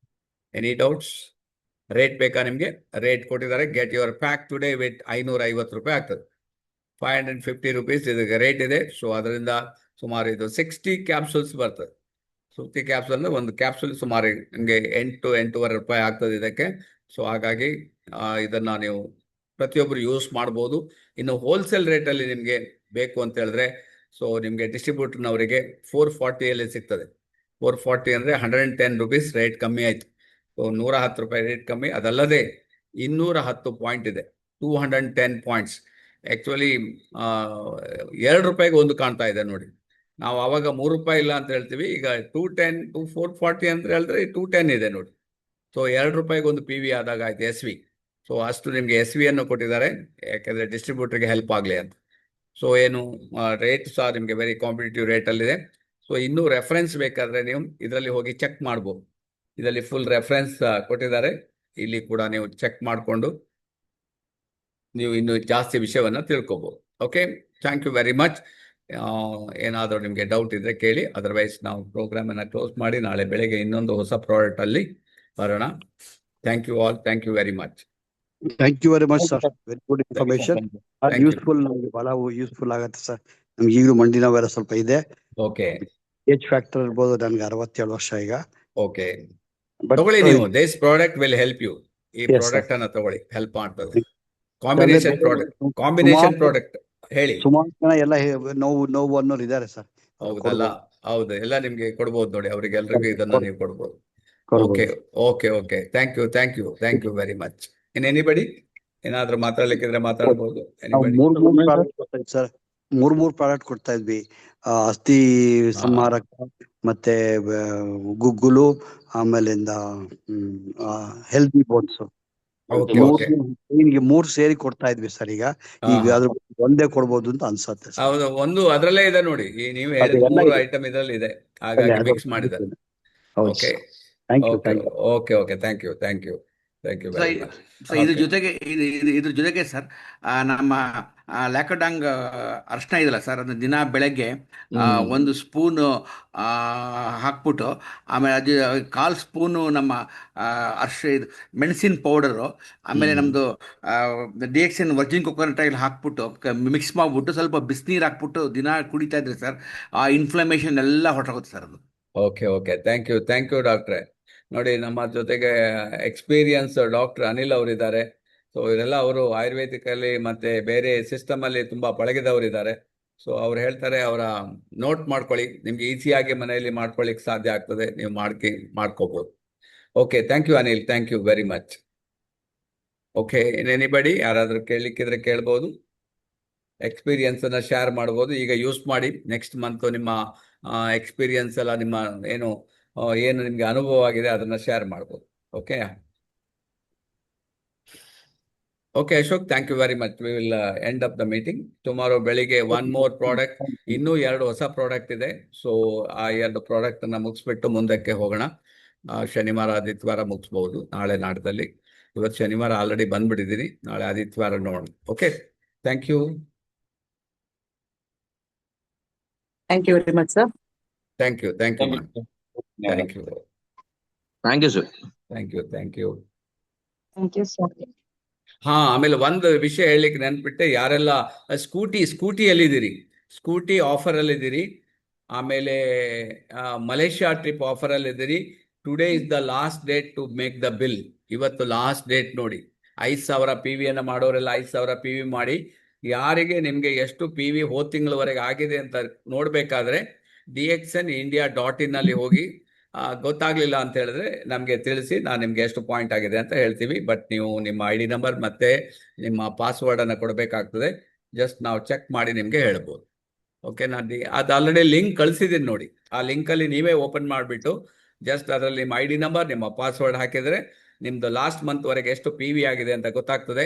Any doubts? ರೇಟ್ ಬೇಕಾ ನಿಮಗೆ? ರೇಟ್ ಕೊಟ್ಟಿದ್ದಾರೆ. Get your pack today with 550 ರೂಪಾಯಿ ಆಗ್ತದೆ. 550 rupees ಇದಕ್ಕೆ ರೇಟ್ ಇದೆ. ಸೊ ಅದರಿಂದ ಸುಮಾರು ಇದು 60 ಕ್ಯಾಪ್ಸೂಲ್ಸ್ ಬರ್ತದೆ. 60 ಕ್ಯಾಪ್ಸೂಲ್ ಅಂದರೆ ಒಂದು ಕ್ಯಾಪ್ಸೂಲ್ ಸುಮಾರು ನಿಮಗೆ 8-8.5 ರೂಪಾಯಿ ಆಗ್ತದೆ ಇದಕ್ಕೆ. ಸೊ ಹಾಗಾಗಿ ಇದನ್ನು ನೀವು ಪ್ರತಿಯೊಬ್ಬರು ಯೂಸ್ ಮಾಡ್ಬೋದು. ಇನ್ನು ಹೋಲ್ಸೇಲ್ ರೇಟಲ್ಲಿ ನಿಮಗೆ ಬೇಕು ಅಂತ ಹೇಳಿದ್ರೆ, ಸೊ ನಿಮಗೆ ಡಿಸ್ಟ್ರಿಬ್ಯೂಟರ್ನವರಿಗೆ 440 ಸಿಗ್ತದೆ. 440 ಅಂದರೆ 110 ರೂಪೀಸ್ ರೇಟ್ ಕಮ್ಮಿ ಆಯಿತು. ಸೊ 110 ರೂಪಾಯಿ ರೇಟ್ ಕಮ್ಮಿ. ಅದಲ್ಲದೆ 210 ಪಾಯಿಂಟ್ ಇದೆ, 210 ಪಾಯಿಂಟ್ಸ್. ಆ್ಯಕ್ಚುಲಿ 2 ರೂಪಾಯಿಗೆ ಒಂದು ಕಾಣ್ತಾ ಇದೆ ನೋಡಿ. ನಾವು ಆವಾಗ 3 ರೂಪಾಯಿ ಇಲ್ಲ ಅಂತ ಹೇಳ್ತೀವಿ. ಈಗ 210 to 440 ಅಂತ ಹೇಳಿದ್ರೆ 210 ಇದೆ ನೋಡಿ. ಸೊ 2 ರೂಪಾಯಿಗೆ ಒಂದು PV ಆದಾಗ ಆಯ್ತು, SV. ಸೊ ಅಷ್ಟು ನಿಮಗೆ SV ಅನ್ನು ಕೊಟ್ಟಿದ್ದಾರೆ, ಯಾಕೆಂದರೆ ಡಿಸ್ಟ್ರಿಬ್ಯೂಟರ್ಗೆ ಹೆಲ್ಪ್ ಆಗಲಿ ಅಂತ. ಸೊ ಏನು ರೇಟ್ ಸಹ ನಿಮಗೆ ವೆರಿ ಕಾಂಪಿಟೇಟಿವ್ ರೇಟಲ್ಲಿದೆ. ಸೊ ಇನ್ನೂ ರೆಫರೆನ್ಸ್ ಬೇಕಾದರೆ ನೀವು ಇದರಲ್ಲಿ ಹೋಗಿ ಚೆಕ್ ಮಾಡ್ಬೋದು. ಇದರಲ್ಲಿ ಫುಲ್ ರೆಫರೆನ್ಸ್ ಕೊಟ್ಟಿದ್ದಾರೆ. ಇಲ್ಲಿ ಕೂಡ ನೀವು ಚೆಕ್ ಮಾಡಿಕೊಂಡು ನೀವು ಇನ್ನೂ ಜಾಸ್ತಿ ವಿಷಯವನ್ನು ತಿಳ್ಕೊಬೋದು. Okay, thank you very much. ಏನಾದರೂ ನಿಮಗೆ ಡೌಟ್ ಇದ್ದರೆ ಕೇಳಿ. ಅದರ್ವೈಸ್ ನಾವು ಪ್ರೋಗ್ರಾಮನ್ನು ಕ್ಲೋಸ್ ಮಾಡಿ ನಾಳೆ ಬೆಳಗ್ಗೆ ಇನ್ನೊಂದು ಹೊಸ ಪ್ರಾಡಕ್ಟಲ್ಲಿ ಬರೋಣ. Thank you all. Thank you very much. Thank you very much sir. Very good information. Useful, ನಮಗೆ ಬಹಳ ಯೂಸ್ಫುಲ್ ಆಗುತ್ತೆ ಸರ್. ನಮ್ಗೆ ಈಗಲೂ ಮಂಡಿ ನೋವೆಲ್ಲ ಸ್ವಲ್ಪ ಇದೆ. ಓಕೆ, ಏಜ್ ಫ್ಯಾಕ್ಟರ್ ಇರ್ಬೋದು. ನನಗೆ 67 ವರ್ಷ ಈಗ. ಓಕೆ, ತಗೊಳ್ಳಿ ನೀವು. This product will help you. ಈ ಪ್ರಾಡಕ್ಟ್ ಅನ್ನ ತಗೊಳ್ಳಿ, ಹೆಲ್ಪ್ ಮಾಡ್ತದೆ. ಕಾಂಬಿನೇಷನ್ ಪ್ರಾಡಕ್ಟ್ ಹೇಳಿ. ಸುಮಾರು ಜನ ಎಲ್ಲ ನೋವು ಅನ್ನೋರು ಇದ್ದಾರೆ ಸರ್. ಹೌದಲ್ಲ? ಹೌದು, ಎಲ್ಲ ನಿಮ್ಗೆ ಕೊಡ್ಬೋದು ನೋಡಿ. ಅವರಿಗೆಲ್ಲರಿಗೂ ಇದನ್ನ ನೀವು ಕೊಡ್ಬೋದು. Okay okay okay, thank you thank you thank you very much. In anybody ಏನಾದ್ರೂ ಮಾತಾಡ್ಲಿಕ್ಕಿದ್ರೆ ಮಾತಾಡ್ಬೋದು. ಸರ್, ಮೂರ್ ಪ್ರಾಡಕ್ಟ್ ಕೊಡ್ತಾ ಇದ್ವಿ. ಅಸ್ಥಿ ಸಂಹಾರಕ, ಮತ್ತೆ ಗುಗ್ಗುಲು, ಆಮೇಲಿಂದ ಹೆಲ್ದಿ ಬೋನ್ಸ್. ಮೂರ್ ಸೇರಿ ಕೊಡ್ತಾ ಇದ್ವಿ ಸರ್. ಈಗ ಅದ್ರ ಒಂದೇ ಕೊಡ್ಬೋದು ಅಂತ ಅನ್ಸತ್ತೆ. ಹೌದು, ಒಂದು ಅದರಲ್ಲೇ ಇದೆ ನೋಡಿ. ನೀವು ಹೇಳಿದ 3 ಐಟಮ್ ಇದರಲ್ಲಿ ಇದೆ, ಹಾಗಾಗಿ ಮಿಕ್ಸ್ ಮಾಡಿದ್ದಾರೆ. Okay okay okay, thank you thank you thank you very much. ಇದ್ರ ಜೊತೆಗೆ ಸರ್, ನಮ್ಮ ಲ್ಯಾಕಡಾಂಗ್ ಅರ್ಶಿನ ಇದೆಯಲ್ಲ ಸರ್, ಅದನ್ನ ದಿನ ಬೆಳಗ್ಗೆ 1 ಸ್ಪೂನ್ ಹಾಕ್ಬಿಟ್ಟು, ಆಮೇಲೆ ಅದು 1/4 ಸ್ಪೂನು ನಮ್ಮ ಇದು ಮೆಣಸಿನ ಪೌಡರು, ಆಮೇಲೆ ನಮ್ಮದು DXN ವರ್ಜಿನ್ ಕೊಕೊನಟ್ ಆಯಿಲ್ ಹಾಕ್ಬಿಟ್ಟು ಮಿಕ್ಸ್ ಮಾಡಿಬಿಟ್ಟು ಸ್ವಲ್ಪ ಬಿಸಿನೀರು ಹಾಕ್ಬಿಟ್ಟು ದಿನ ಕುಡಿತಾ ಇದ್ರೆ ಸರ್, ಆ ಇನ್ಫ್ಲಮೇಷನ್ ಎಲ್ಲ ಹೊರಟೋಗುತ್ತೆ ಸರ್ ಅದು. ಓಕೆ ಓಕೆ, ಥ್ಯಾಂಕ್ ಯು ಡಾಕ್ಟ್ರೆ. ನೋಡಿ, ನಮ್ಮ ಜೊತೆಗೆ ಎಕ್ಸ್ಪೀರಿಯನ್ಸ್ ಡಾಕ್ಟರ್ ಅನಿಲ್ ಅವರಿದ್ದಾರೆ. ಸೊ ಇದೆಲ್ಲ ಅವರು ಆಯುರ್ವೇದಿಕಲ್ಲಿ ಮತ್ತೆ ಬೇರೆ ಸಿಸ್ಟಮಲ್ಲಿ ತುಂಬ ಪಳಗಿದವರಿದ್ದಾರೆ. ಸೊ ಅವ್ರು ಹೇಳ್ತಾರೆ, ಅವರ ನೋಟ್ ಮಾಡ್ಕೊಳ್ಳಿ, ನಿಮ್ಗೆ ಈಸಿಯಾಗಿ ಮನೆಯಲ್ಲಿ ಮಾಡ್ಕೊಳ್ಳಿಕ್ಕೆ ಸಾಧ್ಯ ಆಗ್ತದೆ. ನೀವು ಮಾಡ್ಕೋಬೋದು. Okay, thank you Anil, thank you very much. Okay, anybody ಯಾರಾದರೂ ಕೇಳಲಿಕ್ಕಿದ್ರೆ ಕೇಳ್ಬೋದು. ಎಕ್ಸ್ಪೀರಿಯನ್ಸನ್ನು ಶೇರ್ ಮಾಡ್ಬೋದು. ಈಗ ಯೂಸ್ ಮಾಡಿ, ನೆಕ್ಸ್ಟ್ ಮಂತ್ ನಿಮ್ಮ ಎಕ್ಸ್ಪೀರಿಯನ್ಸ್ ಎಲ್ಲ, ನಿಮ್ಮ ಏನು ನಿಮಗೆ ಅನುಭವ ಆಗಿದೆ ಅದನ್ನು ಶೇರ್ ಮಾಡ್ಬೋದು. Okay okay Ashok, thank you very much. We will end up the meeting. Tomorrow ಬೆಳಿಗ್ಗೆ 1 more ಪ್ರಾಡಕ್ಟ್, ಇನ್ನೂ 2 ಹೊಸ ಪ್ರಾಡಕ್ಟ್ ಇದೆ. ಸೊ ಆ 2 ಪ್ರಾಡಕ್ಟನ್ನು ಮುಗಿಸ್ಬಿಟ್ಟು ಮುಂದಕ್ಕೆ ಹೋಗೋಣ. ಶನಿವಾರ ಆದಿತ್ಯವಾರ ಮುಗಿಸ್ಬೋದು, ನಾಳೆ ನಾಡ್ದಲ್ಲಿ. ಇವತ್ತು ಶನಿವಾರ ಆಲ್ರೆಡಿ ಬಂದ್ಬಿಟ್ಟಿದ್ದೀನಿ, ನಾಳೆ ಆದಿತ್ಯವಾರ ನೋಡೋಣ. Okay, thank you. Thank you very much, sir. Thank you, ma'am. Thank you. Thank you sir. Thank you, thank you. Thank you sir. ಹಾ, ಆಮೇಲೆ ಒಂದು ವಿಷಯ ಹೇಳಲಿಕ್ಕೆ ನೆನ್ಪಿಟ್ಟೆ, ಯಾರೆಲ್ಲ ಸ್ಕೂಟಿಯಲ್ಲಿದ್ದೀರಿ, ಸ್ಕೂಟಿ ಆಫರಲ್ಲಿದ್ದೀರಿ, ಆಮೇಲೆ ಮಲೇಷ್ಯಾ ಟ್ರಿಪ್ ಆಫರಲ್ಲಿದ್ದೀರಿ, today is the last date to make the bill. ಇವತ್ತು ಲಾಸ್ಟ್ ಡೇಟ್ ನೋಡಿ. 5,000 PV ಅನ್ನು ಮಾಡೋರೆಲ್ಲ 5,000 PV ಮಾಡಿ. ಯಾರಿಗೆ ನಿಮಗೆ ಎಷ್ಟು PV ಹೋದ ತಿಂಗಳವರೆಗೆ ಆಗಿದೆ ಅಂತ ನೋಡಬೇಕಾದ್ರೆ dxnindia.in ಅಲ್ಲಿ ಹೋಗಿ ಗೊತ್ತಾಗ್ಲಿಲ್ಲ ಅಂತ ಹೇಳಿದ್ರೆ ನಮಗೆ ತಿಳಿಸಿ, ನಾನು ನಿಮ್ಗೆ ಎಷ್ಟು ಪಾಯಿಂಟ್ ಆಗಿದೆ ಅಂತ ಹೇಳ್ತೀವಿ. ಬಟ್ ನೀವು ನಿಮ್ಮ ID ನಂಬರ್ ಮತ್ತೆ ನಿಮ್ಮ ಪಾಸ್ವರ್ಡ್ ಅನ್ನು ಕೊಡಬೇಕಾಗ್ತದೆ. ಜಸ್ಟ್ ನಾವು ಚೆಕ್ ಮಾಡಿ ನಿಮ್ಗೆ ಹೇಳ್ಬೋದು. ಓಕೆ, ನಾನು ಅದು ಆಲ್ರೆಡಿ ಲಿಂಕ್ ಕಳಿಸಿದ್ದೀನಿ ನೋಡಿ. ಆ ಲಿಂಕಲ್ಲಿ ನೀವೇ ಓಪನ್ ಮಾಡಿಬಿಟ್ಟು ಜಸ್ಟ್ ಅದರಲ್ಲಿ ನಿಮ್ಮ ID ನಂಬರ್, ನಿಮ್ಮ ಪಾಸ್ವರ್ಡ್ ಹಾಕಿದರೆ ನಿಮ್ದು ಲಾಸ್ಟ್ ಮಂತ್ ವರೆಗೆ ಎಷ್ಟು PV ಆಗಿದೆ ಅಂತ ಗೊತ್ತಾಗ್ತದೆ.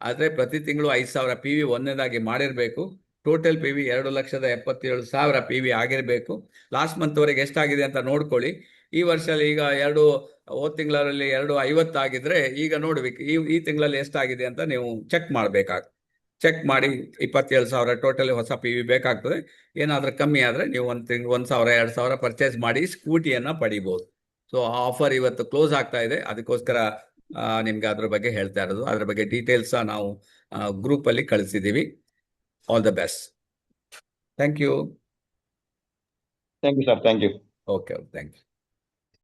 ಆದರೆ ಪ್ರತಿ ತಿಂಗಳು 5,000 PV ಒಂದನೇದಾಗಿ ಮಾಡಿರಬೇಕು. ಟೋಟಲ್ PV 2,77,000 PV ಆಗಿರಬೇಕು. ಲಾಸ್ಟ್ ಮಂತ್ ವರೆಗೆ ಎಷ್ಟಾಗಿದೆ ಅಂತ ನೋಡ್ಕೊಳ್ಳಿ. ಈ ವರ್ಷದಲ್ಲಿ ಈಗ ಹೋದ ತಿಂಗಳಲ್ಲಿ 250 ಆಗಿದ್ರೆ ಈಗ ನೋಡ್ಬೇಕು ಈ ತಿಂಗಳಲ್ಲಿ ಎಷ್ಟಾಗಿದೆ ಅಂತ ನೀವು ಚೆಕ್ ಮಾಡಬೇಕಾಗ್ತದೆ. ಚೆಕ್ ಮಾಡಿ 27,000 ಟೋಟಲ್ ಹೊಸ PV ಬೇಕಾಗ್ತದೆ. ಏನಾದರೂ ಕಮ್ಮಿ ಆದರೆ ನೀವು 1,000 2,000 ಪರ್ಚೇಸ್ ಮಾಡಿ ಸ್ಕೂಟಿಯನ್ನು ಪಡಿಬೋದು. ಸೊ ಆ ಆಫರ್ ಇವತ್ತು ಕ್ಲೋಸ್ ಆಗ್ತಾ ಇದೆ. ಅದಕ್ಕೋಸ್ಕರ ನಿಮ್ಗೆ ಅದ್ರ ಬಗ್ಗೆ ಹೇಳ್ತಾ ಇರೋದು. ಅದ್ರ ಬಗ್ಗೆ ಡೀಟೇಲ್ಸ್ ನಾವು ಗ್ರೂಪಲ್ಲಿ ಕಳಿಸಿದ್ದೀವಿ. All the best. Thank you. Thank you sir. Thank you. Okay, thank you.